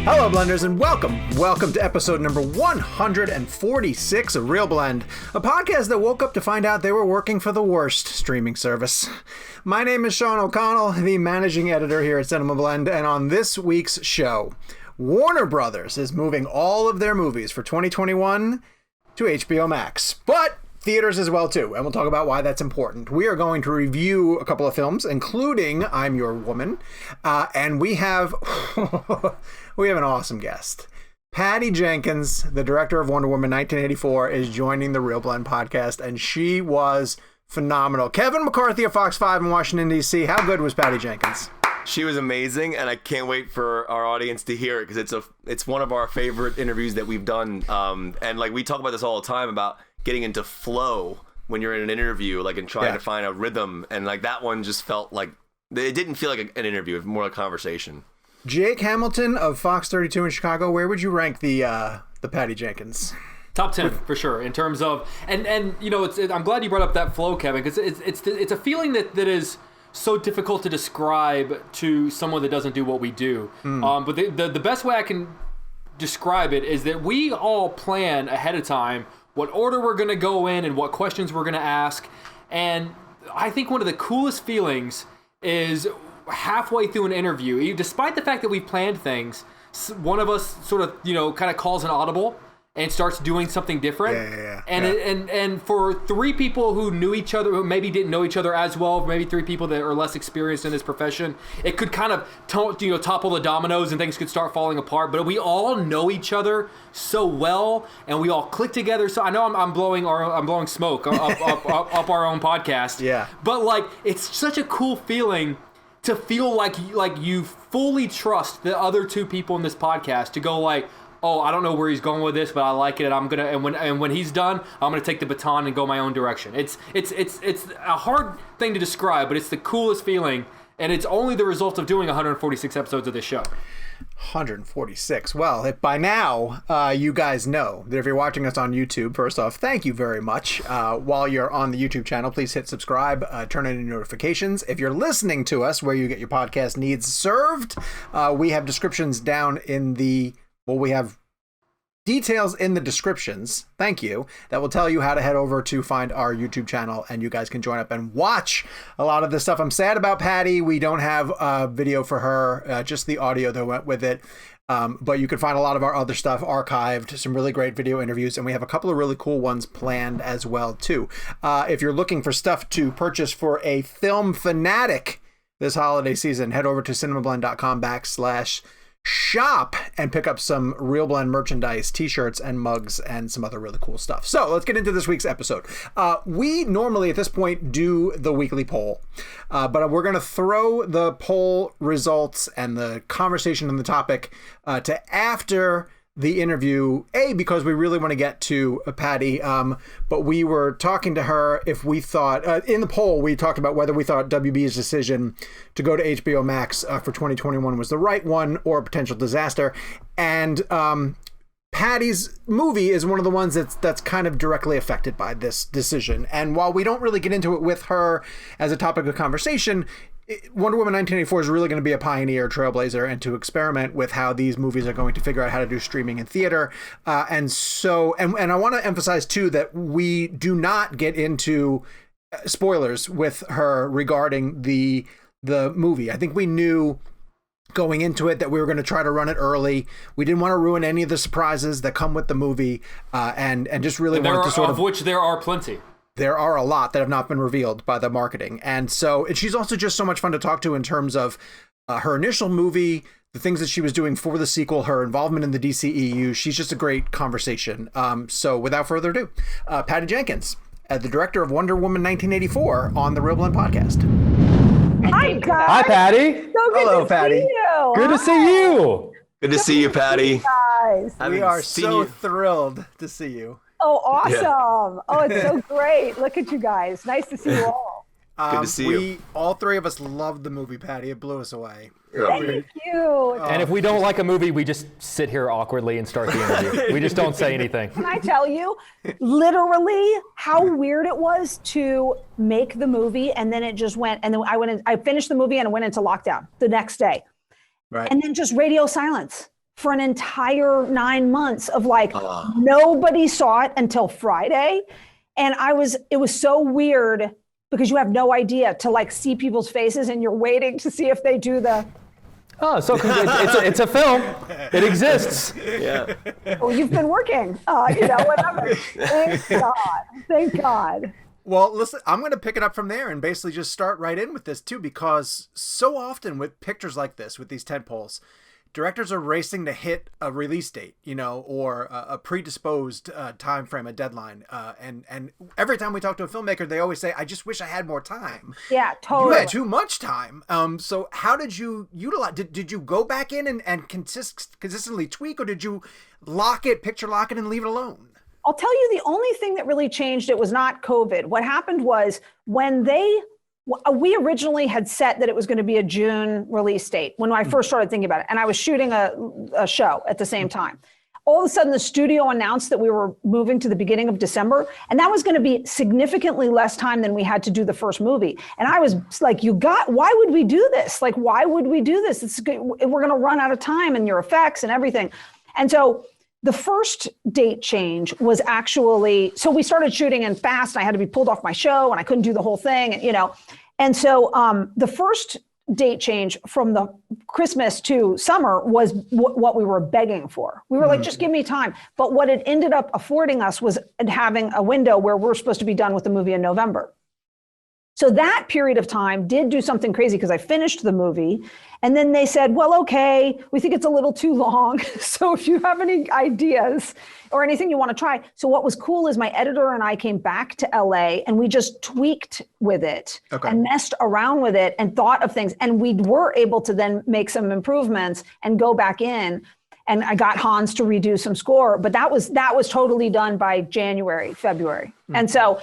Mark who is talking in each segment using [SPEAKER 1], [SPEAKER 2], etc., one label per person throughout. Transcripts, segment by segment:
[SPEAKER 1] Hello, Blenders, and welcome to episode number 146 of ReelBlend, a podcast that woke up to find out they were working for the worst streaming service. My name is Sean O'Connell, the managing editor here at CinemaBlend, and on this week's show, Warner Brothers is moving all of their movies for 2021 to HBO Max, but theaters as well too, and we'll talk about why that's important. We are going to review a couple of films, including I'm Your Woman, and we have an awesome guest. Patty Jenkins, the director of Wonder Woman 1984, is joining the ReelBlend podcast, and she was phenomenal. Kevin McCarthy of Fox 5 in Washington, D.C. How good was Patty Jenkins?
[SPEAKER 2] She was amazing, and I can't wait for our audience to hear it because it's one of our favorite interviews that we've done. And like we talk about this all the time about getting into flow when you're in an interview, like and trying to find a rhythm, and like that one just felt like it didn't feel like an interview, it was more like a conversation. Jake
[SPEAKER 1] Hamilton of Fox 32 in Chicago, where would you rank the Patty Jenkins?
[SPEAKER 3] Top 10 for sure in terms of and you know I'm glad you brought up that flow, Kevin, because it's a feeling that is so difficult to describe to someone that doesn't do what we do. But the best way I can describe it is that we all plan ahead of time what order we're going to go in and what questions we're going to ask. And I think one of the coolest feelings is halfway through an interview, despite the fact that we planned things, one of us sort of, kind of calls an audible and starts doing something different. And for three people who knew each other, who maybe didn't know each other as well, maybe three people that are less experienced in this profession, it could kind of topple the dominoes and things could start falling apart. But we all know each other so well, and we all click together. So I know I'm blowing smoke up our own podcast.
[SPEAKER 1] Yeah.
[SPEAKER 3] But like, it's such a cool feeling to feel like you fully trust the other two people in this podcast to go like, oh, I don't know where he's going with this, but I like it, and I'm gonna. And when he's done, I'm gonna take the baton and go my own direction. It's a hard thing to describe, but it's the coolest feeling, and it's only the result of doing 146 episodes of this show.
[SPEAKER 1] 146. Well, by now, you guys know that if you're watching us on YouTube, first off, thank you very much. While you're on the YouTube channel, please hit subscribe, turn on your notifications. If you're listening to us where you get your podcast needs served, we have descriptions down in we have details in the descriptions, thank you, that will tell you how to head over to find our YouTube channel, and you guys can join up and watch a lot of the stuff. I'm sad about Patty. We don't have a video for her, just the audio that went with it. But you can find a lot of our other stuff archived, some really great video interviews, and we have a couple of really cool ones planned as well, too. If you're looking for stuff to purchase for a film fanatic this holiday season, head over to cinemablend.com/shop and pick up some ReelBlend merchandise, t-shirts and mugs and some other really cool stuff. So let's get into this week's episode. We normally at this point do the weekly poll, but we're going to throw the poll results and the conversation on the topic to after the interview, because we really want to get to Patty, but we were talking to her if we thought, in the poll, we talked about whether we thought WB's decision to go to HBO Max for 2021 was the right one or a potential disaster. And Patty's movie is one of the ones that's kind of directly affected by this decision. And while we don't really get into it with her as a topic of conversation, Wonder Woman 1984 is really going to be a pioneer, trailblazer, and to experiment with how these movies are going to figure out how to do streaming in theater. And I want to emphasize, too, that we do not get into spoilers with her regarding the movie. I think we knew going into it that we were going to try to run it early. We didn't want to ruin any of the surprises that come with the movie, and just really wanted to sort of...
[SPEAKER 3] which there are plenty.
[SPEAKER 1] There are a lot that have not been revealed by the marketing. And she's also just so much fun to talk to in terms of her initial movie, the things that she was doing for the sequel, her involvement in the DCEU. She's just a great conversation. So without further ado, Patty Jenkins, the director of Wonder Woman 1984 on the ReelBlend podcast.
[SPEAKER 4] Hi, guys.
[SPEAKER 5] Hi, Patty.
[SPEAKER 4] So good
[SPEAKER 1] Hello,
[SPEAKER 4] to
[SPEAKER 1] Patty.
[SPEAKER 4] See you.
[SPEAKER 5] Good to see you.
[SPEAKER 2] Good to see you, Patty.
[SPEAKER 4] Guys.
[SPEAKER 1] We are so thrilled to see you.
[SPEAKER 4] Oh, awesome.
[SPEAKER 2] Yeah.
[SPEAKER 4] Oh, it's so great. Look at you guys. Nice to see you all.
[SPEAKER 2] Good to see you.
[SPEAKER 1] All three of us loved the movie, Patty. It blew us away.
[SPEAKER 4] Thank you.
[SPEAKER 5] And if we don't like a movie, we just sit here awkwardly and start the interview. We just don't say anything.
[SPEAKER 4] Can I tell you, literally, how weird it was to make the movie, and then it just went, and then I finished the movie and I went into lockdown the next day.
[SPEAKER 1] Right.
[SPEAKER 4] And then just radio silence for an entire 9 months of like, nobody saw it until Friday. And it was so weird because you have no idea to like see people's faces and you're waiting to see if they do the.
[SPEAKER 5] Oh, so it's a film. It exists.
[SPEAKER 2] Yeah.
[SPEAKER 4] Oh, you've been working, whatever. Thank God. Thank God.
[SPEAKER 1] Well, listen, I'm going to pick it up from there and basically just start right in with this too, because so often with pictures like this, with these tentpoles, directors are racing to hit a release date, or a predisposed time frame, a deadline. And every time we talk to a filmmaker, they always say, "I just wish I had more time."
[SPEAKER 4] Yeah, totally.
[SPEAKER 1] You had too much time. So how did you utilize? Did you go back in and consistently tweak, or did you picture lock it, and leave it alone?
[SPEAKER 4] I'll tell you, the only thing that really changed it was not COVID. What happened was when we originally had set that it was going to be a June release date when I first started thinking about it. And I was shooting a show at the same time. All of a sudden, the studio announced that we were moving to the beginning of December. And that was going to be significantly less time than we had to do the first movie. And I was like, why would we do this? Like, why would we do this? We're going to run out of time and your effects and everything. And so the first date change was actually, so we started shooting in fast and I had to be pulled off my show and I couldn't do the whole thing, And so the first date change from the Christmas to summer was what we were begging for. We were like, just give me time. But what it ended up affording us was having a window where we're supposed to be done with the movie in November. So that period of time did do something crazy because I finished the movie and then they said, well, okay, we think it's a little too long. So if you have any ideas or anything you want to try. So what was cool is my editor and I came back to LA and we just tweaked with it and messed around with it and thought of things. And we were able to then make some improvements and go back in. And I got Hans to redo some score, but that was totally done by January, February. And so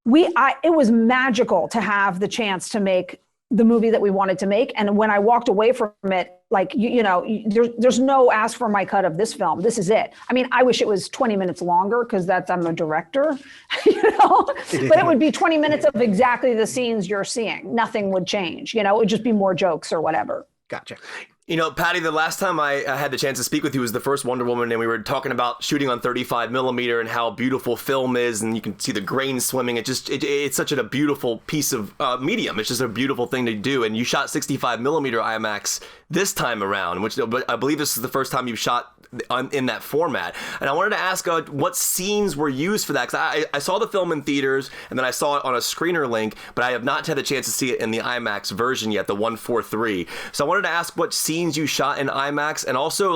[SPEAKER 4] it was magical to have the chance to make the movie that we wanted to make. And when I walked away from it, like, there's no ask for my cut of this film. This is it. I mean, I wish it was 20 minutes longer because I'm a director, but it would be 20 minutes of exactly the scenes you're seeing. Nothing would change, it would just be more jokes or whatever.
[SPEAKER 1] Gotcha.
[SPEAKER 2] Patty, the last time I had the chance to speak with you was the first Wonder Woman, and we were talking about shooting on 35 millimeter and how beautiful film is, and you can see the grain swimming. It's such a beautiful piece of medium. It's just a beautiful thing to do. And you shot 65 millimeter IMAX this time around, which I believe this is the first time you've shot in that format. And I wanted to ask what scenes were used for that, because I saw the film in theaters and then I saw it on a screener link, but I have not had the chance to see it in the IMAX version yet, the 143. So I wanted to ask what scenes you shot in IMAX, and also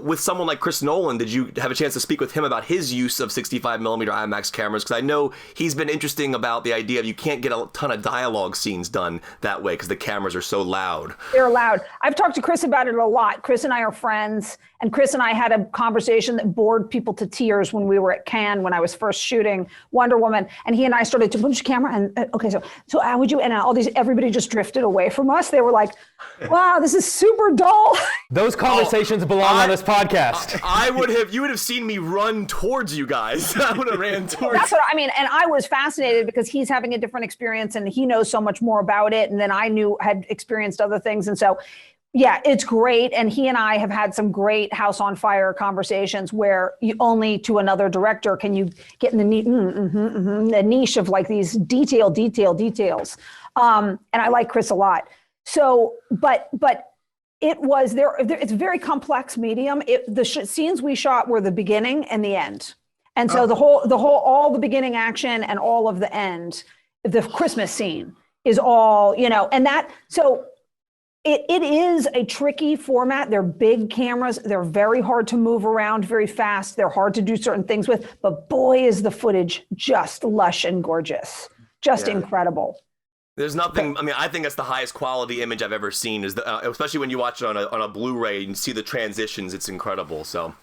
[SPEAKER 2] with someone like Chris Nolan, did you have a chance to speak with him about his use of 65 millimeter IMAX cameras? Because I know he's been interesting about the idea of you can't get a ton of dialogue scenes done that way because the cameras are so loud.
[SPEAKER 4] They're loud. I've talked to Chris about it a lot. Chris and I are friends, and Chris and I had a conversation that bored people to tears when we were at Cannes when I was first shooting Wonder Woman, and he and I started to push the camera and okay, so how would you, and everybody just drifted away from us. They were like, wow, this is super dull.
[SPEAKER 5] Those conversations belong on this podcast.
[SPEAKER 2] You would have seen me run towards you guys. I would have ran towards.
[SPEAKER 4] That's what I mean. And I was fascinated because he's having a different experience and he knows so much more about it. And then I had experienced other things. And so, yeah, it's great. And he and I have had some great House on Fire conversations where only to another director can you get in the niche of like these details. And I like Chris a lot. So, but it was there. It's a very complex medium. The scenes we shot were the beginning and the end. And so all the beginning action and all of the end, the Christmas scene is all, and that, so it is a tricky format. They're big cameras. They're very hard to move around very fast. They're hard to do certain things with, but boy, is the footage just lush and gorgeous, just incredible.
[SPEAKER 2] There's nothing. I mean, I think that's the highest quality image I've ever seen. Especially when you watch it on a Blu-ray and see the transitions. It's incredible. So,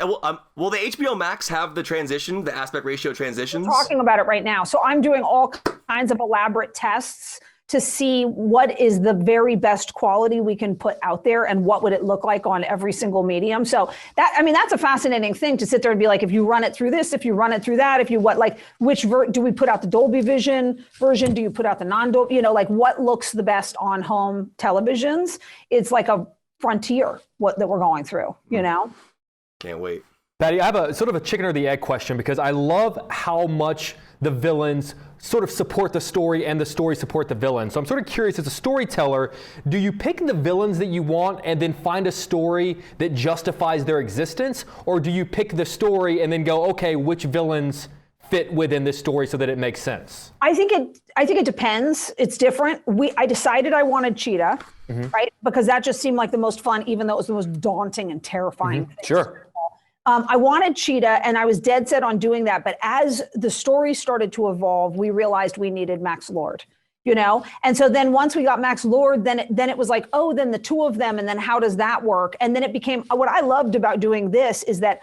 [SPEAKER 2] will the HBO Max have the transition, the aspect ratio transitions?
[SPEAKER 4] We're talking about it right now. So I'm doing all kinds of elaborate tests to see what is the very best quality we can put out there and what would it look like on every single medium. So that's a fascinating thing to sit there and be like, if you run it through this, if you run it through that, which do we put out the Dolby Vision version? Do you put out the non-Dolby, what looks the best on home televisions? It's like frontier that we're going through, you know?
[SPEAKER 2] Can't wait.
[SPEAKER 5] Patty, I have a sort of a chicken or the egg question because I love how much the villains sort of support the story and the story support the villain. So I'm sort of curious, as a storyteller, do you pick the villains that you want and then find a story that justifies their existence? Or do you pick the story and then go, okay, which villains fit within this story so that it makes sense?
[SPEAKER 4] I think it depends. It's different. I decided I wanted Cheetah, right? Because that just seemed like the most fun, even though it was the most daunting and terrifying thing.
[SPEAKER 5] Sure.
[SPEAKER 4] I wanted Cheetah, and I was dead set on doing that. But as the story started to evolve, we realized we needed Max Lord, you know? And so then once we got Max Lord, then it was like, oh, then the two of them, and then how does that work? And then it became, what I loved about doing this is that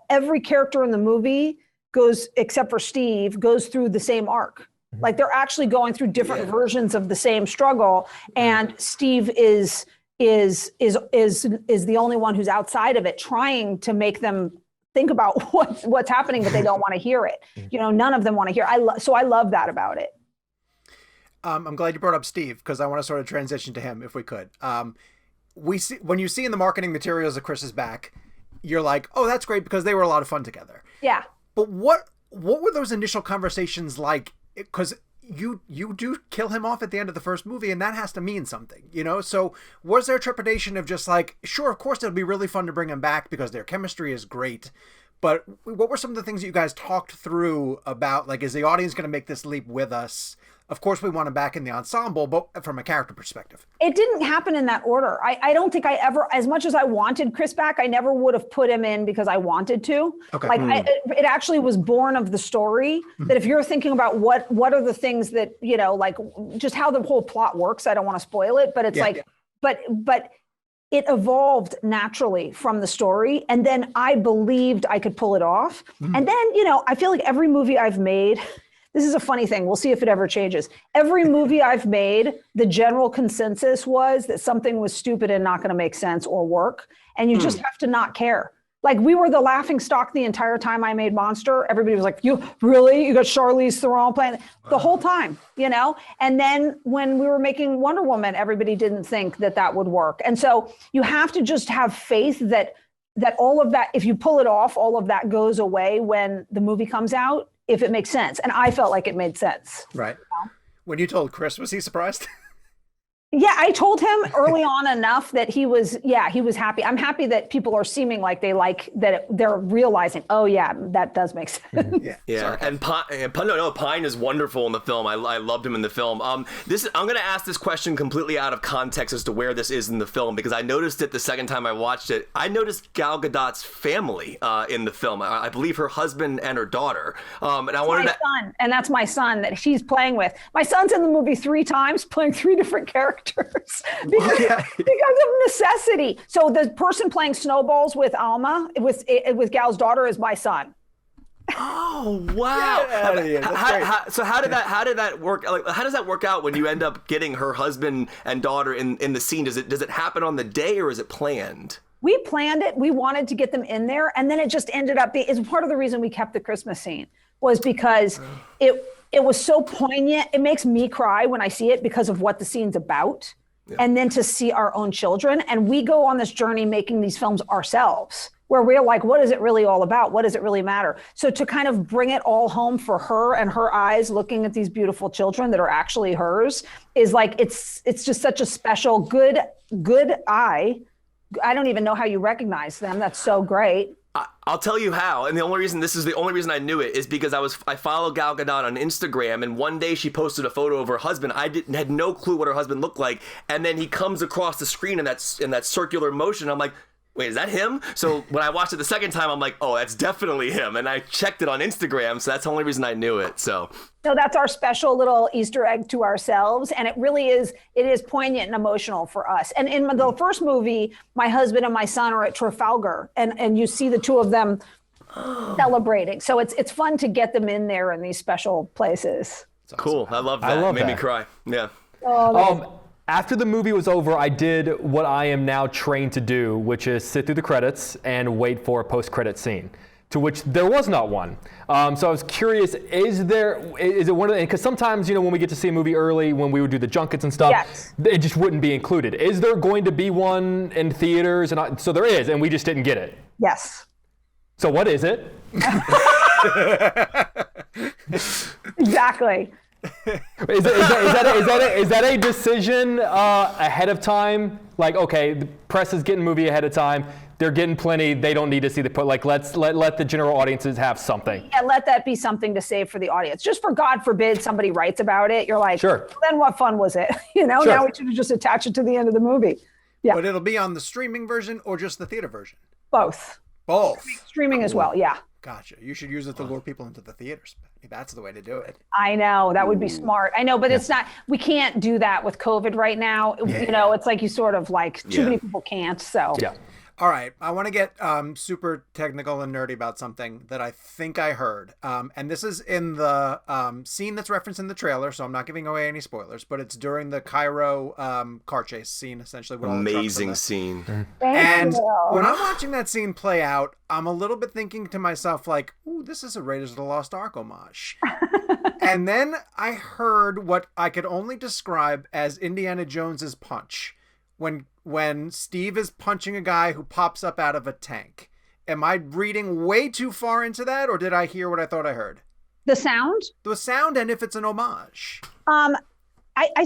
[SPEAKER 4] every character in the movie goes, except for Steve, goes through the same arc. Like they're actually going through different versions of the same struggle. And Steve is the only one who's outside of it, trying to make them think about what's happening, but they don't want to hear it. You know, none of them want to hear. So I love that about it.
[SPEAKER 1] I'm glad you brought up Steve because I want to sort of transition to him if we could. We see when you see in the marketing materials that Chris is back, you're like, oh, that's great because they were a lot of fun together.
[SPEAKER 4] Yeah.
[SPEAKER 1] But what were those initial conversations like? Because you do kill him off at the end of the first movie, and that has to mean something, you know? So was there trepidation of just like, sure, of course, it'll be really fun to bring him back because their chemistry is great. But what were some of the things that you guys talked through about, like, is the audience going to make this leap with us? Of course, we want him back in the ensemble, but from a character perspective.
[SPEAKER 4] It didn't happen in that order. I don't think I ever, as much as I wanted Chris back, I never would have put him in because I wanted to.
[SPEAKER 1] Okay.
[SPEAKER 4] Like it actually was born of the story that if you're thinking about what are the things that, you know, like just how the whole plot works, I don't want to spoil it, but it's but it evolved naturally from the story. And then I believed I could pull it off. And then, you know, I feel like every movie I've made, this is a funny thing. We'll see if it ever changes. Every movie I've made, the general consensus was that something was stupid and not going to make sense or work. And you just have to not care. Like we were the laughing stock the entire time I made Monster. Everybody was like, you really? You got Charlize Theron playing the whole time, you know? And then when we were making Wonder Woman, everybody didn't think that would work. And so you have to just have faith that all of that, if you pull it off, all of that goes away when the movie comes out, if it makes sense. And I felt like it made sense.
[SPEAKER 1] Right. When you told Chris, was he surprised?
[SPEAKER 4] Yeah, I told him early on enough that he was happy. I'm happy that people are seeming like they like that they're realizing, oh yeah, that does make sense.
[SPEAKER 2] Yeah. And Pine is wonderful in the film. I loved him in the film. I'm going to ask this question completely out of context as to where this is in the film because I noticed it the second time I watched it. I noticed Gal Gadot's family in the film. I believe her husband and her daughter. And I wanted
[SPEAKER 4] my son, and that's my son that she's playing with. My son's in the movie 3 times, playing 3 different characters. because of necessity. So the person playing Snowballs with Alma, with Gal's daughter, is my son.
[SPEAKER 2] Oh wow! So how did that work? Like, how does that work out when you end up getting her husband and daughter in the scene? Does it happen on the day or is it planned?
[SPEAKER 4] We planned it. We wanted to get them in there, and then it just ended up being. It's part of the reason we kept the Christmas scene was because it was so poignant. It makes me cry when I see it because of what the scene's about. Yeah. And then to see our own children. And we go on this journey making these films ourselves, where we're like, what is it really all about? What does it really matter? So to kind of bring it all home for her and her eyes looking at these beautiful children that are actually hers is like, it's just such a special, good eye. I don't even know how you recognize them. That's so great.
[SPEAKER 2] I'll tell you how, and this is the only reason I knew it is because I follow Gal Gadot on Instagram, and one day she posted a photo of her husband. I had no clue what her husband looked like, and then he comes across the screen in that circular motion. I'm like, wait, is that him? So when I watched it the second time, I'm like, oh, that's definitely him. And I checked it on Instagram, so that's the only reason I knew it. So
[SPEAKER 4] that's our special little Easter egg to ourselves. And it really is, poignant and emotional for us. And in the first movie, my husband and my son are at Trafalgar, and you see the two of them celebrating. So it's fun to get them in there in these special places.
[SPEAKER 2] Awesome. Cool. I love that. It made me cry. Yeah.
[SPEAKER 5] After the movie was over, I did what I am now trained to do, which is sit through the credits and wait for a post-credit scene. to which there was not one. So I was curious, is it one of the, because sometimes, when we get to see a movie early, when we would do the junkets and stuff,
[SPEAKER 4] Yes.
[SPEAKER 5] it just wouldn't be included. Is there going to be one in theaters? So there is, and we just didn't get it.
[SPEAKER 4] Yes.
[SPEAKER 5] So what is it?
[SPEAKER 4] Exactly.
[SPEAKER 5] Is that a decision ahead of time? Like, okay, the press is getting movie ahead of time. They're getting plenty. They don't need to see let the general audiences have something.
[SPEAKER 4] Yeah, let that be something to save for the audience. Just for God forbid somebody writes about it. You're like,
[SPEAKER 5] sure.
[SPEAKER 4] Well, then what fun was it?
[SPEAKER 5] Sure.
[SPEAKER 4] Now we should have just attached it to the end of the movie. Yeah.
[SPEAKER 1] But it'll be on the streaming version or just the theater version?
[SPEAKER 4] Both.
[SPEAKER 1] Both.
[SPEAKER 4] Streaming as well. Yeah.
[SPEAKER 1] Gotcha. You should use it to lure people into the theaters. That's the way to do it.
[SPEAKER 4] I know that would be smart. I know, but it's not. We can't do that with COVID right now.
[SPEAKER 1] Yeah.
[SPEAKER 4] It's like you sort of like too many people can't. So
[SPEAKER 5] Yeah.
[SPEAKER 1] All right, I want to get super technical and nerdy about something that I think I heard. And this is in the scene that's referenced in the trailer, so I'm not giving away any spoilers, but it's during the Cairo car chase scene, essentially. With
[SPEAKER 2] Amazing
[SPEAKER 1] all the
[SPEAKER 2] scene.
[SPEAKER 1] And
[SPEAKER 4] Thank you.
[SPEAKER 1] when I'm watching that scene play out, I'm a little bit thinking to myself, like, ooh, this is a Raiders of the Lost Ark homage. And then I heard what I could only describe as Indiana Jones's punch. When Steve is punching a guy who pops up out of a tank. Am I reading way too far into that, or did I hear what I thought I heard?
[SPEAKER 4] The sound.
[SPEAKER 1] The sound, and if it's an homage.
[SPEAKER 4] I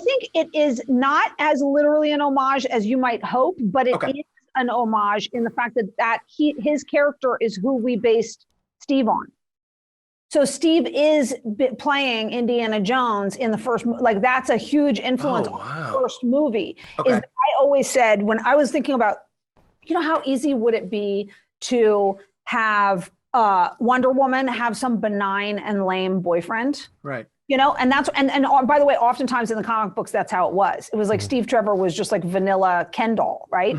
[SPEAKER 4] think it is not as literally an homage as you might hope, but it is an homage in the fact that his character is who we based Steve on. So Steve is playing Indiana Jones in the first, like that's a huge influence on the first movie.
[SPEAKER 1] Okay.
[SPEAKER 4] I always said when I was thinking about, how easy would it be to have Wonder Woman have some benign and lame boyfriend?
[SPEAKER 1] Right.
[SPEAKER 4] And that's, and by the way, oftentimes in the comic books, that's how it was. It was like Steve Trevor was just like vanilla Ken doll, right?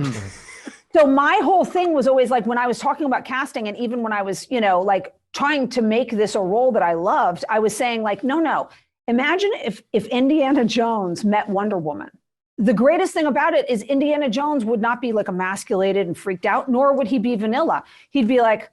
[SPEAKER 4] So my whole thing was always like when I was talking about casting, and even when I was, like trying to make this a role that I loved, I was saying like, no. Imagine if Indiana Jones met Wonder Woman. The greatest thing about it is Indiana Jones would not be like emasculated and freaked out, nor would he be vanilla. He'd be like,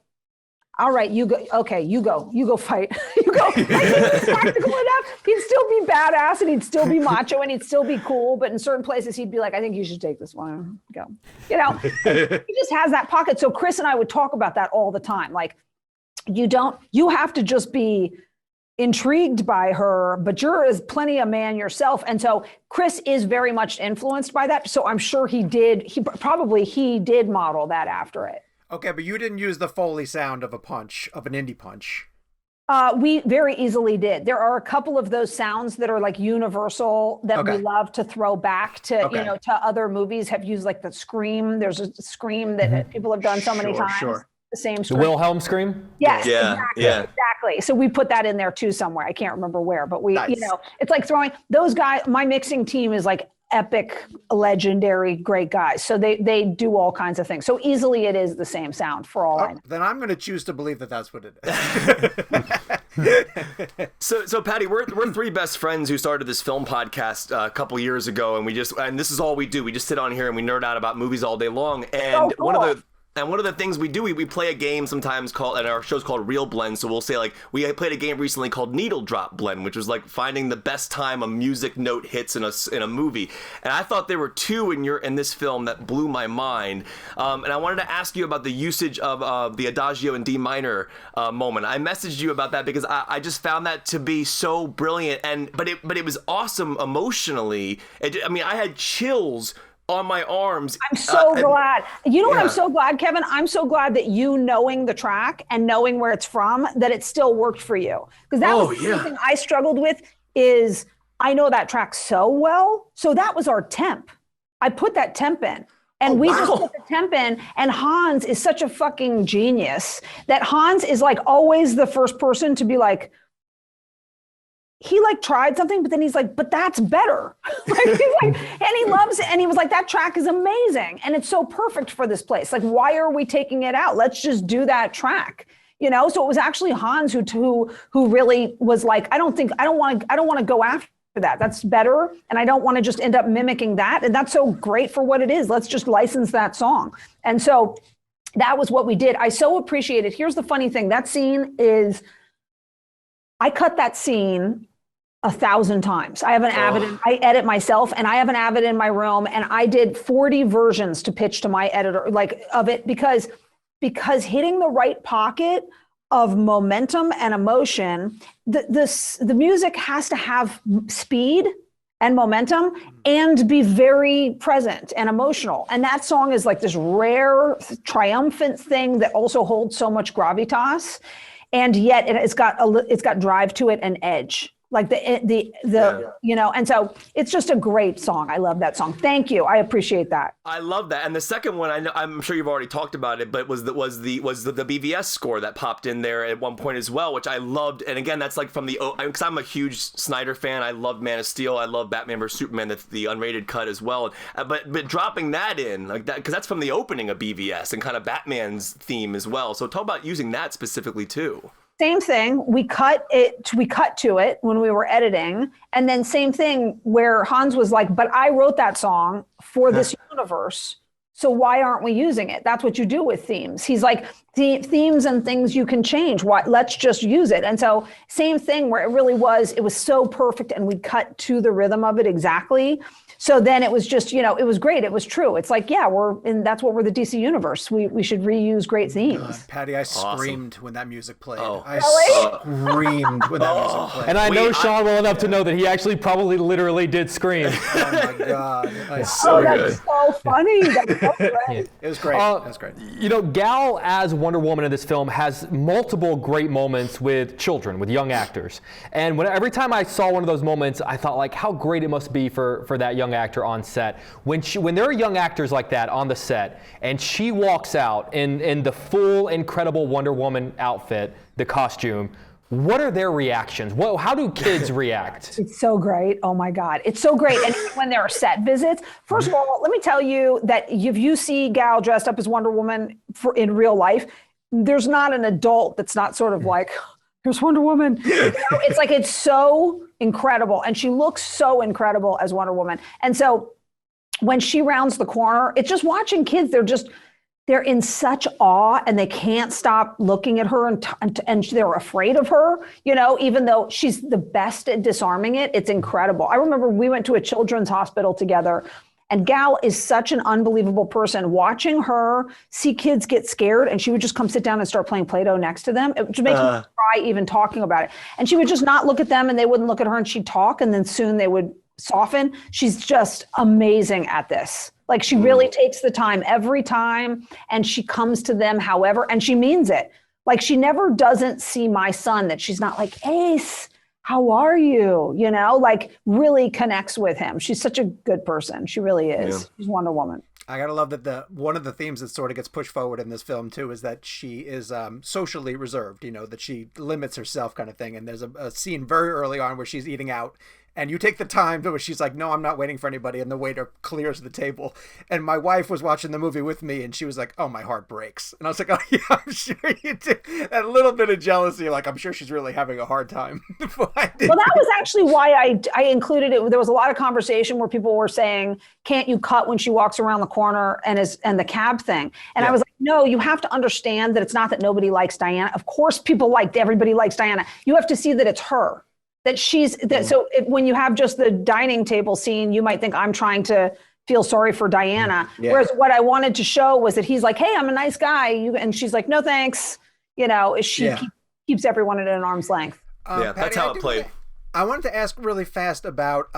[SPEAKER 4] all right, you go. Okay, you go fight. You go. Like, he'd be practical enough. He'd still be badass and he'd still be macho and he'd still be cool. But in certain places, he'd be like, I think you should take this one. Go. He just has that pocket. So Chris and I would talk about that all the time. Like, you have to just be intrigued by her, but you're as plenty a man yourself. And so Chris is very much influenced by that. So I'm sure he did model that after it.
[SPEAKER 1] Okay, but you didn't use the Foley sound of an indie punch.
[SPEAKER 4] We very easily did. There are a couple of those sounds that are like universal that we love to throw back to, to other movies. Have used like the scream. There's a scream that people have done so many times.
[SPEAKER 1] Sure.
[SPEAKER 4] The same
[SPEAKER 5] The
[SPEAKER 4] scream.
[SPEAKER 5] Wilhelm scream?
[SPEAKER 4] Yes,
[SPEAKER 2] Yeah,
[SPEAKER 4] exactly. So we put that in there too somewhere. I can't remember where, but
[SPEAKER 1] Nice.
[SPEAKER 4] It's like throwing those guys. My mixing team is like epic, legendary, great guys. So they do all kinds of things. So easily it is the same sound for all I know.
[SPEAKER 1] Then I'm going to choose to believe that that's what it is.
[SPEAKER 2] So Patty, we're three best friends who started this film podcast a couple years ago, and this is all we do. We just sit on here and we nerd out about movies all day long. And one of the things we do, we play a game sometimes and our show's called ReelBlend. So we'll say like, we played a game recently called Needle Drop Blend, which was like finding the best time a music note hits in a movie. And I thought there were two in this film that blew my mind. And I wanted to ask you about the usage of the Adagio in D minor moment. I messaged you about that because I just found that to be so brilliant. But it was awesome emotionally. I had chills on my arms.
[SPEAKER 4] I'm so glad. You know what I'm so glad, Kevin? I'm so glad that you knowing the track and knowing where it's from, that it still worked for you. Because that was the thing I struggled with is I know that track so well. So that was our temp. I put that temp in. And we just put the temp in, and Hans is such a fucking genius that Hans is like always the first person to be like, he like tried something, but then he's like, but that's better. And he loves it. And he was like, that track is amazing. And it's so perfect for this place. Like, why are we taking it out? Let's just do that track. So it was actually Hans who really was like, I don't want to go after that. That's better. And I don't want to just end up mimicking that. And that's so great for what it is. Let's just license that song. And so that was what we did. I so appreciate it. Here's the funny thing. That scene is, I cut that scene 1,000 times. I have an Avid, I edit myself, and I have an Avid in my room, and I did 40 versions to pitch to my editor, like, of it, because hitting the right pocket of momentum and emotion, the music has to have speed and momentum and be very present and emotional. And that song is like this rare, triumphant thing that also holds so much gravitas, and yet it's got drive to it and edge. Like and so it's just a great song. I love that song. Thank you. I appreciate that.
[SPEAKER 2] I love that. And the second one, I'm sure you've already talked about it, but was the BVS score that popped in there at one point as well, which I loved. And again, that's like from because I'm a huge Snyder fan. I love Man of Steel. I love Batman vs Superman, the unrated cut as well. But dropping that in like that, because that's from the opening of BVS and kind of Batman's theme as well. So talk about using that specifically too.
[SPEAKER 4] Same thing. We cut to it when we were editing. And then same thing where Hans was like, but I wrote that song for this universe. So why aren't we using it? That's what you do with themes. He's like, themes and things you can change. Let's just use it. And so same thing where it was so perfect, and we cut to the rhythm of it exactly. So then it was just, it was great. It was true. It's like, yeah, that's what we're the DC universe. We should reuse great themes.
[SPEAKER 1] Patty, I screamed when that music played. I
[SPEAKER 4] Really?
[SPEAKER 1] screamed when that music played.
[SPEAKER 5] And I know Sean well enough to know that he actually probably literally did scream.
[SPEAKER 1] Oh my God.
[SPEAKER 4] That's so funny. That's so great.
[SPEAKER 1] It was great. It was great.
[SPEAKER 5] Gal as Wonder Woman in this film has multiple great moments with children, with young actors. And every time I saw one of those moments, I thought like how great it must be for that young actor on set. When there are young actors like that on the set, and she walks out in the full incredible Wonder Woman outfit, the costume, what are their reactions? How do kids react?
[SPEAKER 4] It's so great. Oh my God. It's so great. And when there are set visits, first of all, let me tell you that if you see Gal dressed up as Wonder Woman in real life, there's not an adult that's not sort of like, here's Wonder Woman. It's like, it's so incredible. And she looks so incredible as Wonder Woman. And so when she rounds the corner, it's just watching kids. They're in such awe, and they can't stop looking at her, and they're afraid of her, even though she's the best at disarming it. It's incredible. I remember we went to a children's hospital together, and Gal is such an unbelievable person. Watching her see kids get scared, and she would just come sit down and start playing Play-Doh next to them. It just makes me cry even talking about it. And she would just not look at them, and they wouldn't look at her, and she'd talk, and then soon they would soften. She's just amazing at this. Like, she really takes the time every time, and she comes to them however, and she means it. Like, she never doesn't see my son that she's not like, Ace, how are you? Like, really connects with him. She's such a good person. She really is. Yeah. She's Wonder Woman.
[SPEAKER 1] I gotta love that one of the themes that sort of gets pushed forward in this film too is that she is socially reserved, that she limits herself kind of thing. And there's a scene very early on where she's eating out, and you take the time to where she's like, no, I'm not waiting for anybody, and the waiter clears the table. And my wife was watching the movie with me, and she was like, oh, my heart breaks. And I was like, oh yeah, I'm sure you do. And a little bit of jealousy, like, I'm sure she's really having a hard time.
[SPEAKER 4] Well, that was actually why I included it. There was a lot of conversation where people were saying, can't you cut when she walks around the corner and the cab thing? And I was like, no, you have to understand that it's not that nobody likes Diana. Of course, everybody likes Diana. You have to see that it's her. That so when you have just the dining table scene, you might think I'm trying to feel sorry for Diana. Yeah. Whereas what I wanted to show was that he's like, hey, I'm a nice guy. And she's like, no, thanks. She keeps everyone at an arm's length.
[SPEAKER 2] Patty, that's how it played.
[SPEAKER 1] I wanted to ask really fast about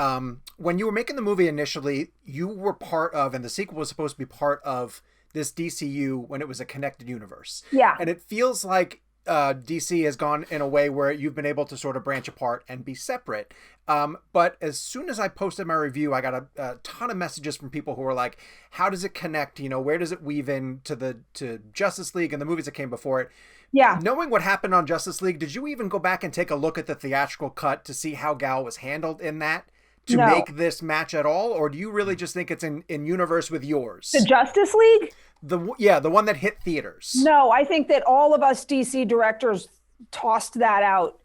[SPEAKER 1] when you were making the movie initially, you were part of, and the sequel was supposed to be part of this DCU when it was a connected universe. Yeah. And it feels like DC has gone in a way where you've been able to sort of branch apart and be separate. But as soon as I posted my review, I got a ton of messages from people who were like, how does it connect? Where does it weave in to Justice League and the movies that came before it? Yeah. Knowing what happened on Justice League, did you even go back and take a look at the theatrical cut to see how Gal was handled in that to make this match at all? Or do you really just think it's in universe with yours?
[SPEAKER 4] The Justice League?
[SPEAKER 1] The one that hit theaters.
[SPEAKER 4] No, I think that all of us DC directors tossed that out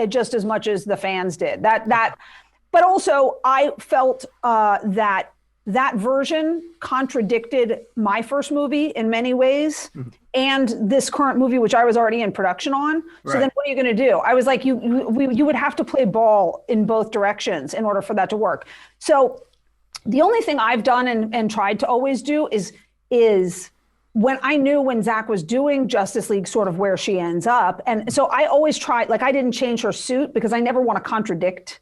[SPEAKER 4] just as much as the fans did. But also I felt that that version contradicted my first movie in many ways and this current movie, which I was already in production on. So then what are you going to do? I was like, you would have to play ball in both directions in order for that to work. So the only thing I've done and tried to always do is when I knew when Zach was doing Justice League, sort of where she ends up. And so I always tried, like I didn't change her suit because I never want to contradict.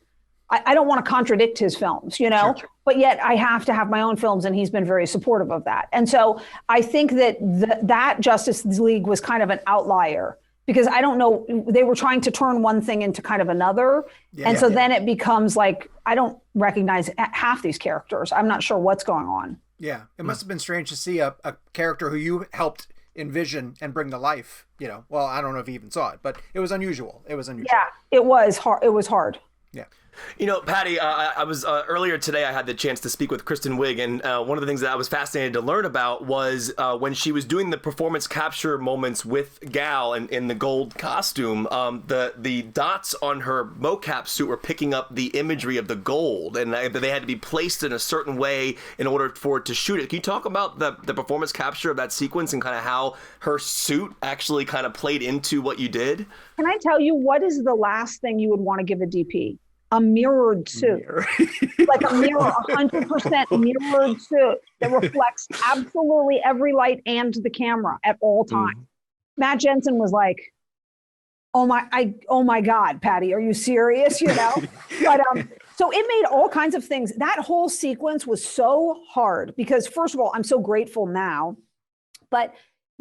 [SPEAKER 4] I don't want to contradict his films, you know, but yet I have to have my own films, and he's been very supportive of that. And so I think that that Justice League was kind of an outlier because I don't know, they were trying to turn one thing into kind of another. And so then it becomes like, I don't recognize half these characters. I'm not sure what's going on.
[SPEAKER 1] Yeah, it must have been strange to see a character who you helped envision and bring to life, you know. Well, I don't know if you even saw it, but it was unusual. It was unusual.
[SPEAKER 4] Yeah, it was hard. It was hard.
[SPEAKER 1] Yeah.
[SPEAKER 2] You know, Patty, I was earlier today, I had the chance to speak with Kristen Wiig, and one of the things that I was fascinated to learn about was when she was doing the performance capture moments with Gal in the gold costume, the dots on her mocap suit were picking up the imagery of the gold, and they had to be placed in a certain way in order for it to shoot it. Can you talk about the performance capture of that sequence and kind of how her suit actually kind of played into what you did?
[SPEAKER 4] Can I tell you, what is the last thing you would want to give a DP? A mirrored suit, like a mirror, 100% mirrored suit that reflects absolutely every light and the camera at all times. Matt Jensen was like, oh my God, Patty, are you serious? You know, but so it made all kinds of things. That whole sequence was so hard because, first of all, I'm so grateful now, but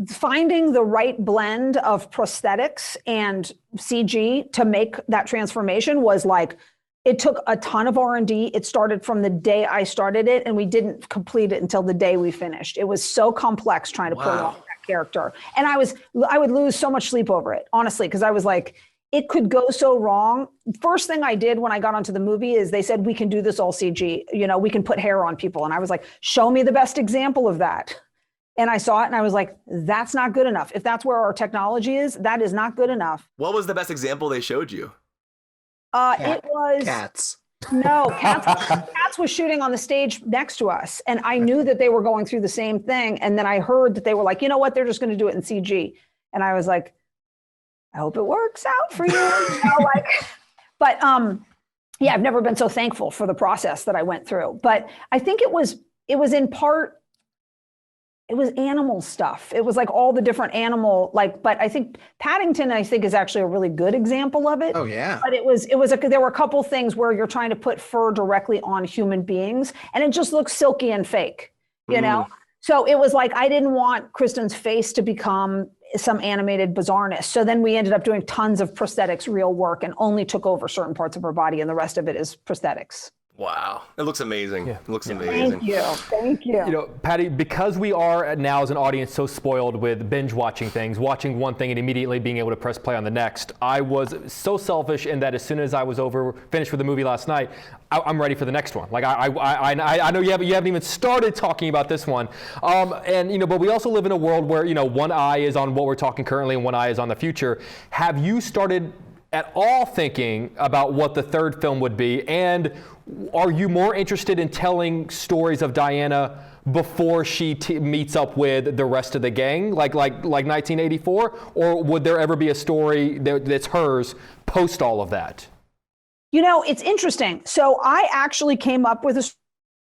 [SPEAKER 4] finding the right blend of prosthetics and CG to make that transformation was like, it took a ton of R&D. It started from the day I started it, and we didn't complete it until the day we finished. It was so complex trying to pull off that character. And I would lose so much sleep over it, honestly, because I was like, it could go so wrong. First thing I did when I got onto the movie is they said, we can do this all CG. You know, we can put hair on people. And I was like, show me the best example of that. And I saw it and I was like, that's not good enough. If that's where our technology is, that is not good enough.
[SPEAKER 2] What was the best example they showed you?
[SPEAKER 4] It was
[SPEAKER 1] Cats.
[SPEAKER 4] No, Cats was shooting on the stage next to us, and I knew that they were going through the same thing. And then I heard that they were like, you know what, they're just going to do it in CG. And I was like, I hope it works out for you. You know, like, but yeah, I've never been so thankful for the process that I went through. But I think it was in part. It was animal stuff. It was like all the different animal, like, but I think Paddington, is actually a really good example of it.
[SPEAKER 1] Oh yeah.
[SPEAKER 4] But there were a couple things where you're trying to put fur directly on human beings and it just looks silky and fake, you know? So it was like, I didn't want Kristen's face to become some animated bizarreness. So then we ended up doing tons of prosthetics, real work, and only took over certain parts of her body, and the rest of it is prosthetics.
[SPEAKER 2] Wow, it looks amazing. Yeah. It looks amazing.
[SPEAKER 4] Thank you.
[SPEAKER 5] You know, Patty, because we are now as an audience so spoiled with binge watching things, watching one thing and immediately being able to press play on the next, I was so selfish in that as soon as I was finished with the movie last night, I'm ready for the next one. Like I know you haven't even started talking about this one, and you know, but we also live in a world where, you know, one eye is on what we're talking currently and one eye is on the future. Have you started at all thinking about what the third film would be, and are you more interested in telling stories of Diana before she meets up with the rest of the gang, like 1984, or would there ever be a story that's hers post all of that?
[SPEAKER 4] You know, it's interesting. So I actually came up with a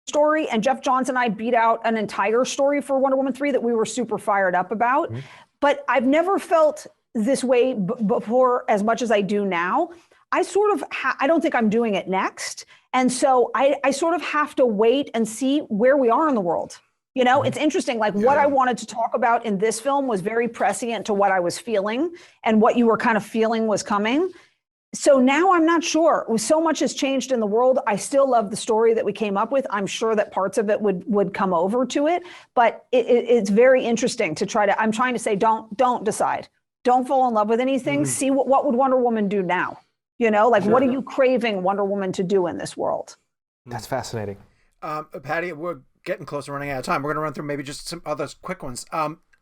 [SPEAKER 4] story, and Jeff Johns and I beat out an entire story for Wonder Woman 3 that we were super fired up about. Mm-hmm. But I've never felt this way before as much as I do now. I sort of, I don't think I'm doing it next. And so I sort of have to wait and see where we are in the world. You know, it's interesting, like what I wanted to talk about in this film was very prescient to what I was feeling, and what you were kind of feeling was coming. So now I'm not sure. So much has changed in the world. I still love the story that we came up with. I'm sure that parts of it would come over to it, but it's very interesting to try to, I'm trying to say, don't decide. Don't fall in love with anything. Mm-hmm. See what would Wonder Woman do now? You know, like what are you craving Wonder Woman to do in this world?
[SPEAKER 5] That's fascinating.
[SPEAKER 1] Patty, we're getting close to running out of time. We're going to run through maybe just some other quick ones.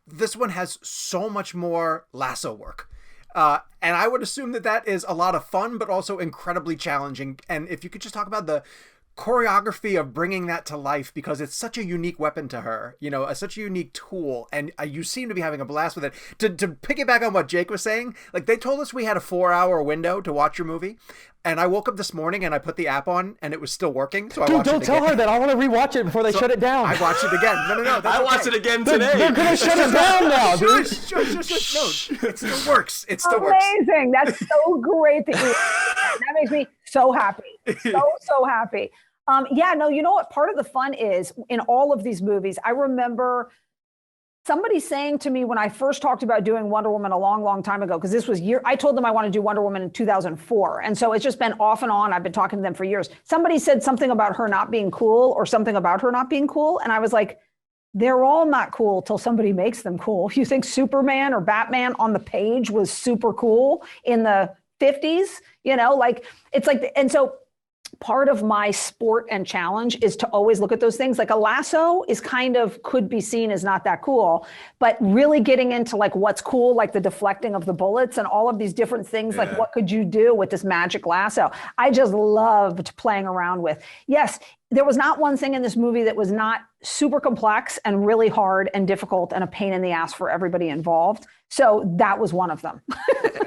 [SPEAKER 1] This one has so much more lasso work. And I would assume that is a lot of fun, but also incredibly challenging. And if you could just talk about the choreography of bringing that to life, because it's such a unique weapon to her, you know, such a unique tool, and you seem to be having a blast with it. To piggyback on what Jake was saying, like, they told us we had a 4-hour window to watch your movie, and I woke up this morning and I put the app on and it was still working, so I watched it again.
[SPEAKER 5] Don't tell her that. I want to rewatch it before they shut it down.
[SPEAKER 1] I watched it again. No, that's
[SPEAKER 2] I watched it again today.
[SPEAKER 5] They're gonna shut it down now, dude.
[SPEAKER 1] Shush. No, it still works. It still works.
[SPEAKER 4] Amazing. That's so great that you. That makes me so happy. So happy. Yeah, no, you know what? Part of the fun is in all of these movies, I remember somebody saying to me when I first talked about doing Wonder Woman a long, long time ago, because this was I told them I want to do Wonder Woman in 2004. And so it's just been off and on. I've been talking to them for years. Somebody said something about her not being cool or something about her not being cool. And I was like, they're all not cool till somebody makes them cool. You think Superman or Batman on the page was super cool in the 50s, you know, like it's like, and so part of my sport and challenge is to always look at those things. Like a lasso is kind of could be seen as not that cool, but really getting into like what's cool, like the deflecting of the bullets and all of these different things, like what could you do with this magic lasso? I just loved playing around with. Yes, there was not one thing in this movie that was not super complex and really hard and difficult and a pain in the ass for everybody involved. So that was one of them.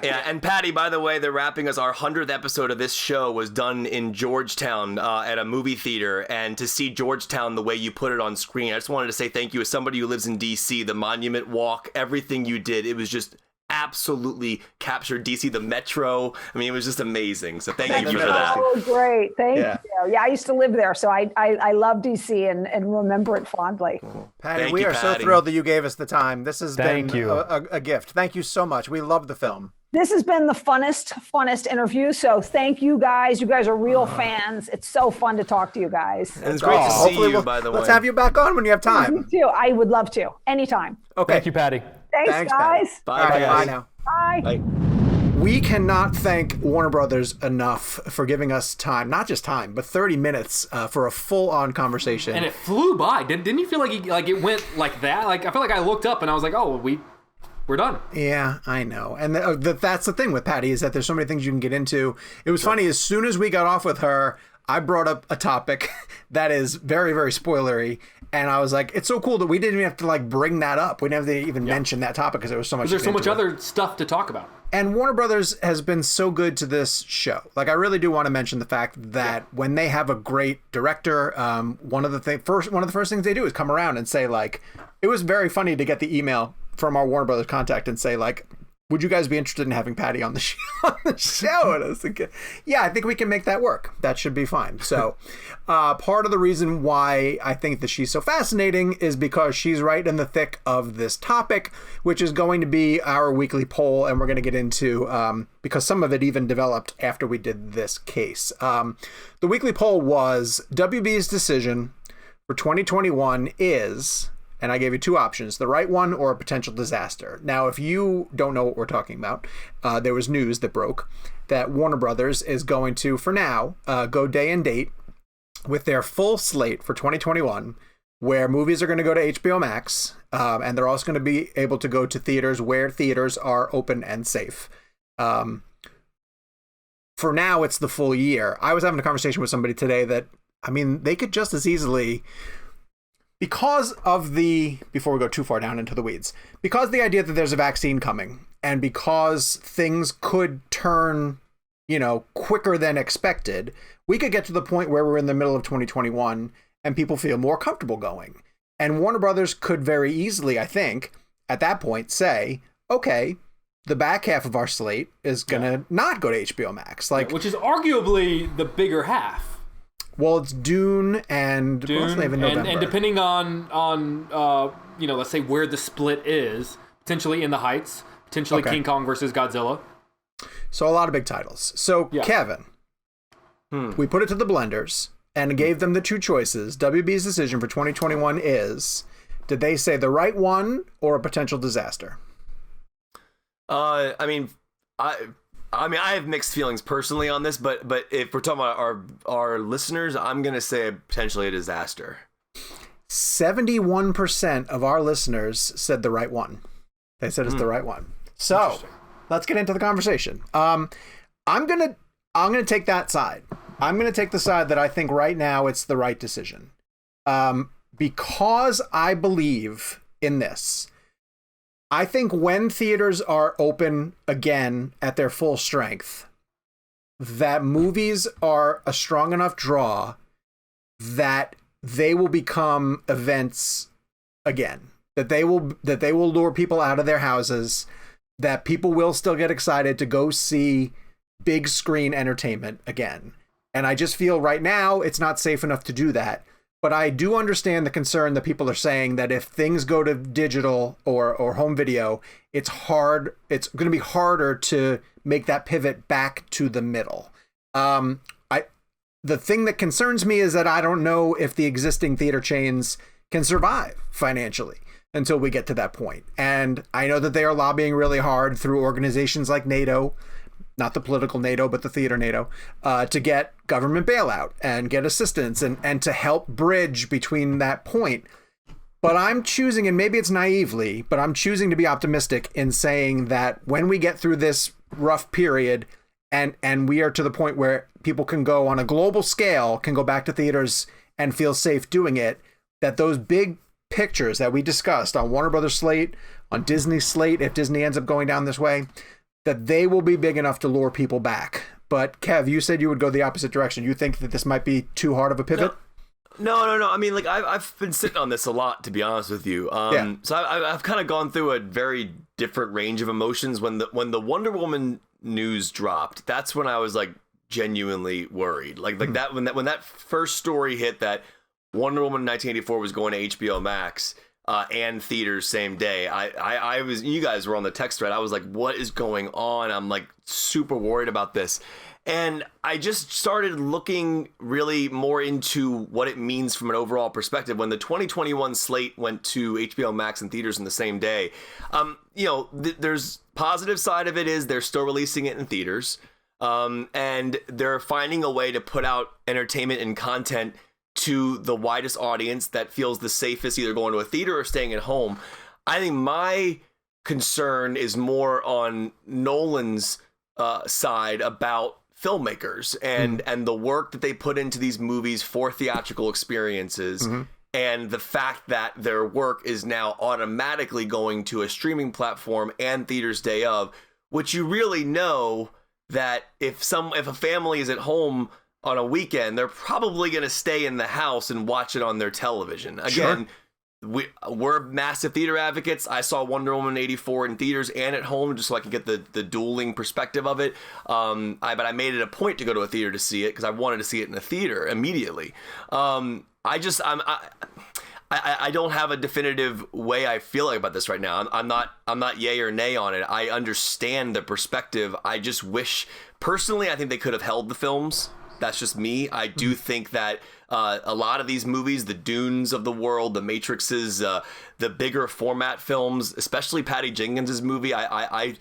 [SPEAKER 2] Yeah, and Patty, by the way, they're wrapping us. Our 100th episode of this show was done in Georgetown at a movie theater, and to see Georgetown the way you put it on screen, I just wanted to say thank you as somebody who lives in D.C., the Monument Walk, everything you did, it was just absolutely captured DC, the Metro. I mean, it was just amazing. So thank you for that.
[SPEAKER 4] Oh, great. Thank you. Yeah, I used to live there, so I love DC and remember it fondly.
[SPEAKER 1] Patty, we are so thrilled that you gave us the time. This has been a gift. Thank you so much. We love the film.
[SPEAKER 4] This has been the funnest interview. So thank you guys. You guys are real fans. It's so fun to talk to you guys.
[SPEAKER 2] And it's great to see you, by the way.
[SPEAKER 1] Let's have you back on when you have time.
[SPEAKER 4] Me too. I would love to. Anytime.
[SPEAKER 1] Okay.
[SPEAKER 5] Thank you, Patty.
[SPEAKER 4] Thanks guys.
[SPEAKER 2] Bye,
[SPEAKER 1] guys.
[SPEAKER 2] Bye
[SPEAKER 1] now.
[SPEAKER 4] Bye.
[SPEAKER 1] We cannot thank Warner Brothers enough for giving us time, not just time, but 30 minutes for a full-on conversation.
[SPEAKER 3] And it flew by. Didn't you feel like it went like that? Like I feel like I looked up and I was like, oh, we're done.
[SPEAKER 1] Yeah, I know. And that's the thing with Patty, is that there's so many things you can get into. It was funny, as soon as we got off with her, I brought up a topic that is very, very spoilery. And I was like, it's so cool that we didn't even have to like bring that up. We didn't have to even mention that topic because there was so much.
[SPEAKER 3] There's so much other stuff to talk about.
[SPEAKER 1] And Warner Brothers has been so good to this show. Like, I really do want to mention the fact that when they have a great director, one of the first things they do is come around and say, like, it was very funny to get the email from our Warner Brothers contact and say, like, would you guys be interested in having Patty on the show? And I was thinking, yeah, I think we can make that work. That should be fine. So part of the reason why I think that she's so fascinating is because she's right in the thick of this topic, which is going to be our weekly poll. And we're going to get into, because some of it even developed after we did this case. The weekly poll was WB's decision for 2021 is... And I gave you two options, the right one or a potential disaster. Now, if you don't know what we're talking about, there was news that broke that Warner Brothers is going to, for now, go day and date with their full slate for 2021, where movies are going to go to HBO Max, and they're also going to be able to go to theaters where theaters are open and safe. For now, it's the full year. I was having a conversation with somebody today that, I mean, they could just as easily... Because of before we go too far down into the weeds, because the idea that there's a vaccine coming and because things could turn, quicker than expected, we could get to the point where we're in the middle of 2021 and people feel more comfortable going. And Warner Brothers could very easily, I think, at that point say, okay, the back half of our slate is going to not go to HBO Max.
[SPEAKER 3] Which is arguably the bigger half.
[SPEAKER 1] Well, it's Dune and what else do they have in November?
[SPEAKER 3] And depending on let's say where the split is, potentially In the Heights, potentially King Kong versus Godzilla.
[SPEAKER 1] So a lot of big titles. So Kevin, we put it to the blenders and gave them the two choices. WB's decision for 2021 is, did they say the right one or a potential disaster?
[SPEAKER 2] I have mixed feelings personally on this, but if we're talking about our listeners, I'm going to say potentially a disaster.
[SPEAKER 1] 71% of our listeners said the right one. They said it's the right one. So let's get into the conversation. I'm gonna take that side I'm going to take the side that I think right now it's the right decision. Because I believe in this. I think when theaters are open again at their full strength, that movies are a strong enough draw that they will become events again. That they will lure people out of their houses, that people will still get excited to go see big screen entertainment again. And I just feel right now it's not safe enough to do that. But I do understand the concern that people are saying that if things go to digital or home video, it's going to be harder to make that pivot back to the middle. The thing that concerns me is that I don't know if the existing theater chains can survive financially until we get to that point. And I know that they are lobbying really hard through organizations like NATO, not the political NATO, but the theater NATO, to get government bailout and get assistance and to help bridge between that point. But I'm choosing, and maybe it's naively, but I'm choosing to be optimistic in saying that when we get through this rough period and we are to the point where people can go on a global scale, can go back to theaters and feel safe doing it, that those big pictures that we discussed on Warner Brothers slate, on Disney slate, if Disney ends up going down this way, that they will be big enough to lure people back. But Kev, you said you would go the opposite direction. You think that this might be too hard of a pivot?
[SPEAKER 2] No. I mean, like I've been sitting on this a lot, to be honest with you. So I've kind of gone through a very different range of emotions. When the Wonder Woman news dropped, that's when I was like genuinely worried. Like that when that first story hit that Wonder Woman 1984 was going to HBO Max. And theaters same day. I was, you guys were on the text thread. I was like, what is going on? I'm like super worried about this. And I just started looking really more into what it means from an overall perspective. When the 2021 slate went to HBO Max and theaters in the same day, there's positive side of it is they're still releasing it in theaters. And they're finding a way to put out entertainment and content to the widest audience that feels the safest, either going to a theater or staying at home. I think my concern is more on Nolan's side about filmmakers and the work that they put into these movies for theatrical experiences, and the fact that their work is now automatically going to a streaming platform and theaters day of, which you really know that if a family is at home on a weekend, they're probably going to stay in the house and watch it on their television. Again, we're massive theater advocates. I saw Wonder Woman 84 in theaters and at home just so I could get the dueling perspective of it. But I made it a point to go to a theater to see it because I wanted to see it in a theater immediately. I don't have a definitive way I feel like about this right now. I'm not yay or nay on it. I understand the perspective. I just wish, personally, I think they could have held the films. That's just me. I do think that a lot of these movies, the Dunes of the world, the Matrixes, the bigger format films, especially Patty Jenkins' movie, I'm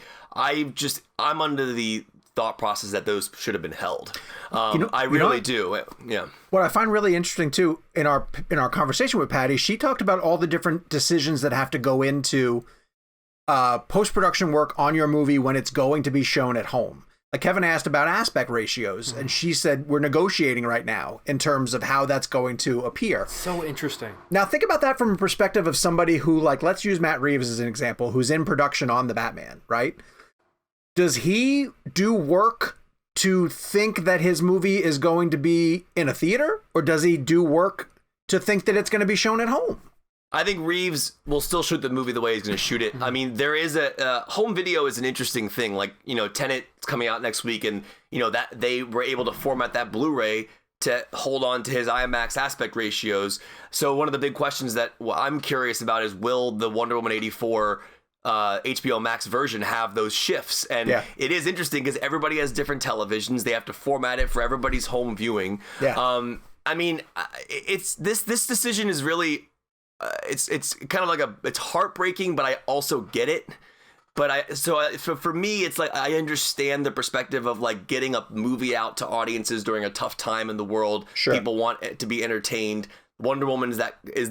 [SPEAKER 2] under the thought process that those should have been held. I really do. Yeah.
[SPEAKER 1] What I find really interesting too in our conversation with Patty, she talked about all the different decisions that have to go into post-production work on your movie when it's going to be shown at home. Like Kevin asked about aspect ratios, and she said we're negotiating right now in terms of how that's going to appear.
[SPEAKER 3] So interesting.
[SPEAKER 1] Now think about that from a perspective of somebody who, like, let's use Matt Reeves as an example, who's in production on The Batman, right? Does he do work to think that his movie is going to be in a theater, or does he do work to think that it's going to be shown at home?
[SPEAKER 2] I think Reeves will still shoot the movie the way he's going to shoot it. I mean, there is home video is an interesting thing. Like, Tenet's coming out next week, and that they were able to format that Blu-ray to hold on to his IMAX aspect ratios. So one of the big questions that I'm curious about is, will the Wonder Woman 84 HBO Max version have those shifts? And it is interesting because everybody has different televisions. They have to format it for everybody's home viewing. I mean, it's this decision is really. It's kind of like it's heartbreaking, but I also get it. But for me, it's like I understand the perspective of like getting a movie out to audiences during a tough time in the world. Sure. People want it to be entertained. Wonder Woman is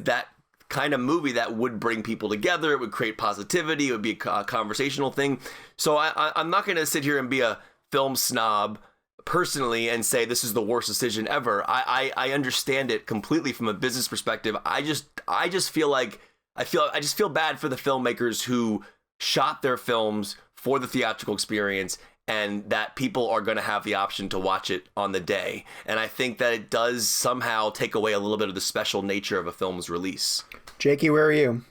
[SPEAKER 2] that kind of movie that would bring people together. It would create positivity. It would be a conversational thing. So I'm not going to sit here and be a film snob, personally and say this is the worst decision ever. I understand it completely from a business perspective. I just feel bad for the filmmakers who shot their films for the theatrical experience, and that people are going to have the option to watch it on the day. And I think that it does somehow take away a little bit of the special nature of a film's release.
[SPEAKER 1] Jakey, where are you?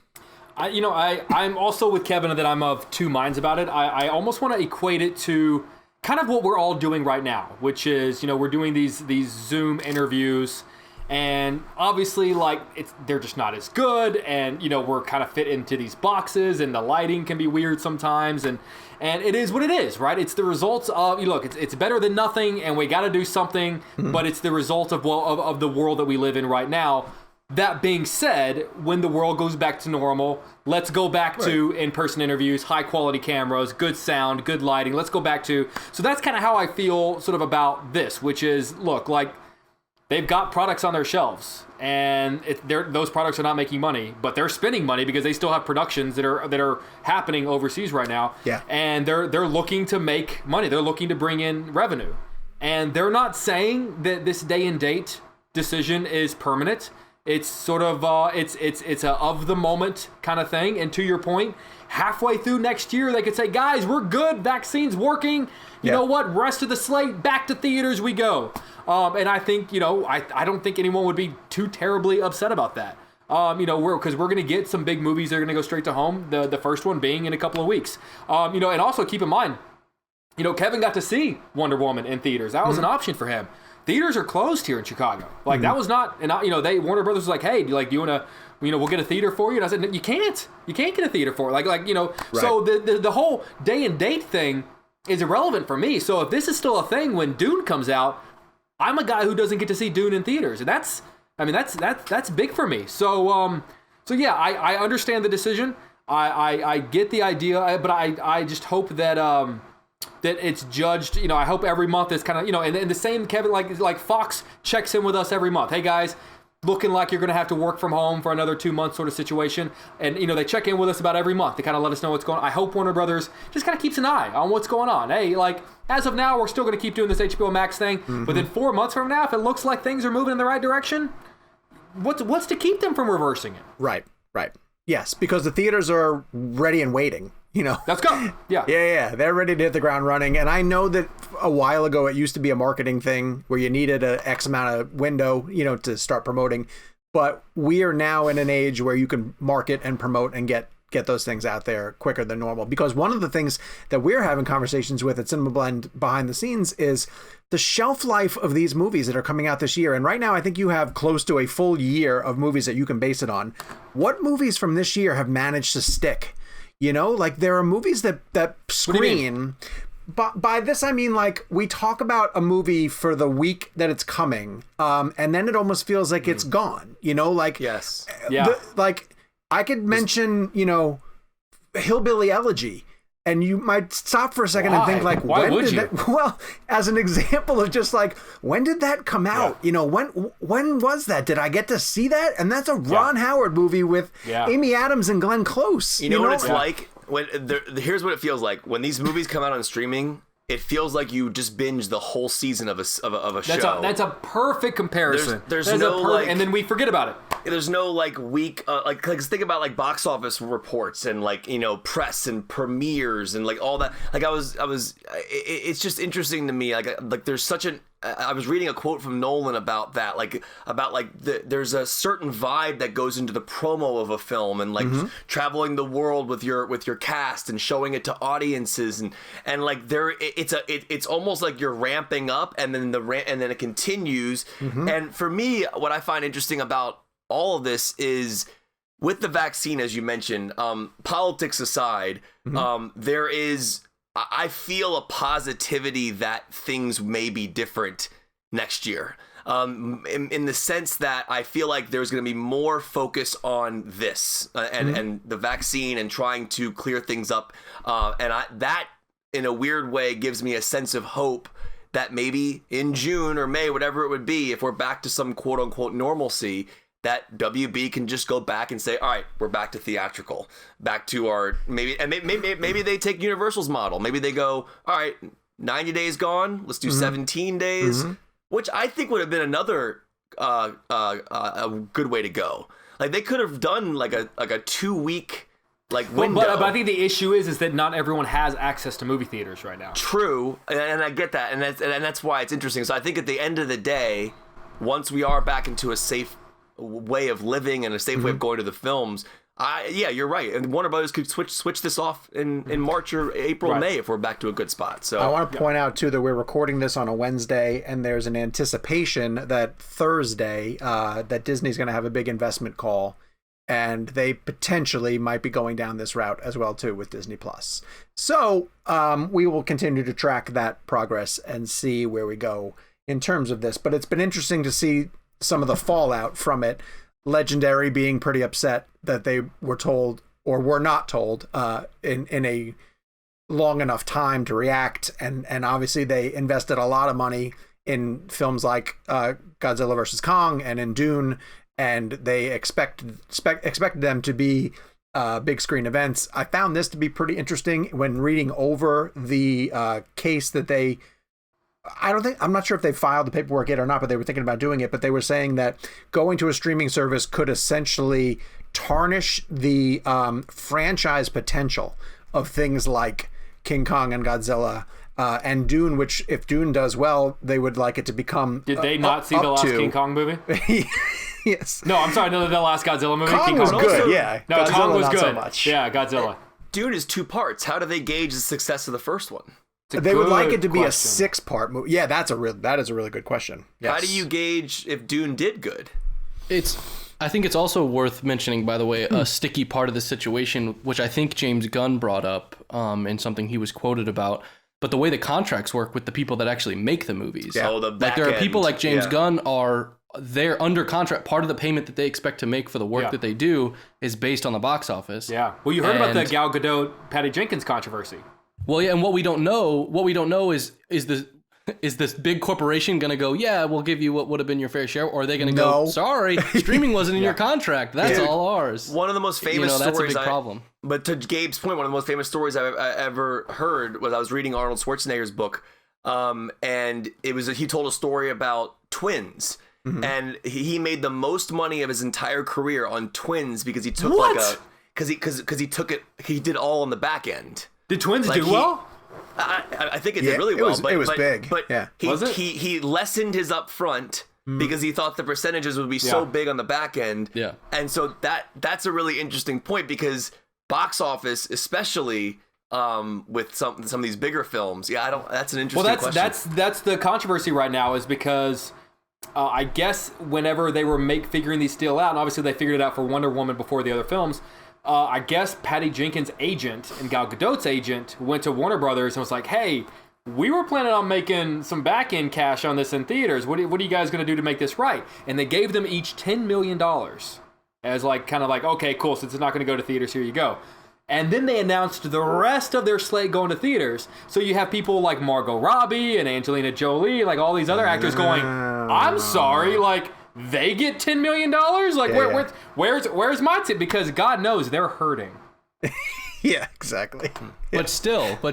[SPEAKER 3] I'm also with Kevin that I'm of two minds about it. I almost want to equate it to kind of what we're all doing right now, which is, we're doing these Zoom interviews, and obviously, like, they're just not as good, and, we're kind of fit into these boxes, and the lighting can be weird sometimes, and it is what it is, right? It's the results of, look, it's better than nothing, and we got to do something, but it's the result of the world that we live in right now. That being said, when the world goes back to normal, let's go back to in-person interviews, high-quality cameras, good sound, good lighting. Let's go back to... So that's kind of how I feel sort of about this, which is, look, like, they've got products on their shelves, and those products are not making money, but they're spending money because they still have productions that are happening overseas right now.
[SPEAKER 1] Yeah.
[SPEAKER 3] And they're looking to make money. They're looking to bring in revenue. And they're not saying that this day and date decision is permanent. It's sort of it's a of the moment kind of thing. And to your point, halfway through next year, they could say, guys, we're good. Vaccine's working. You know what? Rest of the slate, back to theaters we go. And I think, I don't think anyone would be too terribly upset about that. Because we're going to get some big movies that are going to go straight to home. The first one being in a couple of weeks. And also keep in mind, Kevin got to see Wonder Woman in theaters. That was an option for him. Theaters are closed here in Chicago. Like, that was not, and Warner Brothers was like, hey, do you want to, we'll get a theater for you. And I said, no, you can't get a theater for it. Right. So the whole day and date thing is irrelevant for me. So if this is still a thing when Dune comes out, I'm a guy who doesn't get to see Dune in theaters. And that's big for me. So yeah, I understand the decision. I get the idea, but I just hope that, that it's judged, I hope every month is kind of, and the same, Kevin, like Fox checks in with us every month. Hey guys, looking like you're going to have to work from home for another 2 months sort of situation. And, they check in with us about every month to kind of let us know what's going on. I hope Warner Brothers just kind of keeps an eye on what's going on. Hey, as of now, we're still going to keep doing this HBO Max thing. But then 4 months from now, if it looks like things are moving in the right direction, what's to keep them from reversing it?
[SPEAKER 1] Right. Yes, because the theaters are ready and waiting.
[SPEAKER 3] Let's go. Yeah.
[SPEAKER 1] Yeah. They're ready to hit the ground running. And I know that a while ago it used to be a marketing thing where you needed a X amount of window, to start promoting. But we are now in an age where you can market and promote and get those things out there quicker than normal. Because one of the things that we're having conversations with at Cinema Blend behind the scenes is the shelf life of these movies that are coming out this year. And right now, I think you have close to a full year of movies that you can base it on. What movies from this year have managed to stick? There are movies that screen. By this, I mean, we talk about a movie for the week that it's coming, and then it almost feels like it's gone.
[SPEAKER 2] Yes.
[SPEAKER 3] Yeah.
[SPEAKER 1] I could mention, Hillbilly Elegy, and you might stop for a second and think,
[SPEAKER 3] why
[SPEAKER 1] when
[SPEAKER 3] would
[SPEAKER 1] did
[SPEAKER 3] you?
[SPEAKER 1] that? Well, as an example of just when did that come out?
[SPEAKER 3] Yeah.
[SPEAKER 1] When was that? Did I get to see that? And that's a Ron Howard movie with Amy Adams and Glenn Close.
[SPEAKER 2] You know what it's like? Here's what it feels like when these movies come out on streaming. It feels like you just binge the whole season of a show.
[SPEAKER 3] That's a perfect comparison.
[SPEAKER 2] There's no
[SPEAKER 3] and then we forget about it.
[SPEAKER 2] There's no week think about box office reports and press and premieres and all that. It's just interesting to me. There's such an. I was reading a quote from Nolan about that, there's a certain vibe that goes into the promo of a film and traveling the world with your cast and showing it to audiences and it's almost like you're ramping up and then it continues. And for me, what I find interesting about all of this is with the vaccine, as you mentioned, politics aside, there is. I feel a positivity that things may be different next year. In the sense that I feel like there's going to be more focus on this and the vaccine and trying to clear things up. That in a weird way gives me a sense of hope that maybe in June or May, whatever it would be, if we're back to some quote unquote normalcy, that WB can just go back and say, all right, we're back to theatrical, back to our maybe they take Universal's model. Maybe they go, all right, 90 days gone. Let's do 17 days, which I think would have been another a good way to go. Like they could have done like a 2-week window.
[SPEAKER 3] But I think the issue is that not everyone has access to movie theaters right now.
[SPEAKER 2] True, and I get that, and that's why it's interesting. So I think at the end of the day, once we are back into a safe way of living and a safe way of going to the films, yeah, you're right. And Warner Brothers could switch this off in March or April, May if we're back to a good spot. So
[SPEAKER 1] I want to point out too that we're recording this on a Wednesday, and there's an anticipation that Thursday that Disney's going to have a big investment call, and they potentially might be going down this route as well too with Disney Plus. So we will continue to track that progress and see where we go in terms of this. But it's been interesting to see some of the fallout from it. Legendary being pretty upset that they were told or were not told in a long enough time to react, and obviously they invested a lot of money in films like Godzilla vs. Kong and in Dune, and they expected them to be big screen events. I found this to be pretty interesting when reading over the case that they. I'm not sure if they filed the paperwork yet or not, but they were thinking about doing it. But they were saying that going to a streaming service could essentially tarnish the franchise potential of things like King Kong and Godzilla and Dune, which if Dune does well, they would like it to become.
[SPEAKER 3] Did they not see the last King Kong movie?
[SPEAKER 1] Yes.
[SPEAKER 3] No, I'm sorry. No, the last Godzilla movie.
[SPEAKER 1] Kong was good, yeah.
[SPEAKER 3] No,
[SPEAKER 1] Godzilla,
[SPEAKER 3] Kong was
[SPEAKER 1] not
[SPEAKER 3] good.
[SPEAKER 1] so much.
[SPEAKER 3] Yeah, Godzilla.
[SPEAKER 2] Dune is 2 parts. How do they gauge the success of the first one?
[SPEAKER 1] They would like it to be a 6-part movie. Yeah, that is a really good question. Yes.
[SPEAKER 2] How do you gauge if Dune did good?
[SPEAKER 6] I think it's also worth mentioning, by the way, a sticky part of the situation, which I think James Gunn brought up in something he was quoted about. But the way the contracts work with the people that actually make the movies.
[SPEAKER 2] Yeah. Oh, the back
[SPEAKER 6] there are
[SPEAKER 2] end.
[SPEAKER 6] people like James Gunn they're under contract. Part of the payment that they expect to make for the work that they do is based on the box office.
[SPEAKER 3] Yeah. Well, you heard about the Gal Gadot, Patty Jenkins controversy.
[SPEAKER 6] Well, yeah, and what we don't know is this big corporation going to go, yeah, we'll give you what would have been your fair share, or are they going to go, sorry, streaming wasn't in your contract, that's all ours.
[SPEAKER 2] One of the most famous stories.
[SPEAKER 6] That's a big problem.
[SPEAKER 2] But to Gabe's point, one of the most famous stories I ever heard was I was reading Arnold Schwarzenegger's book, and he told a story about twins. And he made the most money of his entire career on twins because he took he did all on the back end.
[SPEAKER 3] Did twins do well?
[SPEAKER 2] I think it did really well.
[SPEAKER 1] It was big.
[SPEAKER 2] But he lessened his upfront because he thought the percentages would be so big on the back end. Yeah. And so that's a really interesting point because box office, especially with some of these bigger films, that's an interesting question.
[SPEAKER 3] That's the controversy right now is because I guess whenever they were figuring these deals out, and obviously they figured it out for Wonder Woman before the other films. I guess Patty Jenkins' agent and Gal Gadot's agent went to Warner Brothers and was like, hey, we were planning on making some back-end cash on this in theaters. What are you guys going to do to make this right? And they gave them each $10 million as okay, cool, since it's not going to go to theaters, here you go. And then they announced the rest of their slate going to theaters. So you have people like Margot Robbie and Angelina Jolie, like all these other actors going, I'm sorry, they get $10 million? Where's my tip? Because God knows they're hurting.
[SPEAKER 1] Yeah, exactly.
[SPEAKER 6] But still.
[SPEAKER 3] I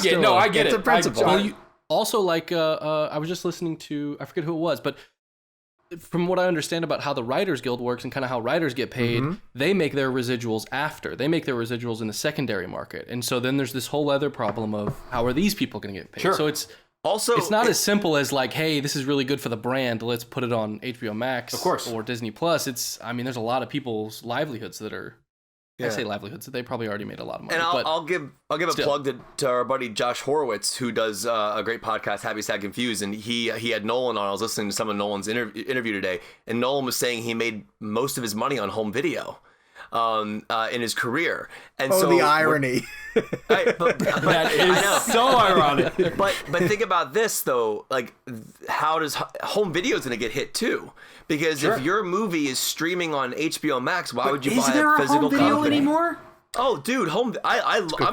[SPEAKER 3] get it.
[SPEAKER 1] It's a principle.
[SPEAKER 6] Also, I was just listening to, I forget who it was, but from what I understand about how the Writers Guild works and kind of how writers get paid, they make their residuals after. They make their residuals in the secondary market. And so then there's this whole other problem of how are these people going to get paid?
[SPEAKER 3] Sure.
[SPEAKER 6] So it's not as simple as hey, this is really good for the brand, let's put it on HBO Max,
[SPEAKER 3] of course,
[SPEAKER 6] or Disney Plus. There's a lot of people's livelihoods that are. I say livelihoods. They probably already made a lot of money.
[SPEAKER 2] And I'll give a plug to our buddy Josh Horowitz, who does a great podcast, Happy Sad Confused, and he had Nolan on. I was listening to some of Nolan's interview today, and Nolan was saying he made most of his money on home video in his career. And so
[SPEAKER 1] the irony.
[SPEAKER 3] That is so ironic.
[SPEAKER 2] But think about this though, how does home video is going to get hit too? Because if your movie is streaming on HBO Max, why would you buy a physical copy? Is there a home video
[SPEAKER 3] anymore?
[SPEAKER 2] Oh, dude, I'm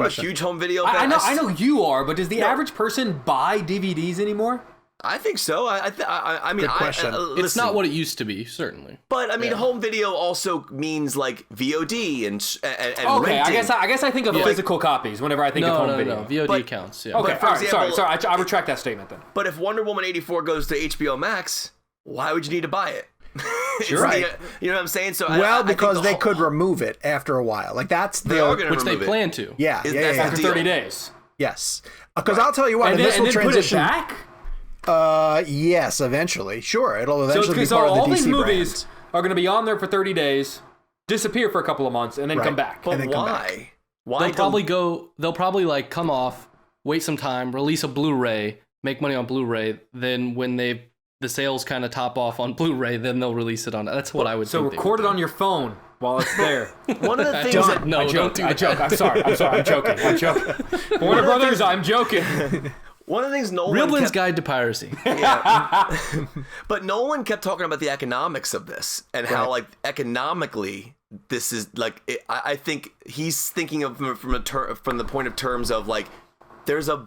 [SPEAKER 2] a huge home video fan.
[SPEAKER 3] I know you are, but does the average person buy DVDs anymore?
[SPEAKER 2] I think so. I mean,
[SPEAKER 1] Good question.
[SPEAKER 2] listen,
[SPEAKER 6] It's not what it used to be, certainly.
[SPEAKER 2] But I mean, home video also means like VOD and
[SPEAKER 3] Okay,
[SPEAKER 2] renting.
[SPEAKER 3] I guess I think of physical copies whenever I think of home video.
[SPEAKER 6] No, VOD
[SPEAKER 2] But-
[SPEAKER 6] counts. Yeah.
[SPEAKER 3] Okay,
[SPEAKER 2] But for
[SPEAKER 3] all right,
[SPEAKER 2] example-
[SPEAKER 3] sorry. I retract that statement then.
[SPEAKER 2] But if Wonder Woman 84 goes to HBO Max, why would you need to buy it?
[SPEAKER 1] Sure. Right.
[SPEAKER 2] You know what I'm saying? So
[SPEAKER 1] Well,
[SPEAKER 2] I
[SPEAKER 1] because
[SPEAKER 2] think
[SPEAKER 1] they could remove it after a while. Like that's
[SPEAKER 2] they
[SPEAKER 1] the
[SPEAKER 2] are going to
[SPEAKER 6] Which they
[SPEAKER 2] remove it.
[SPEAKER 6] plan to.
[SPEAKER 1] yeah,
[SPEAKER 2] Is
[SPEAKER 1] yeah,
[SPEAKER 2] that
[SPEAKER 1] yeah,
[SPEAKER 3] After
[SPEAKER 2] deal.
[SPEAKER 3] 30 days.
[SPEAKER 1] yes. Because I'll tell you what,
[SPEAKER 3] And
[SPEAKER 1] and
[SPEAKER 3] then,
[SPEAKER 1] this will
[SPEAKER 3] and then
[SPEAKER 1] transition.
[SPEAKER 3] put it back?
[SPEAKER 1] Yes, eventually. Sure, it'll eventually be
[SPEAKER 3] So
[SPEAKER 1] part of the
[SPEAKER 3] all
[SPEAKER 1] DC
[SPEAKER 3] these movies
[SPEAKER 1] brand.
[SPEAKER 3] are going to be on there for 30 days, disappear for a couple of months, and then
[SPEAKER 1] Right.
[SPEAKER 3] come back.
[SPEAKER 2] But
[SPEAKER 1] and then come
[SPEAKER 2] why?
[SPEAKER 1] back.
[SPEAKER 2] Why?
[SPEAKER 6] They'll probably like come off, wait some time, release a Blu-ray, make money on Blu-ray. Then when the sales kind of top off on Blu-ray, then they'll release it on. That's what I would.
[SPEAKER 3] So
[SPEAKER 6] think
[SPEAKER 3] record it on your phone while it's there.
[SPEAKER 2] One of the things
[SPEAKER 3] Don't.
[SPEAKER 2] that
[SPEAKER 6] No,
[SPEAKER 3] I joke.
[SPEAKER 6] don't do
[SPEAKER 3] I
[SPEAKER 6] that.
[SPEAKER 3] joke. I'm sorry. I'm joking. Warner Brothers, I'm joking.
[SPEAKER 2] one of the things Nolan
[SPEAKER 6] ReelBlend's
[SPEAKER 2] kept,
[SPEAKER 6] Guide to Piracy.
[SPEAKER 2] but Nolan kept talking about the economics of this and how like economically this is like I think he's thinking of from the point of terms of like there's a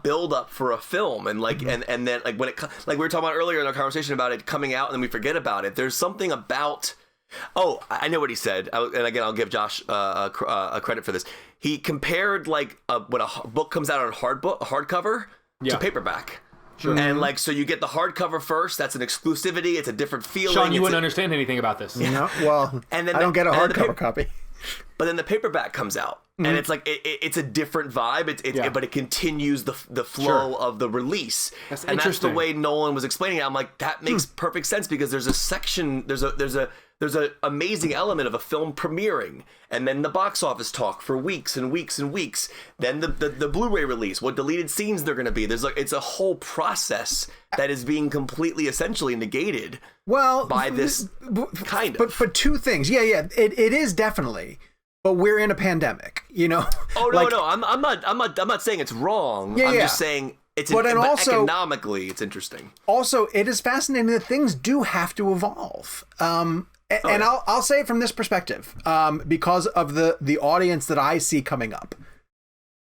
[SPEAKER 2] build up for a film and like and then like when it like we were talking about earlier in our conversation about it coming out and then we forget about it. There's something about I know what he said, and again I'll give Josh a credit for this. He compared like when a book comes out on hardcover to paperback. Sure. And like so you get the hardcover first. That's an exclusivity. It's a different feeling.
[SPEAKER 3] Sean, you wouldn't understand anything about this.
[SPEAKER 1] No, well,
[SPEAKER 2] And then
[SPEAKER 1] I don't get a
[SPEAKER 2] and then
[SPEAKER 1] hardcover copy.
[SPEAKER 2] But then the paperback comes out, and it's like it's a different vibe. But it continues the flow of the release,
[SPEAKER 3] That's
[SPEAKER 2] and that's the
[SPEAKER 3] interesting.
[SPEAKER 2] way Nolan was explaining it. I'm like, that makes perfect sense because there's a section, there's a amazing element of a film premiering, and then the box office talk for weeks and weeks and weeks. Then the Blu-ray release, what deleted scenes they're going to be. There's like it's a whole process that is being completely essentially negated.
[SPEAKER 1] Well,
[SPEAKER 2] by this kind of.
[SPEAKER 1] But two things. Yeah, it is definitely. But we're in a pandemic, you know.
[SPEAKER 2] Oh no, I'm not saying it's wrong.
[SPEAKER 1] Yeah,
[SPEAKER 2] I'm
[SPEAKER 1] yeah.
[SPEAKER 2] just saying it's
[SPEAKER 1] But also-
[SPEAKER 2] economically it's interesting.
[SPEAKER 1] Also, it is fascinating that things do have to evolve. And I'll say it from this perspective, because of the audience that I see coming up.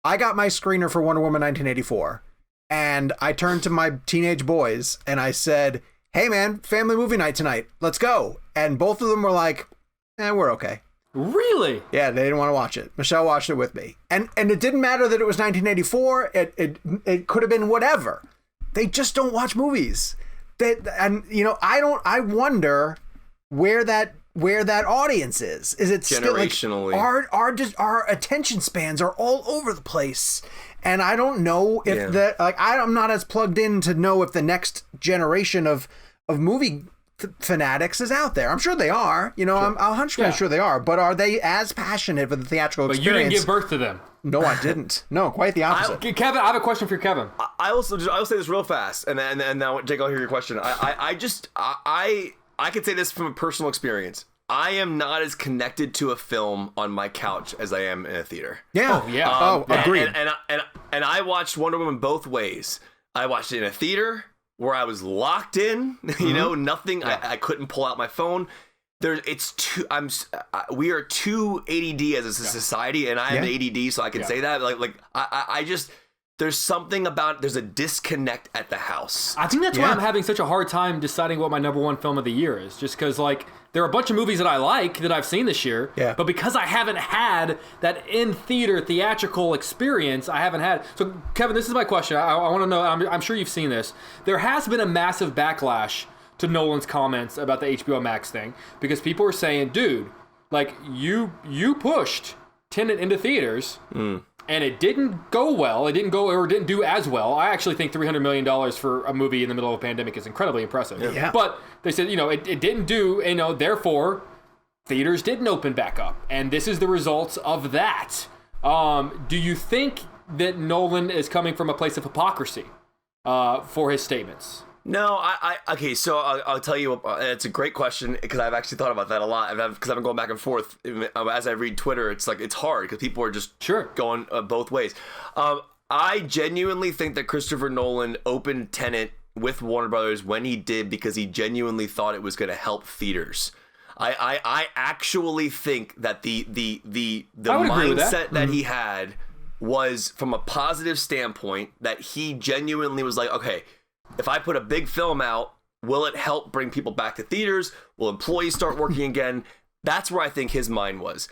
[SPEAKER 1] I got my screener for Wonder Woman 1984, and I turned to my teenage boys and I said, "Hey man, family movie night tonight. Let's go." And both of them were like, "We're okay."
[SPEAKER 3] Really?
[SPEAKER 1] Yeah, they didn't want to watch it. Michelle watched it with me. And it didn't matter that it was 1984. It could have been whatever. They just don't watch movies. I wonder where that audience is. Is it still like
[SPEAKER 2] Generationally.
[SPEAKER 1] our attention spans are all over the place. And I don't know if I'm not as plugged in to know if the next generation of movie fanatics is out there. I'm sure they are. You know, I'm 100% sure they are. But are they as passionate for the theatrical
[SPEAKER 3] But
[SPEAKER 1] experience?
[SPEAKER 3] you didn't give birth to them.
[SPEAKER 1] No, I didn't. No, quite the opposite.
[SPEAKER 3] Kevin, I have a question for Kevin.
[SPEAKER 2] I'll say this real fast, and now Jake, I'll hear your question. I can say this from a personal experience. I am not as connected to a film on my couch as I am in a theater.
[SPEAKER 1] Yeah.
[SPEAKER 3] Oh, yeah.
[SPEAKER 1] Agreed.
[SPEAKER 2] And I watched Wonder Woman both ways. I watched it in a theater where I was locked in, you know, nothing. I couldn't pull out my phone. We are too ADD as a society, and I am ADD, so I can say that. I just there's something about there's a disconnect at the house.
[SPEAKER 3] I think that's why I'm having such a hard time deciding what my number one film of the year is. Just because there are a bunch of movies that I like that I've seen this year, but because I haven't had that in-theater theatrical experience, I haven't had. So, Kevin, this is my question. I want to know, I'm sure you've seen this. There has been a massive backlash to Nolan's comments about the HBO Max thing because people are saying, dude, like, you pushed Tenet into theaters, and it didn't go well. It didn't do as well. I actually think $300 million for a movie in the middle of a pandemic is incredibly impressive.
[SPEAKER 1] Yeah.
[SPEAKER 3] But they said, it didn't do, therefore, theaters didn't open back up. And this is the results of that. Do you think that Nolan is coming from a place of hypocrisy for his statements?
[SPEAKER 2] No, okay, so I'll tell you, it's a great question because I've actually thought about that a lot because I've been going back and forth as I read Twitter. It's like, it's hard because people are just going both ways. I genuinely think that Christopher Nolan opened Tenet with Warner Brothers when he did because he genuinely thought it was going to help theaters. I actually think that the mindset that he had was from a positive standpoint, that he genuinely was like, okay, if I put a big film out, will it help bring people back to theaters? Will employees start working again? That's where I think his mind was.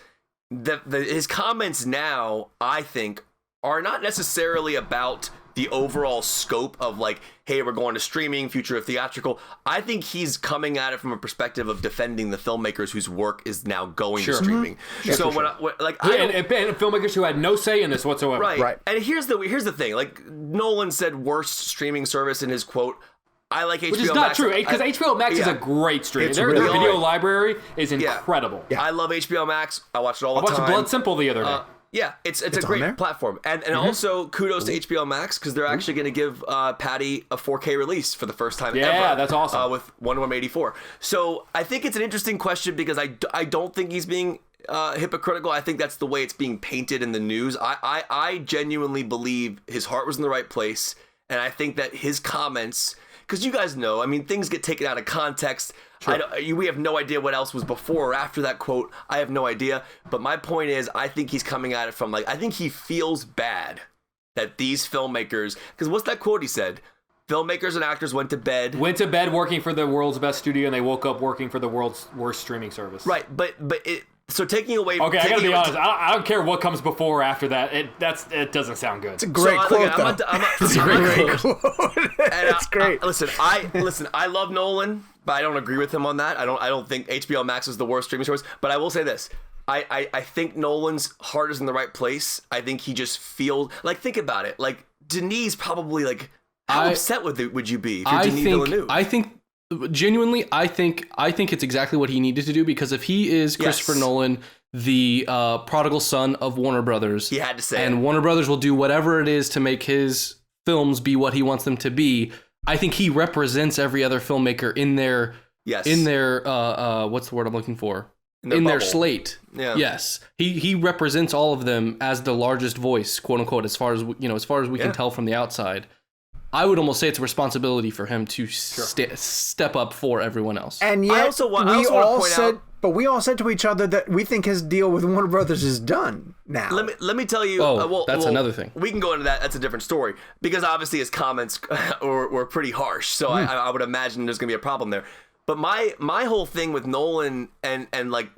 [SPEAKER 2] His comments now, I think, are not necessarily about the overall scope of like, hey, we're going to streaming, future of theatrical. I think he's coming at it from a perspective of defending the filmmakers whose work is now going to streaming. So and
[SPEAKER 3] filmmakers who had no say in this whatsoever.
[SPEAKER 2] Right. And here's the thing. Like Nolan said, worst streaming service in his quote. I like HBO Max.
[SPEAKER 3] Which is not true, because HBO Max is a great stream. Their video library is incredible.
[SPEAKER 2] I love HBO Max. I watch it all the time.
[SPEAKER 3] I watched Blood Simple the other day.
[SPEAKER 2] It's a great platform. And also kudos to HBO Max, because they're actually going to give Patty a 4K release for the first time ever.
[SPEAKER 3] Yeah, that's awesome.
[SPEAKER 2] With Wonder Woman 84. So I think it's an interesting question, because I don't think he's being hypocritical. I think that's the way it's being painted in the news. I genuinely believe his heart was in the right place, and I think that his comments... Because you guys know, I mean, things get taken out of context. Sure. We have no idea what else was before or after that quote. I have no idea. But my point is, I think he's coming at it from, like, I think he feels bad that these filmmakers... Because what's that quote he said? Filmmakers and actors went to bed
[SPEAKER 3] working for the world's best studio, and they woke up working for the world's worst streaming service.
[SPEAKER 2] Right, but it... So taking away...
[SPEAKER 3] Okay, I gotta be honest. I don't care what comes before or after that. It doesn't sound good.
[SPEAKER 1] It's a great quote,
[SPEAKER 2] It's a great quote.
[SPEAKER 1] It's great.
[SPEAKER 2] Listen, I love Nolan, but I don't agree with him on that. I don't think HBO Max is the worst streaming service. But I will say this. I think Nolan's heart is in the right place. I think he just feels... Like, think about it. Like, Denis probably, like... How upset would you be if you're Denis Villeneuve?
[SPEAKER 6] I think... Genuinely, I think it's exactly what he needed to do, because if he is Christopher Nolan, the prodigal son of Warner Brothers,
[SPEAKER 2] he had to say
[SPEAKER 6] and Warner Brothers will do whatever it is to make his films be what he wants them to be. I think he represents every other filmmaker in their what's the word I'm looking for? In their slate.
[SPEAKER 2] Yeah.
[SPEAKER 6] Yes. He represents all of them as the largest voice, quote unquote, as far as we can tell from the outside. I would almost say it's a responsibility for him to step up for everyone else.
[SPEAKER 1] And yet, we all said to each other that we think his deal with Warner Brothers is done now.
[SPEAKER 2] Let me tell you.
[SPEAKER 6] That's another thing.
[SPEAKER 2] We can go into that. That's a different story, because obviously his comments were pretty harsh. So I would imagine there's going to be a problem there. But my whole thing with Nolan and like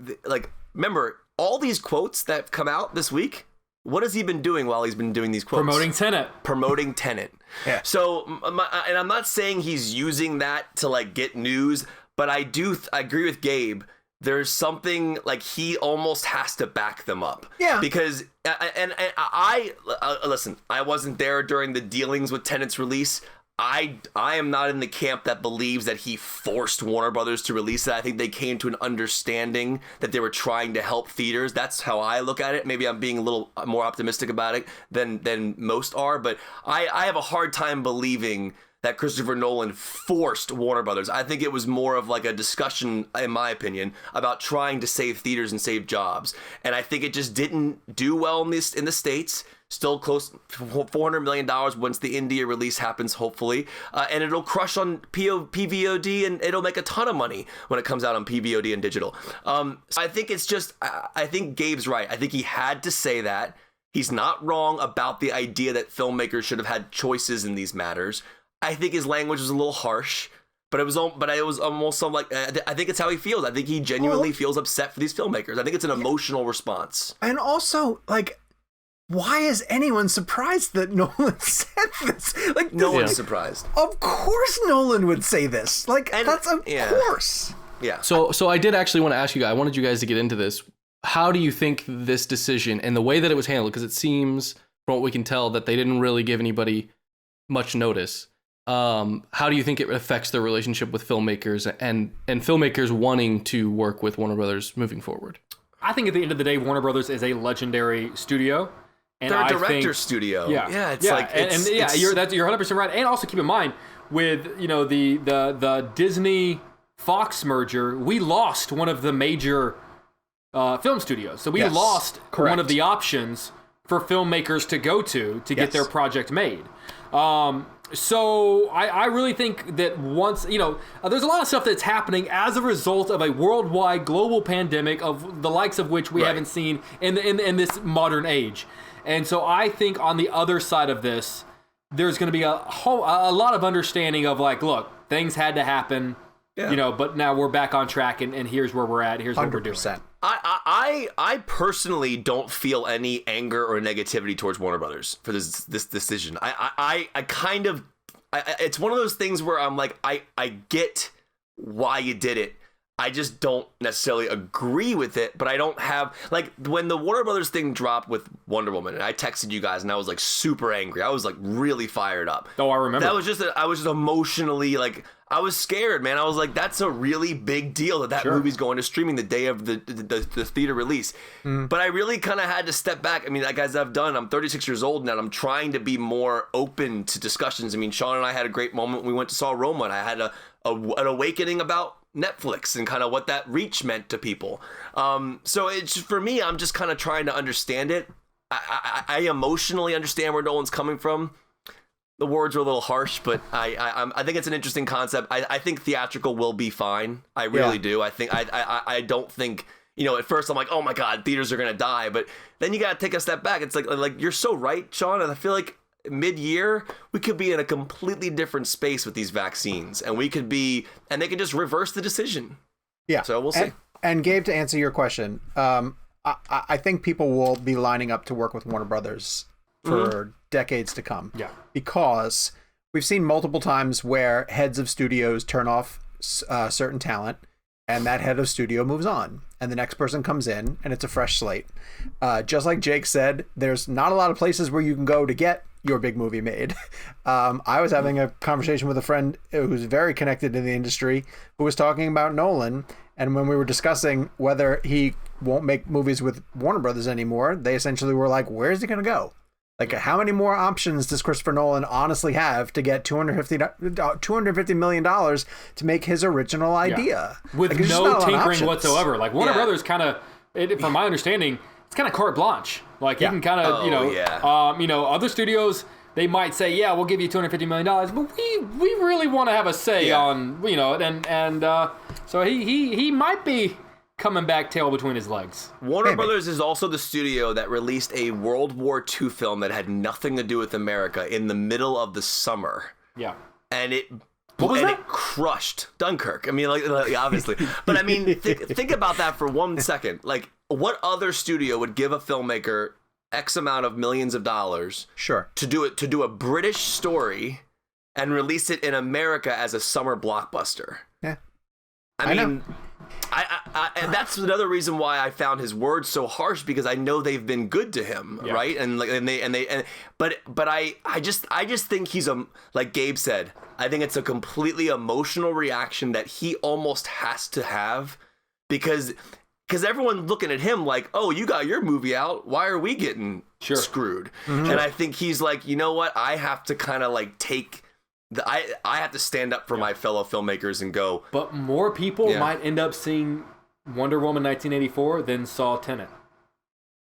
[SPEAKER 2] remember all these quotes that come out this week. What has he been doing while he's been doing these quotes? Promoting Tenet. Yeah. So, and I'm not saying he's using that to like get news, but I agree with Gabe. There's something like he almost has to back them up. Yeah. Because, and I listen, I wasn't there during the dealings with Tenet's release. I am not in the camp that believes that he forced Warner Brothers to release it. I think they came to an understanding that they were trying to help theaters. That's how I look at it. Maybe I'm being a little more optimistic about it than most are, but I have a hard time believing that Christopher Nolan forced Warner Brothers. I think it was more of like a discussion, in my opinion, about trying to save theaters and save jobs. And I think it just didn't do well in the States. Still close to $400 million once the India release happens, hopefully. And it'll crush on PVOD, and it'll make a ton of money when it comes out on PVOD and digital. So I think it's just, I think Gabe's right. I think he had to say that. He's not wrong about the idea that filmmakers should have had choices in these matters. I think his language was a little harsh, but it was almost some like, I think it's how he feels. I think he genuinely feels upset for these filmmakers. I think it's an emotional response.
[SPEAKER 1] And also, like, why is anyone surprised that Nolan said this? Like,
[SPEAKER 2] no one's surprised.
[SPEAKER 1] Of course Nolan would say this. Like, that's of course.
[SPEAKER 2] Yeah.
[SPEAKER 6] So I did actually want to ask you guys, I wanted you guys to get into this. How do you think this decision and the way that it was handled, because it seems, from what we can tell, that they didn't really give anybody much notice. How do you think it affects their relationship with filmmakers and filmmakers wanting to work with Warner Brothers moving forward?
[SPEAKER 3] I think at the end of the day, Warner Brothers is a legendary studio. And
[SPEAKER 2] they're a director's studio.
[SPEAKER 3] Yeah, you're 100% right. And also keep in mind, with the Disney Fox merger, we lost one of the major film studios. So we lost one of the options for filmmakers to go to get their project made. So I really think that once, there's a lot of stuff that's happening as a result of a worldwide global pandemic of the likes of which we haven't seen in this modern age. And so I think on the other side of this, there's going to be a lot of understanding of like, look, things had to happen, you know, but now we're back on track, and here's where we're at. Here's what we're doing.
[SPEAKER 2] I personally don't feel any anger or negativity towards Warner Brothers for this decision. I kind of, it's one of those things where I'm like, I get why you did it. I just don't necessarily agree with it, but I don't have, like, when the Warner Brothers thing dropped with Wonder Woman, and I texted you guys, and I was, like, super angry. I was, like, really fired up.
[SPEAKER 3] Oh, I remember.
[SPEAKER 2] That was just, I was just emotionally, like, I was scared, man. I was like, that's a really big deal that movie's going to streaming the day of the theater release. But I really kind of had to step back. I mean, like, as I've done, I'm 36 years old now, and I'm trying to be more open to discussions. I mean, Sean and I had a great moment when we went to saw Roma, and I had an awakening about Netflix and kind of what that reach meant to people. So it's, for me, I'm just kind of trying to understand it. I emotionally understand where Nolan's coming from. The words are a little harsh, but I think it's an interesting concept. I think theatrical will be fine. I really do. I think I don't think, you know, at first I'm like, oh my God, theaters are gonna die, but then you gotta take a step back. It's like you're so right, Sean, and I feel like mid-year we could be in a completely different space with these vaccines, and we could be, and they can just reverse the decision. Yeah. So we'll see.
[SPEAKER 1] And Gabe, to answer your question, I think people will be lining up to work with Warner Brothers for decades to come. Yeah. Because we've seen multiple times where heads of studios turn off certain talent, and that head of studio moves on, and the next person comes in, and it's a fresh slate. Just like Jake said, there's not a lot of places where you can go to get your big movie made. I was having a conversation with a friend who's very connected in the industry who was talking about Nolan, and when we were discussing whether he won't make movies with Warner Brothers anymore, they essentially were like, where's he going to go? Like, how many more options does Christopher Nolan honestly have to get $250 million to make his original idea?
[SPEAKER 3] With
[SPEAKER 1] like,
[SPEAKER 3] no tinkering whatsoever. Like, Warner Brothers kind of, from my understanding, it's kind of carte blanche. Like, you can kind of, you know, other studios, they might say, yeah, we'll give you $250 million, but we really want to have a say on, you know, and so he might be coming back tail between his legs.
[SPEAKER 2] Warner Brothers is also the studio that released a World War II film that had nothing to do with America in the middle of the summer.
[SPEAKER 3] Yeah.
[SPEAKER 2] And it crushed Dunkirk. I mean, like obviously. But I mean, think about that for 1 second. Like, what other studio would give a filmmaker X amount of millions of dollars to do a British story and release it in America as a summer blockbuster? Yeah. I mean, and that's another reason why I found his words so harsh, because I know they've been good to him, right? But I just think he's like Gabe said, I think it's a completely emotional reaction that he almost has to have, because everyone's looking at him like, oh, you got your movie out, why are we getting screwed? And I think he's like, you know what, I have to kind of like take. I have to stand up for my fellow filmmakers and go.
[SPEAKER 3] But more people might end up seeing Wonder Woman 1984 than saw Tenet.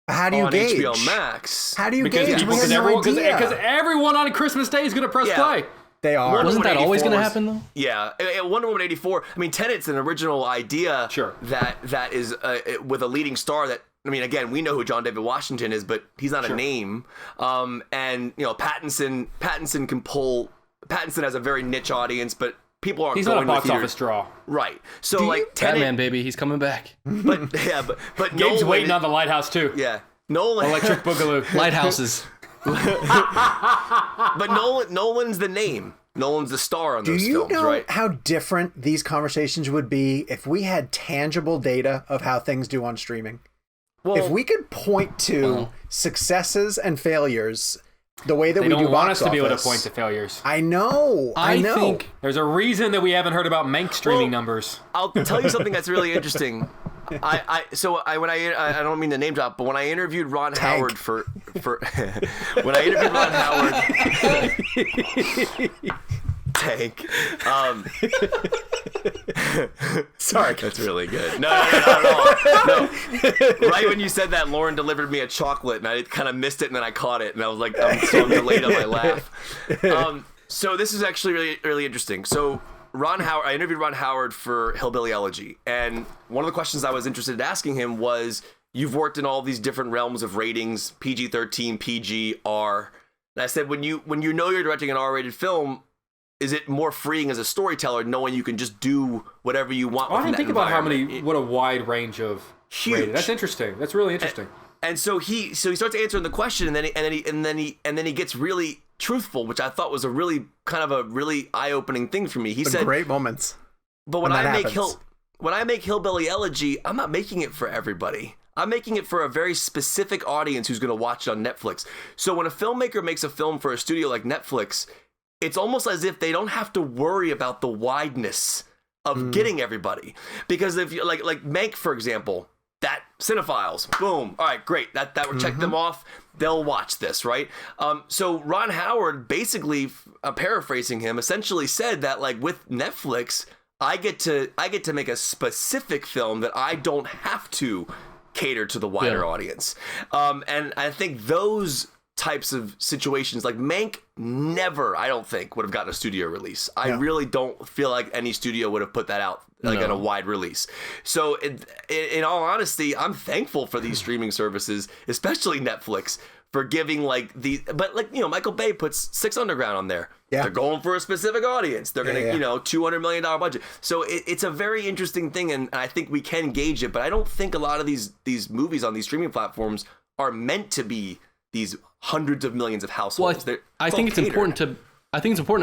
[SPEAKER 1] How do you gauge?
[SPEAKER 2] HBO Max.
[SPEAKER 1] How do you gauge?
[SPEAKER 3] Because everyone on Christmas Day is going to press play.
[SPEAKER 1] They are.
[SPEAKER 6] Wasn't that always going to happen, though?
[SPEAKER 2] Yeah. Wonder Woman 84. I mean, Tenet's an original idea that is with a leading star that, I mean, again, we know who John David Washington is, but he's not a name. And, you know, Pattinson can pull. Pattinson has a very niche audience, but people aren't.
[SPEAKER 3] He's
[SPEAKER 2] going
[SPEAKER 3] not a box
[SPEAKER 2] to
[SPEAKER 3] office draw,
[SPEAKER 2] right? So like Tenet,
[SPEAKER 6] Batman, baby, he's coming back.
[SPEAKER 2] But
[SPEAKER 3] Gabe's Nolan, waiting on the Lighthouse too.
[SPEAKER 2] Yeah, Nolan,
[SPEAKER 3] Electric Boogaloo,
[SPEAKER 6] Lighthouses.
[SPEAKER 2] But Nolan's the name. Nolan's the star on those films, right?
[SPEAKER 1] Do you know how different these conversations would be if we had tangible data of how things do on streaming? Well, if we could point to successes and failures. The way that we do box office. They don't want us
[SPEAKER 3] to be able to point to failures.
[SPEAKER 1] I know. I
[SPEAKER 6] think
[SPEAKER 3] there's a reason that we haven't heard about Mank streaming numbers.
[SPEAKER 2] I'll tell you something that's really interesting. I don't mean to name drop, but when I interviewed Ron Howard for when I interviewed Ron Howard Tank. Sorry, that's really good. No, not at all. No. Right when you said that, Lauren delivered me a chocolate, and I kind of missed it, and then I caught it, and I was like, I'm delayed on my laugh. So this is actually really, really interesting. So I interviewed Ron Howard for Hillbilly Elegy, and one of the questions I was interested in asking him was, you've worked in all these different realms of ratings, PG-13, PG, R. And I said, when you know you're directing an R-rated film, is it more freeing as a storyteller knowing you can just do whatever you want?
[SPEAKER 3] I didn't think about what a wide range of rated. That's interesting. That's really interesting.
[SPEAKER 2] And so he starts answering the question, and then he gets really truthful, which I thought was a really kind of a really eye-opening thing for me. He said
[SPEAKER 1] great moments.
[SPEAKER 2] But when I make Hillbilly Elegy, I'm not making it for everybody. I'm making it for a very specific audience who's going to watch it on Netflix. So when a filmmaker makes a film for a studio like Netflix, it's almost as if they don't have to worry about the wideness of getting everybody. Because if you like Mank, for example, that cinephiles, boom, all right, great, that would check them off. They'll watch this, right? So Ron Howard, basically, paraphrasing him, essentially said that like with Netflix, I get to make a specific film that I don't have to cater to the wider audience. And I think those types of situations, like Mank never, I don't think, would have gotten a studio release. I really don't feel like any studio would have put that out like on a wide release. So in all honesty, I'm thankful for these streaming services, especially Netflix, for giving Michael Bay puts Six Underground on there. Yeah. They're going for a specific audience. They're going to, $200 million budget. So it's a very interesting thing, and I think we can gauge it, but I don't think a lot of these movies on these streaming platforms are meant to be these hundreds of millions of households.
[SPEAKER 6] Well, I think it's important to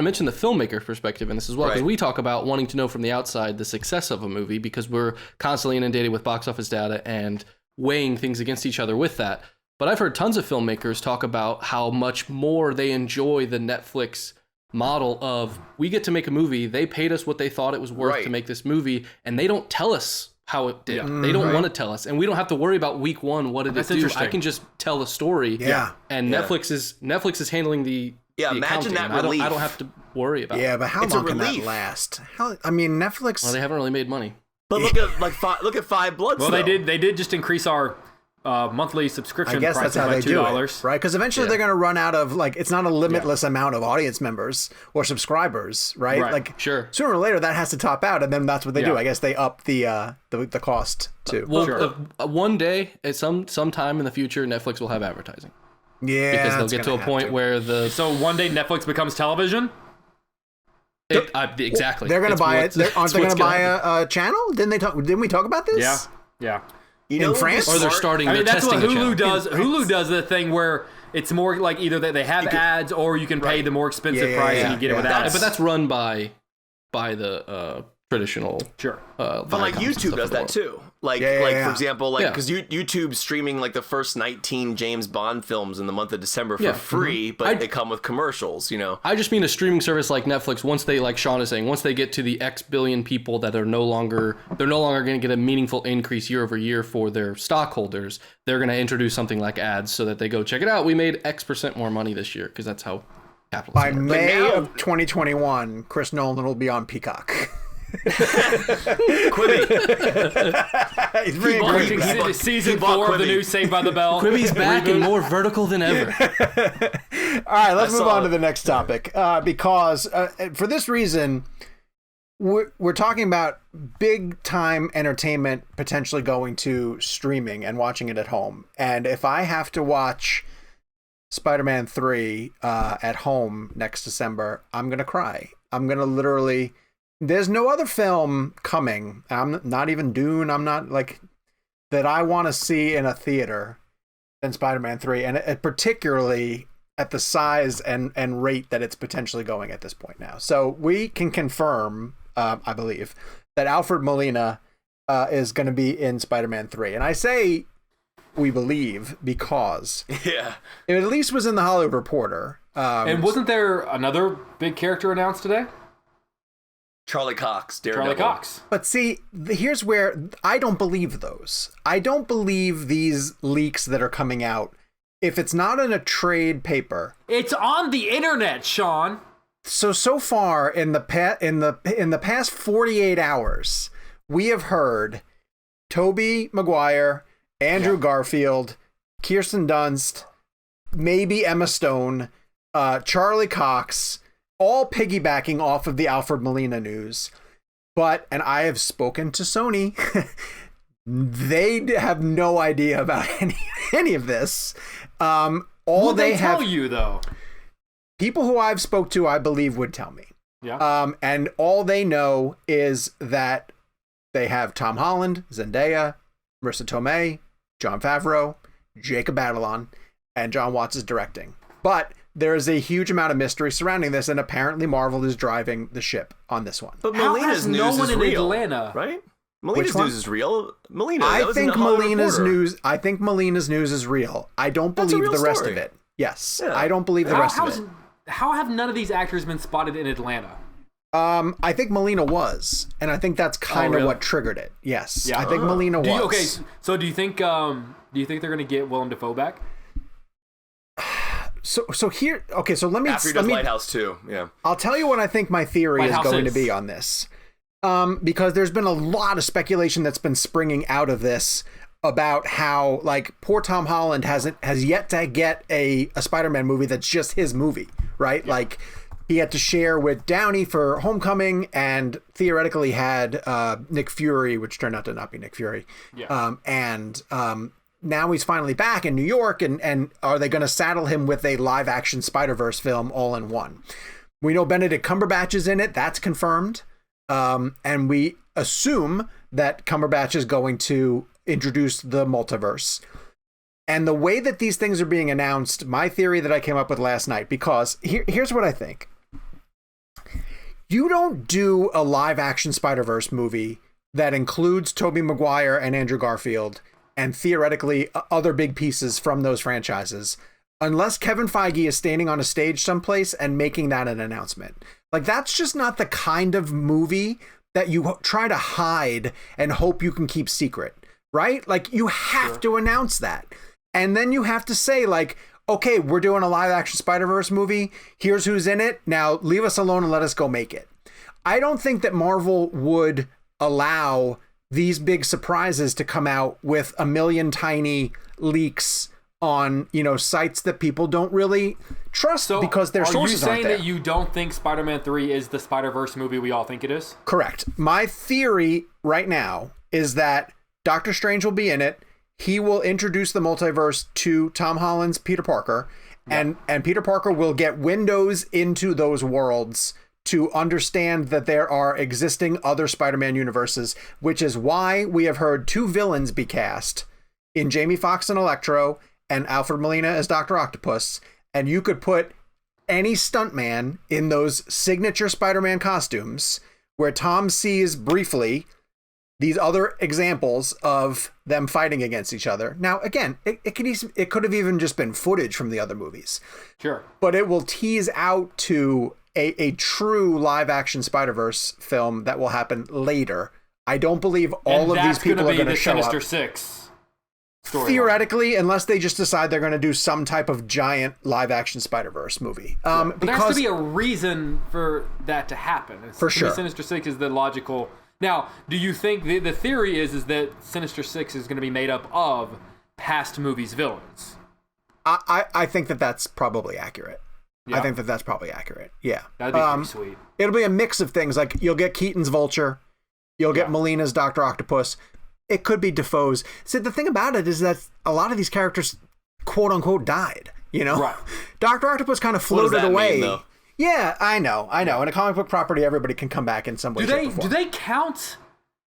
[SPEAKER 6] mention the filmmaker perspective in this as well, because we talk about wanting to know from the outside the success of a movie because we're constantly inundated with box office data and weighing things against each other with that. But I've heard tons of filmmakers talk about how much more they enjoy the Netflix model of, we get to make a movie, they paid us what they thought it was worth to make this movie, and they don't tell us how it did. They don't want to tell us, and we don't have to worry about week one what did it do. I can just tell the story. And Netflix is handling the
[SPEAKER 2] imagine that relief.
[SPEAKER 6] I don't have to worry about it.
[SPEAKER 1] Yeah, but how long can that last? Netflix.
[SPEAKER 6] Well, they haven't really made money.
[SPEAKER 2] But look at Five Bloods.
[SPEAKER 3] Well, they did just increase our monthly subscription price by $2,
[SPEAKER 1] right? Because eventually they're going to run out of it's not a limitless amount of audience members or subscribers, right? Sooner or later that has to top out, and then that's what they do. I guess they up the cost too.
[SPEAKER 6] One day, at sometime in the future, Netflix will have advertising.
[SPEAKER 1] Yeah,
[SPEAKER 6] because they'll get to a point where
[SPEAKER 3] so one day Netflix becomes television.
[SPEAKER 6] Exactly.
[SPEAKER 1] They're going to buy it. Aren't they going to buy a channel? Didn't we talk about this?
[SPEAKER 3] Yeah.
[SPEAKER 1] In France?
[SPEAKER 6] Or they're starting their testing.
[SPEAKER 3] That's what Hulu does. Hulu does the thing where it's more like either they have ads or you can pay the more expensive price and you get it without.
[SPEAKER 6] But that's run by the traditional.
[SPEAKER 2] But like YouTube does that too. For example, because YouTube's streaming like the first 19 James Bond films in the month of December for free, but they come with commercials, I
[SPEAKER 6] just mean a streaming service like Netflix, once they, like Sean is saying, once they get to the X billion people that are no longer going to get a meaningful increase year over year for their stockholders, they're going to introduce something like ads so that they go, check it out, we made X% more money this year, because that's how capitalism
[SPEAKER 1] works. By May of 2021, Chris Nolan will be on Peacock.
[SPEAKER 2] Quibi.
[SPEAKER 3] He's season 4 of the new Saved by the Bell.
[SPEAKER 6] Quibi's back and more vertical than ever.
[SPEAKER 1] All right, let's move on to the next topic because for this reason, we're talking about big time entertainment potentially going to streaming and watching it at home. And if I have to watch Spider-Man 3 at home next December, I'm gonna cry. I'm gonna literally. There's no other film coming. I'm not even Dune. I'm not that I want to see in a theater than Spider-Man 3, and particularly at the size and rate that it's potentially going at this point now. So we can confirm, I believe, that Alfred Molina is going to be in Spider-Man 3, and I say we believe because it at least was in the Hollywood Reporter.
[SPEAKER 3] And wasn't there another big character announced today?
[SPEAKER 2] Charlie Cox, Daredevil.
[SPEAKER 3] Charlie Cox.
[SPEAKER 1] But see, here's where I don't believe those. I don't believe these leaks that are coming out. If it's not in a trade paper,
[SPEAKER 3] it's on the internet, Sean.
[SPEAKER 1] So far in the past 48 hours, we have heard Tobey Maguire, Andrew Garfield, Kirsten Dunst, maybe Emma Stone, Charlie Cox, all piggybacking off of the Alfred Molina news. And I have spoken to Sony. They have no idea about any of this.
[SPEAKER 3] Will they tell you though?
[SPEAKER 1] people who I've spoke to, I believe, would tell me.
[SPEAKER 3] Yeah.
[SPEAKER 1] And all they know is that they have Tom Holland, Zendaya, Marissa Tomei, Jon Favreau, Jacob Batalon, and John Watts is directing. But there is a huge amount of mystery surrounding this, and apparently Marvel is driving the ship on this one.
[SPEAKER 2] But
[SPEAKER 3] How
[SPEAKER 2] Molina's
[SPEAKER 3] has
[SPEAKER 2] news
[SPEAKER 3] no one
[SPEAKER 2] is
[SPEAKER 3] in
[SPEAKER 2] real,
[SPEAKER 3] Atlanta?
[SPEAKER 2] right? Molina's news is real. Molina.
[SPEAKER 1] I think Molina's news is real. I don't
[SPEAKER 2] That's a
[SPEAKER 1] believe
[SPEAKER 2] real
[SPEAKER 1] the rest
[SPEAKER 2] story.
[SPEAKER 1] of it. Yes,
[SPEAKER 2] Yeah.
[SPEAKER 1] I don't believe the rest of it.
[SPEAKER 3] How have none of these actors been spotted in Atlanta?
[SPEAKER 1] I think Molina was, and I think that's kind of
[SPEAKER 3] really?
[SPEAKER 1] what triggered it. Yes,
[SPEAKER 3] Yeah.
[SPEAKER 1] I think Molina was.
[SPEAKER 3] Okay, so do you think they're going to get Willem Dafoe back?
[SPEAKER 1] So here, okay, so let me
[SPEAKER 2] After he does Lighthouse 2, yeah.
[SPEAKER 1] I'll tell you what I think my theory is going to
[SPEAKER 3] Lighthouses.
[SPEAKER 1] be on this. Because there's been a lot of speculation that's been springing out of this about how, like, poor Tom Holland has yet to get a Spider-Man movie that's just his movie, right? Yeah. Like, he had to share with Downey for Homecoming, and theoretically had Nick Fury, which turned out to not be Nick Fury.
[SPEAKER 3] Yeah.
[SPEAKER 1] Now he's finally back in New York, and are they going to saddle him with a live-action Spider-Verse film all in one? We know Benedict Cumberbatch is in it. That's confirmed. And we assume that Cumberbatch is going to introduce the multiverse. And the way that these things are being announced, my theory that I came up with last night, because here's what I think. You don't do a live-action Spider-Verse movie that includes Tobey Maguire and Andrew Garfield and theoretically other big pieces from those franchises unless Kevin Feige is standing on a stage someplace and making that an announcement. Like, that's just not the kind of movie that you try to hide and hope you can keep secret, right? Like, you have to announce that. And then you have to say, like, okay, we're doing a live action Spider-Verse movie. Here's who's in it. Now leave us alone and let us go make it. I don't think that Marvel would allow these big surprises to come out with a million tiny leaks on, sites that people don't really trust because their sources aren't there.
[SPEAKER 3] Are you saying that you don't think Spider-Man 3 is the Spider-Verse movie we all think it is?
[SPEAKER 1] Correct. My theory right now is that Doctor Strange will be in it. He will introduce the multiverse to Tom Holland's Peter Parker, and Peter Parker will get windows into those worlds to understand that there are existing other Spider-Man universes, which is why we have heard two villains be cast in Jamie Foxx and Electro and Alfred Molina as Dr. Octopus. And you could put any stuntman in those signature Spider-Man costumes where Tom sees briefly these other examples of them fighting against each other. Now, again, it could have even just been footage from the other movies.
[SPEAKER 3] Sure.
[SPEAKER 1] But it will tease out to a true live-action Spider-Verse film that will happen later. I don't believe all of these people are going to show up.
[SPEAKER 3] Sinister Six storyline.
[SPEAKER 1] Theoretically, unless they just decide they're going to do some type of giant live-action Spider-Verse movie.
[SPEAKER 3] But there has to be a reason for that to happen.
[SPEAKER 1] For sure.
[SPEAKER 3] Sinister Six is the logical... Now, do you think the theory is that Sinister Six is going to be made up of past movies' villains?
[SPEAKER 1] I think that's probably accurate.
[SPEAKER 3] Yeah.
[SPEAKER 1] I think that's probably accurate. Yeah.
[SPEAKER 3] That'd be pretty sweet.
[SPEAKER 1] It'll be a mix of things. Like, you'll get Keaton's Vulture. You'll get Molina's Dr. Octopus. It could be Defoe's. See, the thing about it is that a lot of these characters, quote unquote, died. Right. Dr. Octopus kind of floated away.
[SPEAKER 2] Mean, though?
[SPEAKER 1] Yeah, I know. In a comic book property, everybody can come back in some way, shape, or form.
[SPEAKER 3] Do they count?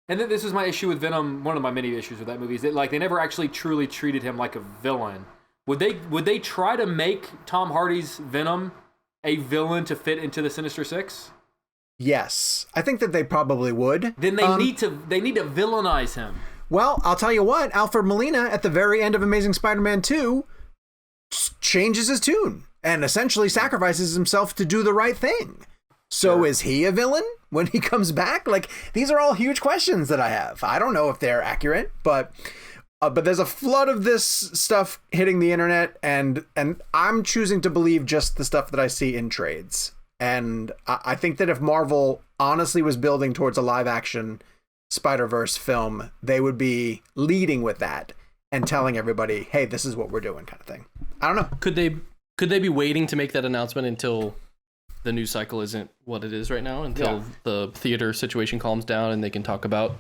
[SPEAKER 3] And this was my issue with Venom. One of my many issues with that movie is that, like, they never actually truly treated him like a villain. Would they try to make Tom Hardy's Venom a villain to fit into the Sinister Six?
[SPEAKER 1] Yes, I think that they probably would.
[SPEAKER 3] Then they need to villainize him.
[SPEAKER 1] Well, I'll tell you what, Alfred Molina at the very end of Amazing Spider-Man 2 changes his tune and essentially sacrifices himself to do the right thing. So is he a villain when he comes back? Like, these are all huge questions that I have. I don't know if they're accurate, but there's a flood of this stuff hitting the internet, and I'm choosing to believe just the stuff that I see in trades. And I think that if Marvel honestly was building towards a live-action Spider-Verse film, they would be leading with that and telling everybody, hey, this is what we're doing, kind of thing. I don't know.
[SPEAKER 6] Could they be waiting to make that announcement until the news cycle isn't what it is right now, until the theater situation calms down and they can talk about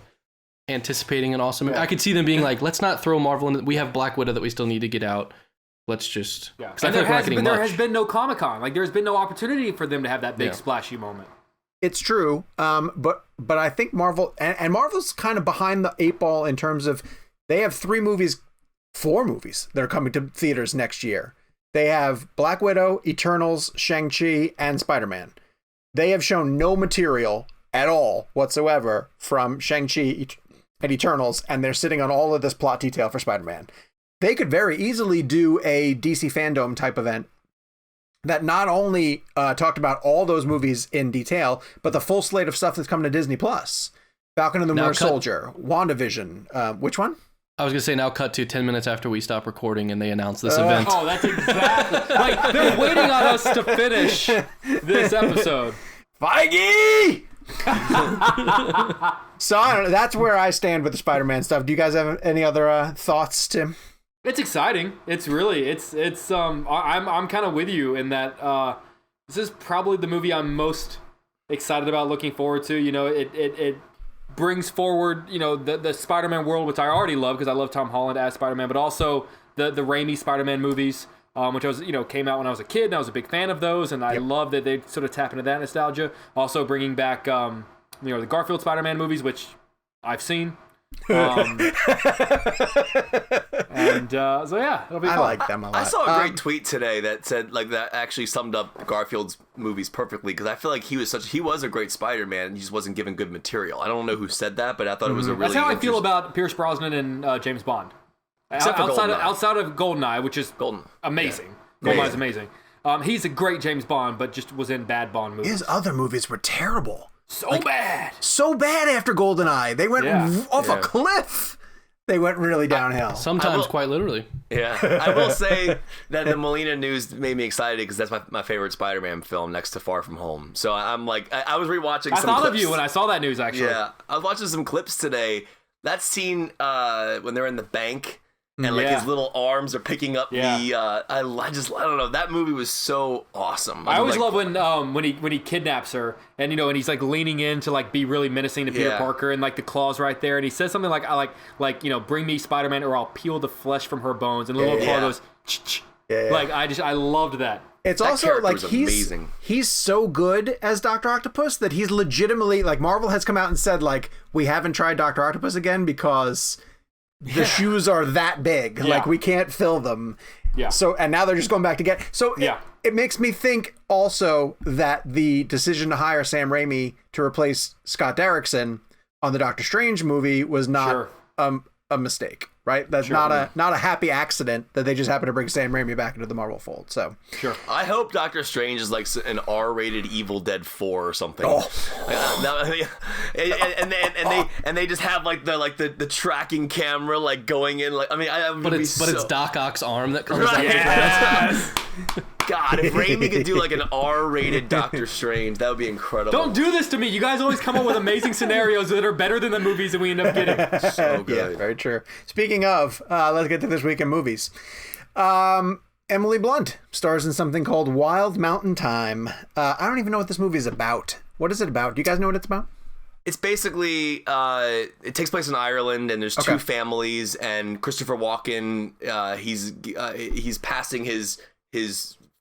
[SPEAKER 6] anticipating an awesome movie? I could see them being like, let's not throw Marvel in. We have Black Widow that we still need to get out. let's just
[SPEAKER 3] Yeah,
[SPEAKER 6] because I
[SPEAKER 3] and
[SPEAKER 6] feel like we're not getting
[SPEAKER 3] there
[SPEAKER 6] much.
[SPEAKER 3] has been no Comic-Con. Like there's been no opportunity for them to have that big splashy moment.
[SPEAKER 1] It's true, but I think Marvel and Marvel's kind of behind the 8 ball in terms of they have 4 movies that are coming to theaters next year. They have Black Widow, Eternals, Shang-Chi, and Spider-Man. They have shown no material at all whatsoever from Shang-Chi and Eternals, and they're sitting on all of this plot detail for Spider-Man. They could very easily do a DC Fandom type event that not only talked about all those movies in detail, but the full slate of stuff that's coming to Disney Plus. Falcon and the Winter Soldier, WandaVision, which one?
[SPEAKER 6] I was gonna say now cut to 10 minutes after we stop recording and they announce this event.
[SPEAKER 3] Oh, that's exactly like they're waiting on us to finish this episode.
[SPEAKER 1] Feige! So I don't know, that's where I stand with the Spider-Man stuff. Do you guys have any other thoughts, Tim?
[SPEAKER 3] It's exciting. It's really I'm kind of with you in that this is probably the movie I'm most excited about, looking forward to. You know, it brings forward, you know, the Spider-Man world, which I already love because I love Tom Holland as Spider-Man, but also the Raimi Spider-Man movies, which I was, you know, came out when I was a kid and I was a big fan of those, and I love that they sort of tap into that nostalgia. Also bringing back you know, the Garfield Spider-Man movies, which I've seen. And so yeah, it'll be fun.
[SPEAKER 1] I like them a lot.
[SPEAKER 2] I saw a great tweet today that said, like, that actually summed up Garfield's movies perfectly, because I feel like he was a great Spider-Man, he just wasn't given good material. I don't know who said that, but I thought it was a really
[SPEAKER 3] That's how I feel about Pierce Brosnan and James Bond.
[SPEAKER 2] Except for
[SPEAKER 3] outside of Goldeneye, which is amazing.
[SPEAKER 2] Yeah.
[SPEAKER 3] Goldeneye's amazing. He's a great James Bond, but just was in bad Bond movies.
[SPEAKER 1] His other movies were terrible.
[SPEAKER 3] So bad.
[SPEAKER 1] So bad after Goldeneye. They went off a cliff. They went really downhill.
[SPEAKER 6] Sometimes quite literally.
[SPEAKER 2] Yeah, I will say that the Molina news made me excited because that's my favorite Spider-Man film next to Far From Home. So I'm like, I was rewatching
[SPEAKER 3] I
[SPEAKER 2] some
[SPEAKER 3] thought
[SPEAKER 2] clips.
[SPEAKER 3] of you when I saw that news, actually.
[SPEAKER 2] Yeah, I was watching some clips today. That scene when they're in the bank and like his little arms are picking up the I don't know, that movie was so awesome.
[SPEAKER 3] I always love when he kidnaps her and, you know, and he's like leaning in to like be really menacing to Peter Parker, and like the claw's right there, and he says something like, I like you know, bring me Spider-Man or I'll peel the flesh from her bones, and the little claw goes ch-ch. Like I loved that.
[SPEAKER 1] It's
[SPEAKER 2] that
[SPEAKER 1] also like
[SPEAKER 2] amazing.
[SPEAKER 1] He's so good as Dr. Octopus that he's legitimately, like, Marvel has come out and said, like, we haven't tried Dr. Octopus again because the shoes are that big. Like, we can't fill them. Yeah. So, and now they're just going back to get. So it makes me think also that the decision to hire Sam Raimi to replace Scott Derrickson on the Doctor Strange movie was not a mistake, right? That's not a happy accident that they just happened to bring Sam Raimi back into the Marvel fold. So
[SPEAKER 2] I hope Doctor Strange is like an R-rated Evil Dead 4 or something. And they just have like the tracking camera like going in, like, I mean,
[SPEAKER 6] but it's Doc Ock's arm that comes out.
[SPEAKER 2] God, if Raimi could do like an R-rated Doctor Strange, that would be incredible.
[SPEAKER 3] Don't do this to me. You guys always come up with amazing scenarios that are better than the movies that we end up getting.
[SPEAKER 2] So good.
[SPEAKER 1] Yeah, very true. Speaking of, let's get to this week in movies. Emily Blunt stars in something called Wild Mountain Thyme. I don't even know what this movie is about. What is it about? Do you guys know what it's about?
[SPEAKER 2] It's basically, it takes place in Ireland, and there's two families, and Christopher Walken, he's passing his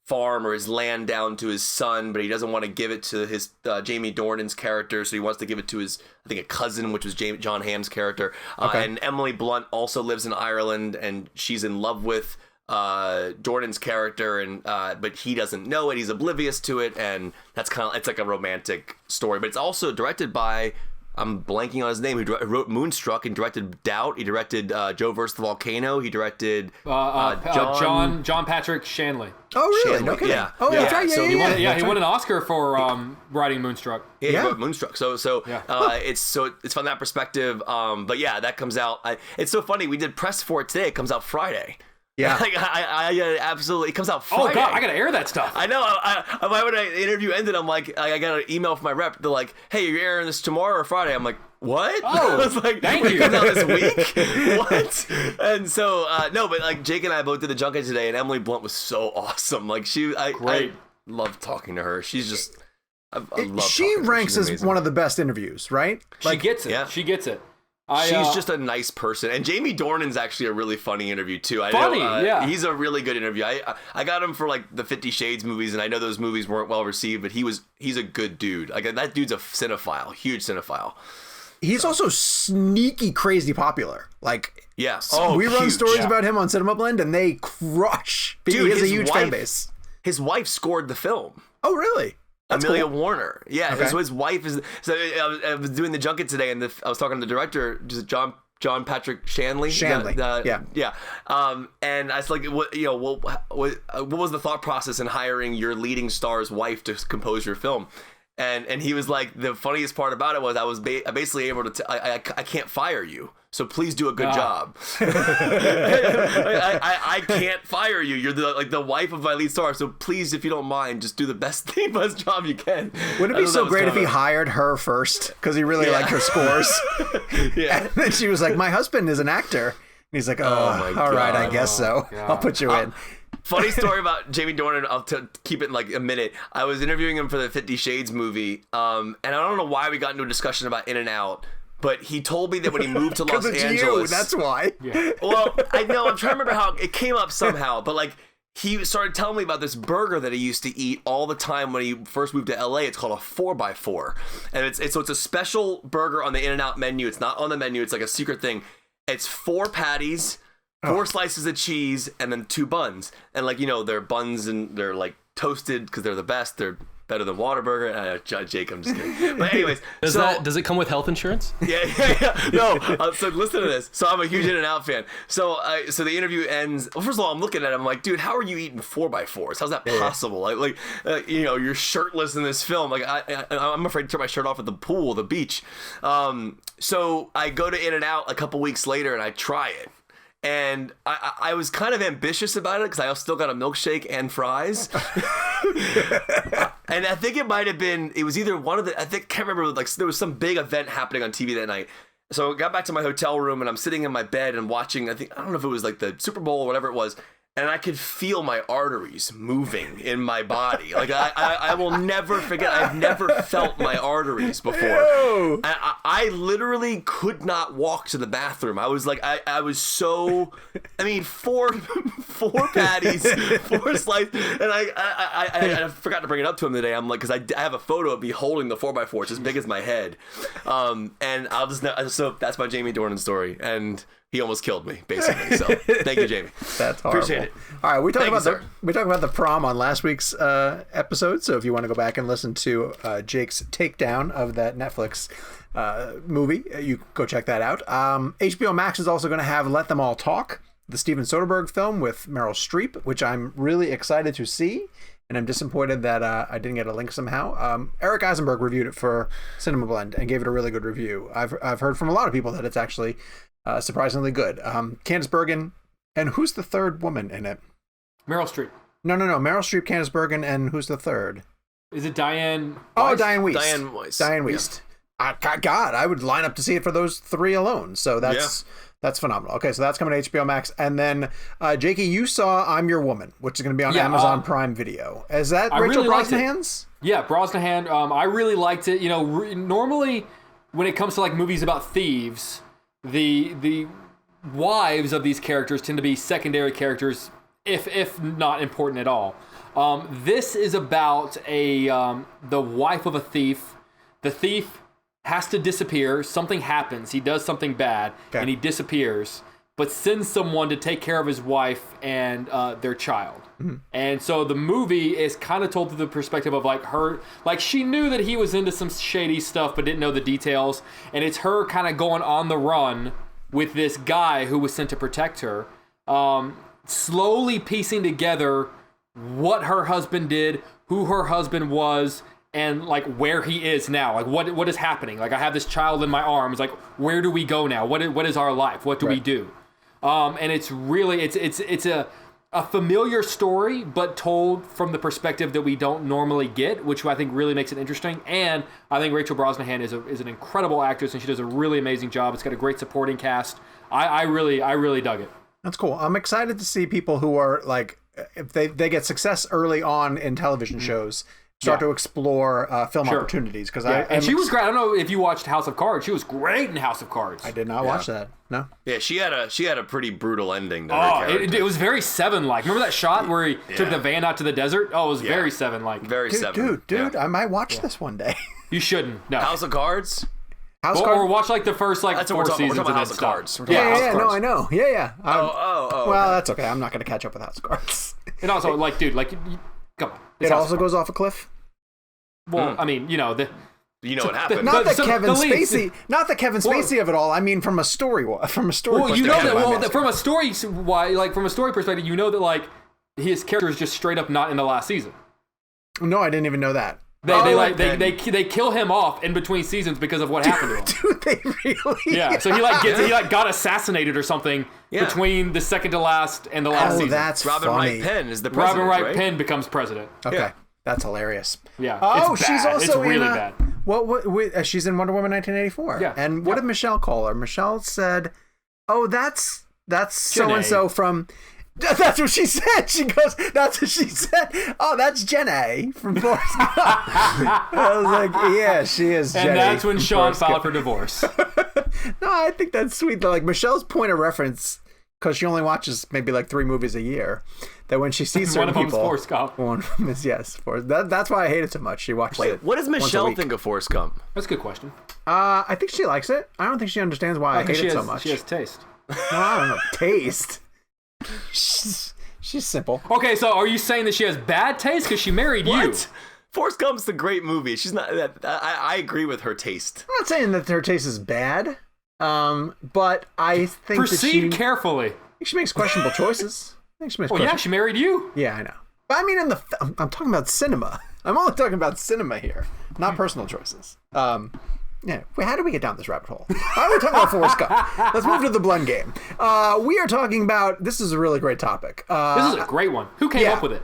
[SPEAKER 2] farm or his land down to his son, but he doesn't want to give it to his Jamie Dornan's character, so he wants to give it to his, I think, a cousin, which was John Hamm's character. And Emily Blunt also lives in Ireland, and she's in love with Dornan's character, and but he doesn't know it, he's oblivious to it, and that's kind of, it's like a romantic story. But it's also directed by, I'm blanking on his name, who wrote Moonstruck and directed Doubt. He directed Joe vs. the Volcano. He directed
[SPEAKER 3] John Patrick Shanley.
[SPEAKER 1] Oh, really?
[SPEAKER 2] Shanley.
[SPEAKER 1] No kidding.
[SPEAKER 2] Yeah.
[SPEAKER 1] Oh, that's right.
[SPEAKER 2] So
[SPEAKER 3] he won an Oscar for writing Moonstruck.
[SPEAKER 2] Yeah, he wrote Moonstruck. It's from that perspective. But yeah, that comes out. It's so funny. We did press for it today. It comes out Friday.
[SPEAKER 1] Yeah.
[SPEAKER 2] Like, I absolutely, it comes out Friday.
[SPEAKER 3] Oh God, I gotta air that stuff.
[SPEAKER 2] I know. When the interview ended, I'm like, I got an email from my rep. They're like, "Hey, you're airing this tomorrow or Friday?" I'm like, "What?"
[SPEAKER 3] Oh,
[SPEAKER 2] I was like,
[SPEAKER 3] thank you.
[SPEAKER 2] It comes out this week. What? And so no, but like Jake and I both did the junket today, and Emily Blunt was so awesome. Like I love talking to her. She's just, I love.
[SPEAKER 1] She ranks as one of the best interviews, right?
[SPEAKER 3] She gets it. Yeah. She gets it.
[SPEAKER 2] She's just a nice person. And Jamie Dornan's actually a really funny interview, too.
[SPEAKER 3] Yeah.
[SPEAKER 2] He's a really good interview. I got him for, like, the 50 Shades movies, and I know those movies weren't well received, but he's a good dude. Like, that dude's a cinephile, huge cinephile.
[SPEAKER 1] He's also sneaky, crazy popular. Like,
[SPEAKER 2] yeah.
[SPEAKER 1] We run stories about him on CinemaBlend, and they crush. Dude, he has a huge fan base.
[SPEAKER 2] His wife scored the film.
[SPEAKER 1] Oh, really? That's
[SPEAKER 2] Amelia
[SPEAKER 1] cool.
[SPEAKER 2] Warner. Yeah, okay. So his wife is. So I was doing the junket today, and I was talking to the director, John Patrick Shanley. Yeah. And I was like, what was the thought process in hiring your leading star's wife to compose your film? And he was like, the funniest part about it was I was basically able to. I can't fire you, so please do a good job. I can't fire you. You're the wife of my lead star, so please, if you don't mind, just do the best job you can.
[SPEAKER 1] Wouldn't it be so great if he hired her first because he really liked her scores? Yeah. And then she was like, my husband is an actor. And he's like, all right, I guess so. I'll put you in.
[SPEAKER 2] Funny story about Jamie Dornan. I'll keep it in like a minute. I was interviewing him for the 50 Shades movie, and I don't know why we got into a discussion about In-N-Out, but he told me that when he moved to Los Angeles,
[SPEAKER 1] you, that's why.
[SPEAKER 2] Yeah. Well, I know. I'm trying to remember how it came up somehow, but like he started telling me about this burger that he used to eat all the time when he first moved to LA. It's called a 4x4, and it's a special burger on the In-N-Out menu. It's not on the menu. It's like a secret thing. It's 4 patties. 4 slices of cheese and then 2 buns. And like, they're buns and they're like toasted because they're the best. They're better than Whataburger. Jake, I'm just kidding. But anyways.
[SPEAKER 6] Does it come with health insurance?
[SPEAKER 2] Yeah. No. So listen to this. So I'm a huge In-N-Out fan. So the interview ends. Well, first of all, I'm looking at it. I'm like, dude, how are you eating 4x4s? How's that possible? You're shirtless in this film. Like I'm afraid to turn my shirt off at the pool, the beach. So I go to In-N-Out a couple weeks later and I try it. And I was kind of ambitious about it because I still got a milkshake and fries. And I think it was either one of I can't remember, like there was some big event happening on TV that night. So I got back to my hotel room and I'm sitting in my bed and watching, I don't know if it was like the Super Bowl or whatever it was. And I could feel my arteries moving in my body. Like I will never forget. I've never felt my arteries before. I literally could not walk to the bathroom. I was like, I was so. I mean, 4 patties, 4 slices, and I forgot to bring it up to him today. I'm like, because I have a photo of me holding the 4x4. It's as big as my head. And I'll just so that's my Jamie Dornan story and. He almost killed me, basically. So, thank you, Jamie.
[SPEAKER 1] That's horrible.
[SPEAKER 2] Appreciate it.
[SPEAKER 1] All right, we talked about the prom on last week's episode. So if you want to go back and listen to Jake's takedown of that Netflix movie, you go check that out. HBO Max is also going to have Let Them All Talk, the Steven Soderbergh film with Meryl Streep, which I'm really excited to see. And I'm disappointed that I didn't get a link somehow. Eric Eisenberg reviewed it for CinemaBlend and gave it a really good review. I've heard from a lot of people that it's actually surprisingly good. Candice Bergen, and who's the third woman in it?
[SPEAKER 3] Meryl Streep.
[SPEAKER 1] No. Meryl Streep, Candice Bergen, and who's the third?
[SPEAKER 3] Is it Diane Weiss?
[SPEAKER 1] Oh, Diane Weiss.
[SPEAKER 2] Diane
[SPEAKER 1] Weiss. Yeah. God, I would line up to see it for those 3 alone. So that's phenomenal. Okay, so that's coming to HBO Max. And then, Jakey, you saw I'm Your Woman, which is going to be on Amazon Prime Video. Is that Rachel Brosnahan's?
[SPEAKER 3] Yeah, Brosnahan. I really liked it. Normally when it comes to like movies about thieves, the wives of these characters tend to be secondary characters, if not important at all. This is about the wife of a thief. The thief has to disappear. Something happens. He does something bad, and he disappears, but sends someone to take care of his wife and their child. Mm-hmm. And so the movie is kind of told through the perspective of like her, like she knew that he was into some shady stuff, but didn't know the details. And it's her kind of going on the run with this guy who was sent to protect her, slowly piecing together what her husband did, who her husband was, and like where he is now. Like what is happening? Like I have this child in my arms. Like where do we go now? What is our life? What do we do? And it's really it's a familiar story, but told from the perspective that we don't normally get, which I think really makes it interesting. And I think Rachel Brosnahan is an incredible actress, and she does a really amazing job. It's got a great supporting cast. I really dug it.
[SPEAKER 1] That's cool. I'm excited to see people who are like, if they get success early on in television shows, start to explore film opportunities. Because
[SPEAKER 3] and she was great. I don't know if you watched House of Cards. She was great in House of Cards.
[SPEAKER 1] I did not watch that. No.
[SPEAKER 2] Yeah, she had a pretty brutal ending to her
[SPEAKER 3] Oh,
[SPEAKER 2] character.
[SPEAKER 3] it was very Seven-like. Remember that shot where he took the van out to the desert? Oh, it was very Seven-like.
[SPEAKER 2] Very Seven.
[SPEAKER 1] Dude,
[SPEAKER 2] Yeah.
[SPEAKER 1] I might watch this one day.
[SPEAKER 3] You shouldn't. No.
[SPEAKER 2] House of Cards?
[SPEAKER 3] Or watch like the first
[SPEAKER 2] That's what
[SPEAKER 3] 4
[SPEAKER 2] we're talking
[SPEAKER 3] seasons
[SPEAKER 2] about.
[SPEAKER 3] and
[SPEAKER 2] House
[SPEAKER 3] then
[SPEAKER 2] of
[SPEAKER 3] stop.
[SPEAKER 2] Cards.
[SPEAKER 1] Yeah, no, I know. Yeah.
[SPEAKER 2] Oh.
[SPEAKER 1] Well, that's okay. I'm not going to catch up with House of Cards.
[SPEAKER 3] And also, like, dude, like, come on. It's
[SPEAKER 1] It
[SPEAKER 3] House
[SPEAKER 1] also
[SPEAKER 3] of
[SPEAKER 1] goes off a cliff.
[SPEAKER 3] Well, I mean, you know,
[SPEAKER 2] You know what happened.
[SPEAKER 1] Not that
[SPEAKER 3] so
[SPEAKER 1] Kevin
[SPEAKER 3] the lead-
[SPEAKER 1] Spacey, not the Kevin Spacey of it all. I mean, from a story.
[SPEAKER 3] Well, you
[SPEAKER 1] perspective,
[SPEAKER 3] know that.
[SPEAKER 1] I'm
[SPEAKER 3] Well,
[SPEAKER 1] asking.
[SPEAKER 3] from a story, from a story perspective, you know that like his character is just straight up not in the last season.
[SPEAKER 1] No, I didn't even know that.
[SPEAKER 3] They kill him off in between seasons because of what happened to him.
[SPEAKER 1] Dude, they really?
[SPEAKER 3] Yeah, so he got assassinated or something between the second to last and the last season.
[SPEAKER 1] That's
[SPEAKER 2] Robin
[SPEAKER 1] funny.
[SPEAKER 2] Wright Penn is the president,
[SPEAKER 3] Robin Wright
[SPEAKER 2] right?
[SPEAKER 3] Penn becomes president.
[SPEAKER 1] Okay,
[SPEAKER 2] Yeah.
[SPEAKER 1] that's hilarious.
[SPEAKER 3] Yeah.
[SPEAKER 1] Oh,
[SPEAKER 3] it's bad.
[SPEAKER 1] she's also
[SPEAKER 3] it's really
[SPEAKER 1] in.
[SPEAKER 3] bad.
[SPEAKER 1] What? She's in Wonder Woman 1984.
[SPEAKER 3] Yeah.
[SPEAKER 1] And what did Michelle call her? Michelle said, "Oh, that's so and so from." That's what she said. She goes, "That's what she said." Oh, that's Jenna from Forrest Gump. I was like, "Yeah, she is." Jenna
[SPEAKER 3] And that's when
[SPEAKER 1] from
[SPEAKER 3] Sean
[SPEAKER 1] Forrest
[SPEAKER 3] filed
[SPEAKER 1] Gump.
[SPEAKER 3] for divorce.
[SPEAKER 1] No, I think that's sweet. Though. Like Michelle's point of reference, because she only watches maybe like 3 movies a year. That when she sees certain
[SPEAKER 3] One of them's
[SPEAKER 1] people,
[SPEAKER 3] Forrest Gump.
[SPEAKER 1] one of them is Forrest. That's why I hate it so much. She watches it.
[SPEAKER 2] What does
[SPEAKER 1] once a
[SPEAKER 2] Michelle
[SPEAKER 1] week.
[SPEAKER 2] think of Forrest Gump?
[SPEAKER 3] That's a good question.
[SPEAKER 1] I think she likes it. I don't think she understands why I hate it so much.
[SPEAKER 3] She has taste.
[SPEAKER 1] No, I don't know. Taste. She's simple.
[SPEAKER 3] Okay, so are you saying that she has bad taste because she married you?
[SPEAKER 2] What? Forrest Gump's the great movie. She's not. I agree with her taste.
[SPEAKER 1] I'm not saying that her taste is bad, but I think
[SPEAKER 3] Proceed
[SPEAKER 1] that
[SPEAKER 3] carefully.
[SPEAKER 1] she makes questionable choices. I think she makes
[SPEAKER 3] Well, yeah,
[SPEAKER 1] questionable.
[SPEAKER 3] she married you.
[SPEAKER 1] Yeah, I know. But I mean, I'm talking about cinema. I'm only talking about cinema here, not personal choices. Yeah. Wait, how did we get down this rabbit hole? Why are we talking about Forrest Gump? Let's move to the blend game. We are talking about. This is a really great topic.
[SPEAKER 3] This is a great one. Who came up with it?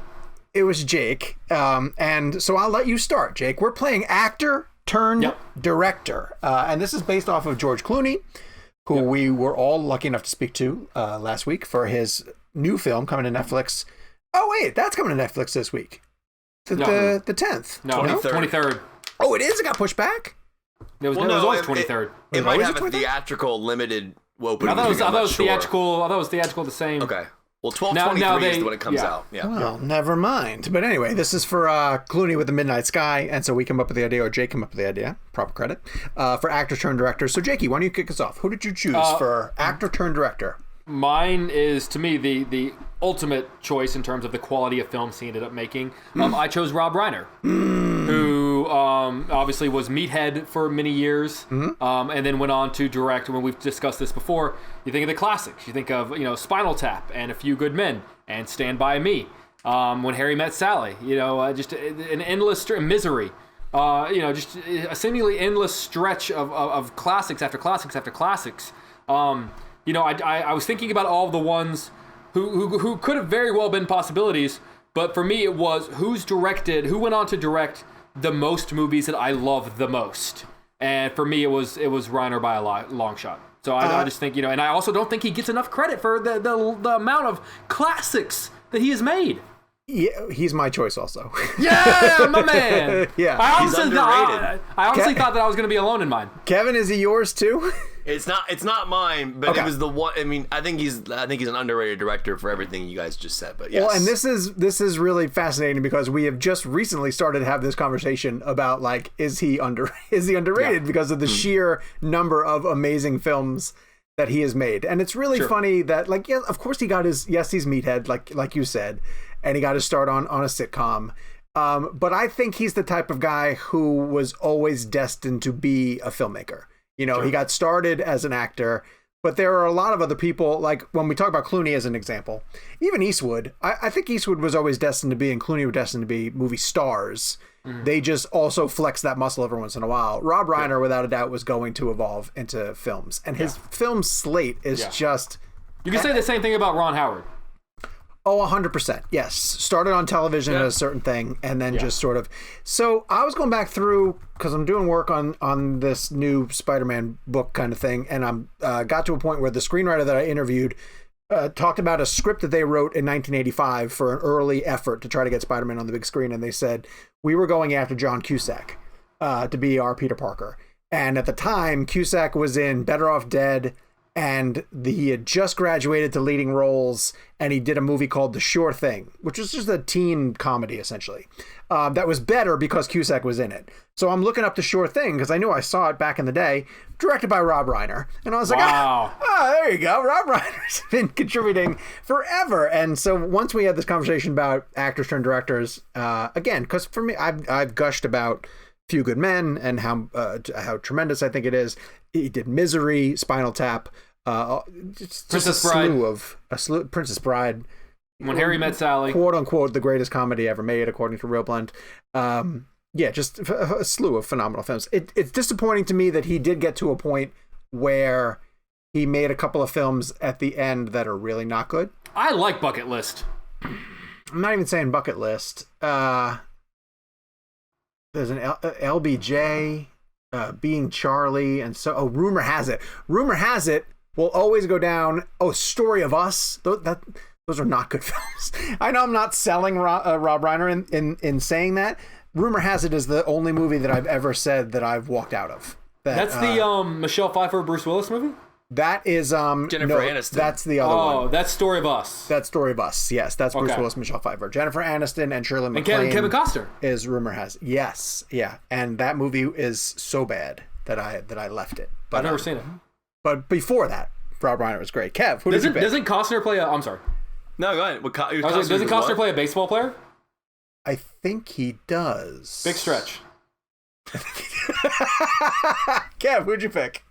[SPEAKER 1] It was Jake, and so I'll let you start, Jake. We're playing actor turned director, and this is based off of George Clooney, who we were all lucky enough to speak to last week for his new film coming to Netflix. Oh wait, that's coming to Netflix this week, the 10th.
[SPEAKER 3] No, 23rd.
[SPEAKER 1] Oh, it is. It got pushed back.
[SPEAKER 3] It was
[SPEAKER 2] no,
[SPEAKER 3] always 23rd.
[SPEAKER 2] It might
[SPEAKER 1] always
[SPEAKER 2] have
[SPEAKER 1] the
[SPEAKER 2] a
[SPEAKER 1] 23rd?
[SPEAKER 2] theatrical limited opening.
[SPEAKER 3] I thought
[SPEAKER 2] I'm
[SPEAKER 3] it
[SPEAKER 2] not
[SPEAKER 3] was
[SPEAKER 2] sure.
[SPEAKER 3] theatrical. I thought it was theatrical the same.
[SPEAKER 2] Okay. Well, 12/23 is when it comes out. Yeah.
[SPEAKER 1] Well, never mind. But anyway, this is for Clooney with The Midnight Sky, and so we came up with the idea, or Jake came up with the idea, proper credit, for actor turned director. So Jakey, why don't you kick us off? Who did you choose for actor turned director?
[SPEAKER 3] Mine is, to me, the ultimate choice in terms of the quality of films he ended up making. I chose Rob Reiner, who obviously was Meathead for many years, and then went on to direct. When we've discussed this before, you think of the classics. You think of Spinal Tap and A Few Good Men and Stand By Me. When Harry Met Sally, just an endless Misery. Just a seemingly endless stretch of classics after classics after classics. I was thinking about all of the ones who could have very well been possibilities, but for me it was who went on to direct the most movies that I love the most. And for me it was Reiner by a long shot. So I just think, and I also don't think he gets enough credit for the amount of classics that he has made.
[SPEAKER 1] Yeah, he's my choice also.
[SPEAKER 3] Yeah, my man.
[SPEAKER 1] Yeah.
[SPEAKER 3] I
[SPEAKER 2] He's
[SPEAKER 3] honestly thought that I was going to be alone in mine.
[SPEAKER 1] Kevin, is he yours too?
[SPEAKER 2] It's not mine, but
[SPEAKER 1] Okay.
[SPEAKER 2] it was the one. I mean, I think he's an underrated director for everything you guys just said. But yes.
[SPEAKER 1] Well, and this is really fascinating because we have just recently started to have this conversation about like, is he underrated because of the sheer number of amazing films that he has made. And it's really funny that like, yeah, of course he got he's Meathead, like you said, and he got his start on a sitcom. But I think he's the type of guy who was always destined to be a filmmaker. He got started as an actor, but there are a lot of other people, like when we talk about Clooney as an example, even Eastwood, I think Eastwood was always destined to be, and Clooney was destined to be movie stars. They just also flex that muscle every once in a while. Rob Reiner, without a doubt, was going to evolve into films, and his film slate is just...
[SPEAKER 3] You can say the same thing about Ron Howard.
[SPEAKER 1] Oh, 100%. Yes. Started on television as a certain thing and then just sort of... So I was going back through, because I'm doing work on this new Spider-Man book kind of thing, and I'm got to a point where the screenwriter that I interviewed talked about a script that they wrote in 1985 for an early effort to try to get Spider-Man on the big screen, and they said, we were going after John Cusack to be our Peter Parker. And at the time, Cusack was in Better Off Dead, and he had just graduated to leading roles, and he did a movie called The Sure Thing, which was just a teen comedy, essentially. That was better because Cusack was in it. So I'm looking up The Sure Thing, because I knew I saw it back in the day, directed by Rob Reiner. And I was like,
[SPEAKER 3] Wow.
[SPEAKER 1] there you go. Rob Reiner's been contributing forever. And so once we had this conversation about actors turned directors, again, because for me, I've gushed about Few Good Men and how tremendous I think it is. He did Misery, Spinal Tap,
[SPEAKER 3] Princess Bride.
[SPEAKER 1] Princess Bride.
[SPEAKER 3] When Harry Met Sally.
[SPEAKER 1] Quote unquote, the greatest comedy ever made, according to ReelBlend. Yeah, just a slew of phenomenal films. It's disappointing to me that he did get to a point where he made a couple of films at the end that are really not good.
[SPEAKER 3] I like Bucket List.
[SPEAKER 1] I'm not even saying Bucket List. There's an LBJ, Being Charlie, and so Rumor Has It. Rumor Has It will always go down. Oh, Story of Us. Those are not good films. I know I'm not selling Rob Reiner in saying that. Rumor Has It is the only movie that I've ever said that I've walked out of.
[SPEAKER 3] That's the Michelle Pfeiffer Bruce Willis movie?
[SPEAKER 1] That is
[SPEAKER 2] Jennifer Aniston.
[SPEAKER 1] That's the other one.
[SPEAKER 3] Oh, that's Story of Us.
[SPEAKER 1] That's Story of Us. Yes, that's Bruce
[SPEAKER 3] Okay.
[SPEAKER 1] Willis, Michelle Pfeiffer, Jennifer Aniston, and Shirley
[SPEAKER 3] And
[SPEAKER 1] MacLaine.
[SPEAKER 3] Kevin Costner.
[SPEAKER 1] Is Rumor Has It. Yes, yeah, and that movie is so bad that I left it. But,
[SPEAKER 3] I've never seen it.
[SPEAKER 1] But before that, Rob Reiner was great. Kev, who did you pick?
[SPEAKER 3] Doesn't Costner play I'm sorry.
[SPEAKER 2] No, go ahead.
[SPEAKER 3] Doesn't Costner play a baseball player?
[SPEAKER 1] I think he does.
[SPEAKER 3] Big stretch.
[SPEAKER 1] Kev, who'd you pick?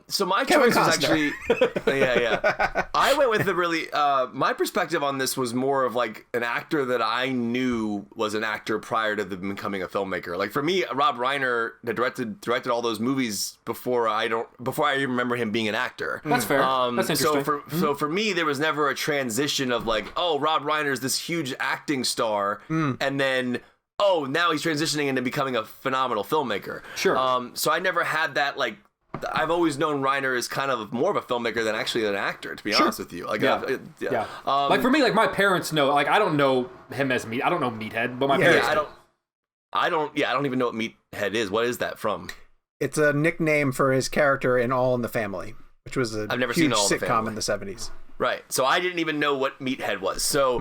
[SPEAKER 2] So my
[SPEAKER 1] Kevin
[SPEAKER 2] choice was
[SPEAKER 1] Costner.
[SPEAKER 2] actually, yeah. I went with the really, my perspective on this was more of like an actor that I knew was an actor prior to them becoming a filmmaker. Like for me, Rob Reiner directed all those movies before I even remember him being an actor.
[SPEAKER 3] That's fair. That's interesting.
[SPEAKER 2] So for me, there was never a transition of like, oh, Rob Reiner's this huge acting star, and then, oh, now he's transitioning into becoming a phenomenal filmmaker.
[SPEAKER 3] Sure.
[SPEAKER 2] So I never had that like. I've always known Reiner as kind of more of a filmmaker than actually an actor, to be honest with you. Like,
[SPEAKER 3] Yeah. Like for me, like my parents know. Like I don't know him as I don't know Meathead, but my parents.
[SPEAKER 2] I don't even know what Meathead is. What is that from?
[SPEAKER 1] It's a nickname for his character in All in the Family, which was a
[SPEAKER 2] I've never
[SPEAKER 1] huge
[SPEAKER 2] seen All in the
[SPEAKER 1] sitcom
[SPEAKER 2] Family.
[SPEAKER 1] in the 70s.
[SPEAKER 2] Right. So I didn't even know what Meathead was. So,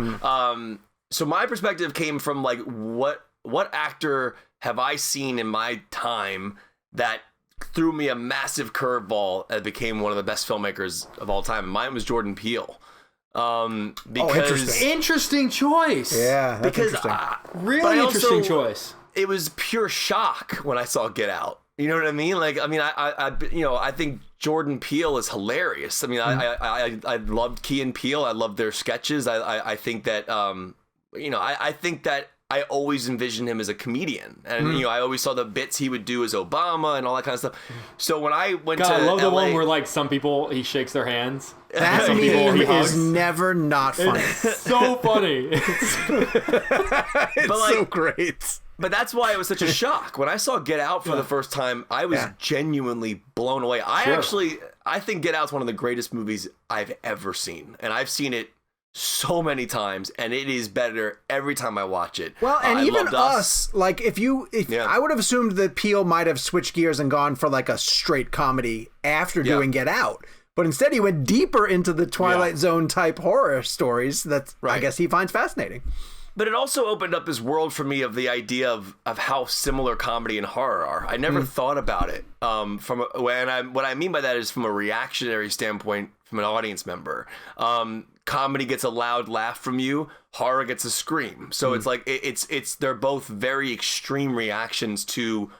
[SPEAKER 2] so my perspective came from like what actor have I seen in my time that threw me a massive curveball and became one of the best filmmakers of all time. And mine was Jordan Peele. Because
[SPEAKER 3] Interesting choice.
[SPEAKER 1] Yeah, that's
[SPEAKER 2] because
[SPEAKER 1] interesting.
[SPEAKER 3] Really interesting choice.
[SPEAKER 2] It was pure shock when I saw Get Out. You know what I mean? Like, I mean, I think Jordan Peele is hilarious. I mean, I loved Key and Peele. I loved their sketches. I think that, I think that I always envisioned him as a comedian, and I always saw the bits he would do as Obama and all that kind of stuff. So when I went to
[SPEAKER 3] I love the
[SPEAKER 2] LA,
[SPEAKER 3] one where like some people he shakes their hands.
[SPEAKER 1] That
[SPEAKER 3] some people
[SPEAKER 1] meme
[SPEAKER 3] he
[SPEAKER 1] is
[SPEAKER 3] hugs.
[SPEAKER 1] never not funny.
[SPEAKER 3] So funny.
[SPEAKER 1] It's
[SPEAKER 2] like-
[SPEAKER 1] so great.
[SPEAKER 2] But that's why it was such a shock when I saw Get Out for the first time. I was genuinely blown away. I think Get Out's one of the greatest movies I've ever seen, and I've seen it so many times, and it is better every time I watch it.
[SPEAKER 1] Well, and
[SPEAKER 2] I
[SPEAKER 1] even
[SPEAKER 2] loved
[SPEAKER 1] us, like if I would have assumed that Peele might have switched gears and gone for like a straight comedy after doing Get Out. But instead he went deeper into the Twilight Zone type horror stories that I guess he finds fascinating.
[SPEAKER 2] But it also opened up his world for me of the idea of how similar comedy and horror are. I never thought about it. What I mean by that is from a reactionary standpoint, from an audience member. Comedy gets a loud laugh from you. Horror gets a scream. So it's like they're both very extreme reactions to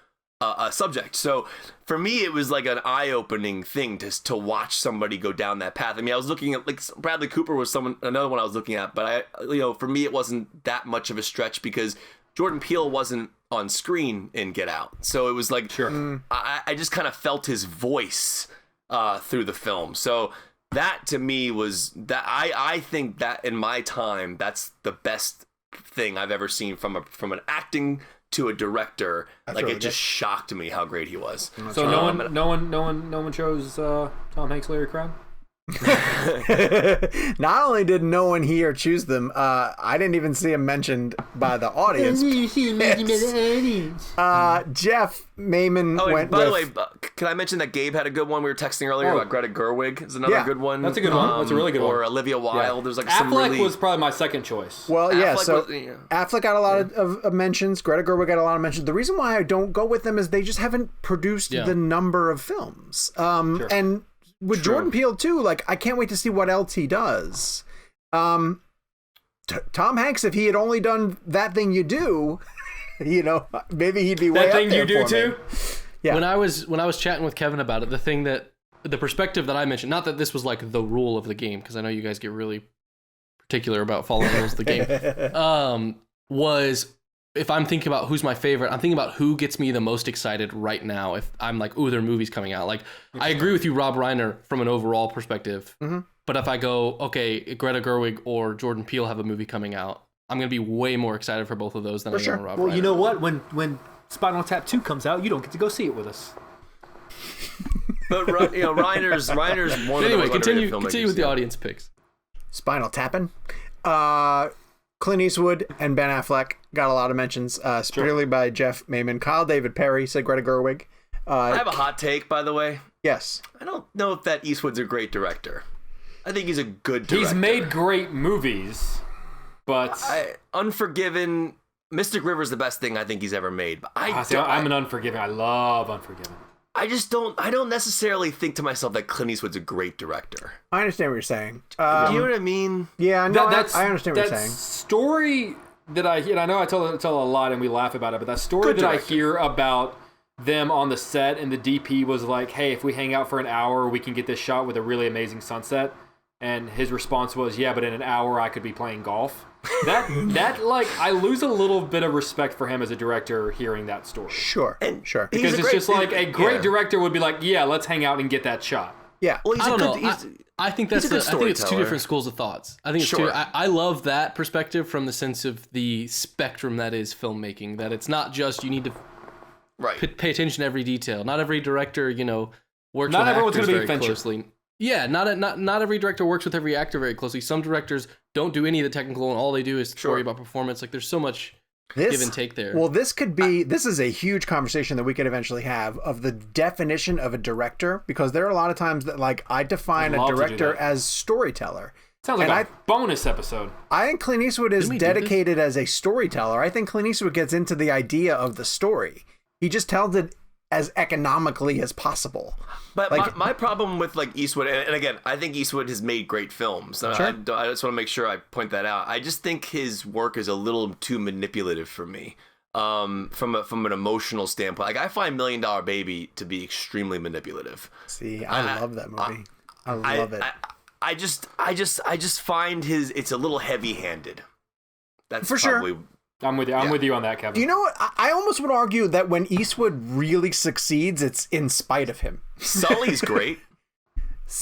[SPEAKER 2] a subject. So for me, it was like an eye-opening thing to watch somebody go down that path. I mean, I was looking at like Bradley Cooper was another one I was looking at, but for me, it wasn't that much of a stretch because Jordan Peele wasn't on screen in Get Out. So it was like, I just kind of felt his voice through the film. So that to me was that I think that in my time, that's the best thing I've ever seen from an acting to a director. That's like really it just shocked me how great he was.
[SPEAKER 3] So no one chose Tom Hanks, Larry Crown?
[SPEAKER 1] Not only did no one here choose them, I didn't even see them mentioned by the audience. Jeff Mayman went
[SPEAKER 2] by
[SPEAKER 1] with...
[SPEAKER 2] the way, can I mention that Gabe had a good one? We were texting earlier about Greta Gerwig is another good one.
[SPEAKER 3] That's a good one. That's a really good one.
[SPEAKER 2] Or Olivia Wilde. There's like
[SPEAKER 3] Affleck
[SPEAKER 2] some really...
[SPEAKER 3] was probably my second choice.
[SPEAKER 1] Well,
[SPEAKER 2] Affleck
[SPEAKER 1] Affleck got a lot of mentions. Greta Gerwig got a lot of mentions. The reason why I don't go with them is they just haven't produced the number of films. And with Jordan Peele too, like I can't wait to see what else he does. Tom Hanks, if he had only done That Thing You Do, maybe he'd be way
[SPEAKER 3] That Thing
[SPEAKER 1] up there
[SPEAKER 3] You Do
[SPEAKER 1] for
[SPEAKER 3] too.
[SPEAKER 1] me. Yeah.
[SPEAKER 6] When I was chatting with Kevin about it, the perspective that I mentioned, not that this was like the rule of the game, because I know you guys get really particular about following the rules of the game, was if I'm thinking about who's my favorite, I'm thinking about who gets me the most excited right now. If I'm like, ooh, there are movies coming out. Like, I agree with you, Rob Reiner, from an overall perspective. Mm-hmm. But if I go, okay, Greta Gerwig or Jordan Peele have a movie coming out, I'm going to be way more excited for both of those than I am Rob Reiner.
[SPEAKER 5] Well, you know what? When Spinal Tap 2 comes out, you don't get to go see it with us.
[SPEAKER 2] But Reiner's one of the most
[SPEAKER 6] continue with the audience picks.
[SPEAKER 1] Spinal Tapping. Clint Eastwood and Ben Affleck got a lot of mentions, particularly by Jeff Mayman. Kyle David Perry said Greta Gerwig.
[SPEAKER 2] I have a hot take, by the way.
[SPEAKER 1] Yes.
[SPEAKER 2] I don't know if that Eastwood's a great director. I think he's a good director.
[SPEAKER 3] He's made great movies, but
[SPEAKER 2] Unforgiven, Mystic River's the best thing I think he's ever made. But
[SPEAKER 3] I'm an Unforgiven. I love Unforgiven.
[SPEAKER 2] I don't necessarily think to myself that Clint Eastwood's a great director.
[SPEAKER 1] I understand what you're saying.
[SPEAKER 2] Do you know what I mean?
[SPEAKER 1] Yeah, no, I understand what you're saying.
[SPEAKER 3] Story that I know I tell a lot and we laugh about it, but that story that I hear about them on the set and the DP was like, hey, if we hang out for an hour, we can get this shot with a really amazing sunset. And his response was, yeah, but in an hour I could be playing golf. That like, I lose a little bit of respect for him as a director hearing that story.
[SPEAKER 1] Sure.
[SPEAKER 3] Because it's just like a great director would be like, yeah, let's hang out and get that shot.
[SPEAKER 1] Yeah.
[SPEAKER 6] Well, I don't know. I think I think it's two different schools of thoughts. I think I love that perspective from the sense of the spectrum that is filmmaking. That it's not just you need to pay attention to every detail. Not every director, works with actors very closely. Yeah, not every director works with every actor very closely. Some directors don't do any of the technical, and all they do is worry about performance. Like there's so much give and take there.
[SPEAKER 1] Well, this is a huge conversation that we could eventually have of the definition of a director, because there are a lot of times that like I define a director as storyteller.
[SPEAKER 3] Sounds like a bonus episode.
[SPEAKER 1] I think Clint Eastwood is dedicated as a storyteller. I think Clint Eastwood gets into the idea of the story. He just tells it as economically as possible.
[SPEAKER 2] But like, my problem with like Eastwood, and again, I think Eastwood has made great films. Sure. I just want to make sure I point that out. I just think his work is a little too manipulative for me, from an emotional standpoint. Like I find $1 Million Baby to be extremely manipulative.
[SPEAKER 1] See, I love that movie. I love it.
[SPEAKER 2] I just find it's a little heavy-handed. That's
[SPEAKER 1] for
[SPEAKER 2] probably,
[SPEAKER 1] sure.
[SPEAKER 3] I'm with you. I'm with you on that, Kevin.
[SPEAKER 1] You know what? I almost would argue that when Eastwood really succeeds, it's in spite of him.
[SPEAKER 2] Sully's great.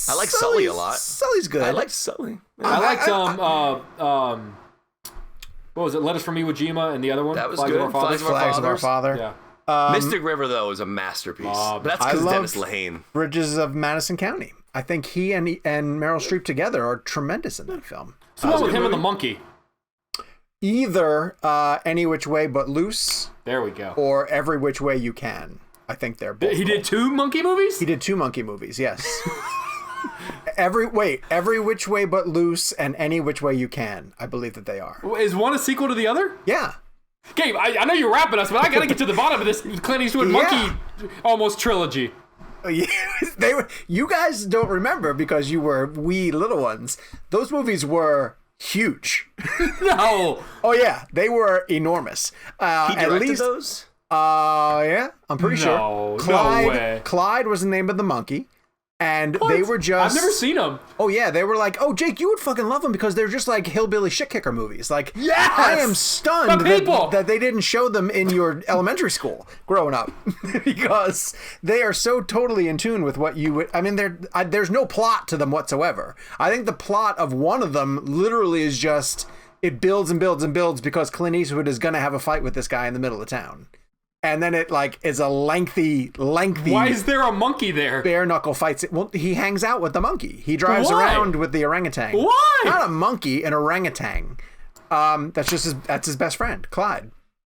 [SPEAKER 2] I like Sully a lot.
[SPEAKER 1] Sully's good.
[SPEAKER 2] I like Sully.
[SPEAKER 3] I liked what was it? Letters from Iwo Jima and the other one.
[SPEAKER 2] That was
[SPEAKER 3] Flags
[SPEAKER 2] good.
[SPEAKER 3] Of Our Fathers.
[SPEAKER 1] Flags of Our Father.
[SPEAKER 3] Yeah.
[SPEAKER 2] Mystic River though is a masterpiece. But that's because Dennis Lehane.
[SPEAKER 1] Bridges of Madison County. I think he and Meryl Streep together are tremendous in that film.
[SPEAKER 3] So what with him and the monkey?
[SPEAKER 1] Either Any Which Way But Loose.
[SPEAKER 3] There we go.
[SPEAKER 1] Or Every Which Way You Can. I think they're both.
[SPEAKER 3] He did 2 monkey movies?
[SPEAKER 1] He did 2 monkey movies, yes. Every Which Way But Loose and Any Which Way You Can. I believe that they are.
[SPEAKER 3] Is one a sequel to the other?
[SPEAKER 1] Yeah.
[SPEAKER 3] Gabe, I know you're rapping us, but I gotta get to the bottom of this Clint Eastwood monkey almost trilogy.
[SPEAKER 1] You guys don't remember because you were wee little ones. Those movies were huge.
[SPEAKER 3] No.
[SPEAKER 1] Oh yeah, they were enormous.
[SPEAKER 2] He directed those?
[SPEAKER 1] Yeah, I'm pretty sure.
[SPEAKER 3] No way.
[SPEAKER 1] Clyde was the name of the monkey. And they were just...
[SPEAKER 3] I've never seen them.
[SPEAKER 1] Oh, yeah. They were like, oh, Jake, you would fucking love them because they're just like hillbilly shit kicker movies. Like,
[SPEAKER 3] yes!
[SPEAKER 1] I am stunned that they didn't show them in your elementary school growing up because they are so totally in tune with what you would... I mean, there's no plot to them whatsoever. I think the plot of one of them literally is just... It builds and builds and builds because Clint Eastwood is going to have a fight with this guy in the middle of town. and then it like is a lengthy.
[SPEAKER 3] Why is there a monkey there?
[SPEAKER 1] Bare knuckle fights. Well, he hangs out with the monkey. He drives
[SPEAKER 3] Why?
[SPEAKER 1] around with the orangutan.
[SPEAKER 3] Why?
[SPEAKER 1] Not a monkey, an orangutan. That's his best friend, Clyde.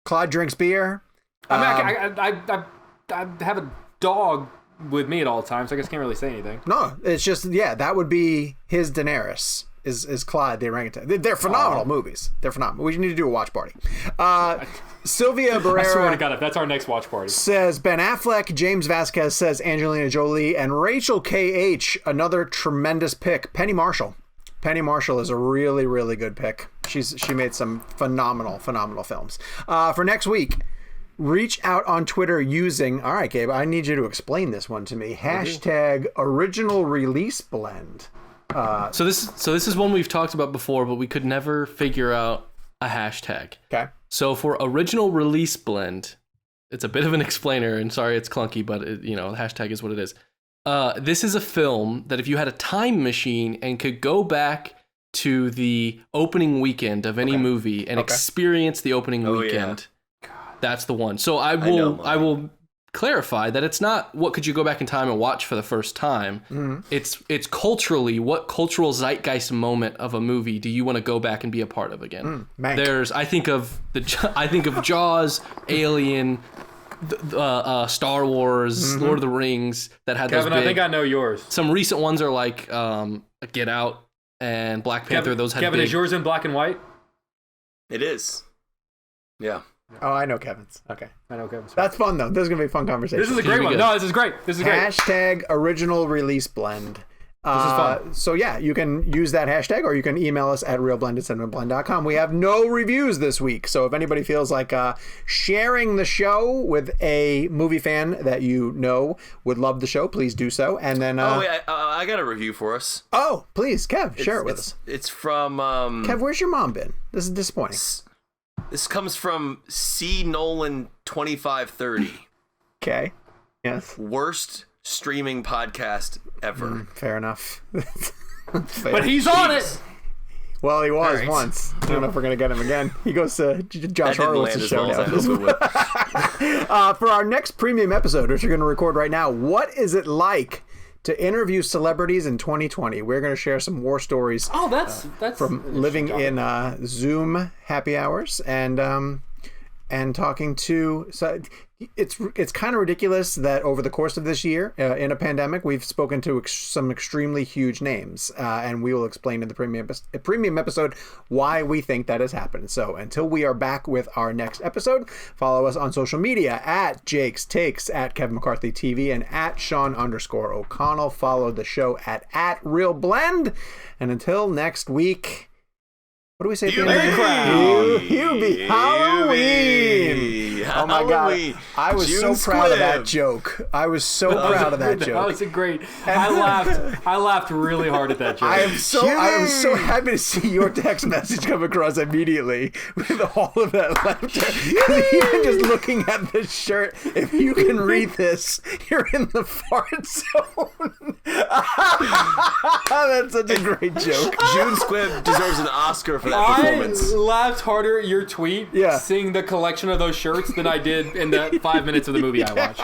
[SPEAKER 1] Clyde drinks beer.
[SPEAKER 3] I have a dog with me at all times, so I guess I can't really say anything.
[SPEAKER 1] No, it's just that would be his Daenerys. Is Clyde the orangutan. They're phenomenal movies. They're phenomenal. We need to do a watch party. Sylvia
[SPEAKER 3] I swear to
[SPEAKER 1] Barrera
[SPEAKER 3] God, if that's our next watch party.
[SPEAKER 1] says Ben Affleck, James Vasquez says Angelina Jolie, and Rachel KH, another tremendous pick, Penny Marshall. Penny Marshall is a really, really good pick. She made some phenomenal films. For next week, reach out on Twitter using, all right, Gabe, I need you to explain this one to me. Hashtag original release blend.
[SPEAKER 6] So this is one we've talked about before, but we could never figure out a hashtag.
[SPEAKER 1] Okay.
[SPEAKER 6] So for original release blend, it's a bit of an explainer, and sorry it's clunky, but the hashtag is what it is. This is a film that if you had a time machine and could go back to the opening weekend of any movie and experience the opening weekend, that's the one. So I will clarify that it's not what could you go back in time and watch for the first time. Mm-hmm. It's culturally, what cultural zeitgeist moment of a movie do you want to go back and be a part of again? I think of Jaws, Alien, Star Wars, Lord of the Rings that had
[SPEAKER 3] Kevin,
[SPEAKER 6] those big,
[SPEAKER 3] I think I know yours.
[SPEAKER 6] Some recent ones are like Get Out and Black Panther. Those had
[SPEAKER 3] Kevin,
[SPEAKER 6] big,
[SPEAKER 3] is yours in black and white?
[SPEAKER 2] It is. Yeah.
[SPEAKER 1] Oh, I know Kevin's. Okay.
[SPEAKER 3] I know Kevin's.
[SPEAKER 1] That's fun, though. This is going to be a fun conversation.
[SPEAKER 3] This is a great one. No, this is great.
[SPEAKER 1] Hashtag original release blend.
[SPEAKER 3] This is fun.
[SPEAKER 1] So, you can use that hashtag, or you can email us at realblend@cinemablend.com. We have no reviews this week, so if anybody feels like sharing the show with a movie fan that would love the show, please do so. And then...
[SPEAKER 2] I got a review for us.
[SPEAKER 1] Oh, please, Kev, share it with us.
[SPEAKER 2] It's from...
[SPEAKER 1] Kev, where's your mom been? This is disappointing.
[SPEAKER 2] This comes from C. Nolan 2530.
[SPEAKER 1] Okay. Yes.
[SPEAKER 2] Worst streaming podcast ever.
[SPEAKER 1] Fair enough.
[SPEAKER 3] But he's on it.
[SPEAKER 1] Well, he was once. I don't know if we're going to get him again. He goes to Josh Horowitz's show now. For our next premium episode, which we're going to record right now, what is it like to interview celebrities in 2020? We're going to share some war stories.
[SPEAKER 3] Oh, that's
[SPEAKER 1] from living in Zoom happy hours and talking to. So it's kind of ridiculous that over the course of this year, in a pandemic, we've spoken to some extremely huge names, and we will explain in the premium episode why we think that has happened. So until we are back with our next episode, follow us on social media at Jake's Takes, at Kevin McCarthy TV, and at Sean_O'Connell. Follow the show at ReelBlend. And until next week, what do we say? You be Halloween. Oh my God. I was so proud of that joke. I was so proud of that joke.
[SPEAKER 3] That was great. I laughed really hard at that joke.
[SPEAKER 1] I am so happy to see your text message come across immediately with all of that laughter. Even just looking at this shirt, if you can read this, you're in the fart zone. That's such a great joke.
[SPEAKER 2] June Squibb deserves an Oscar for that performance.
[SPEAKER 3] I laughed harder at your tweet seeing the collection of those shirts than I did in the 5 minutes of the movie I watched.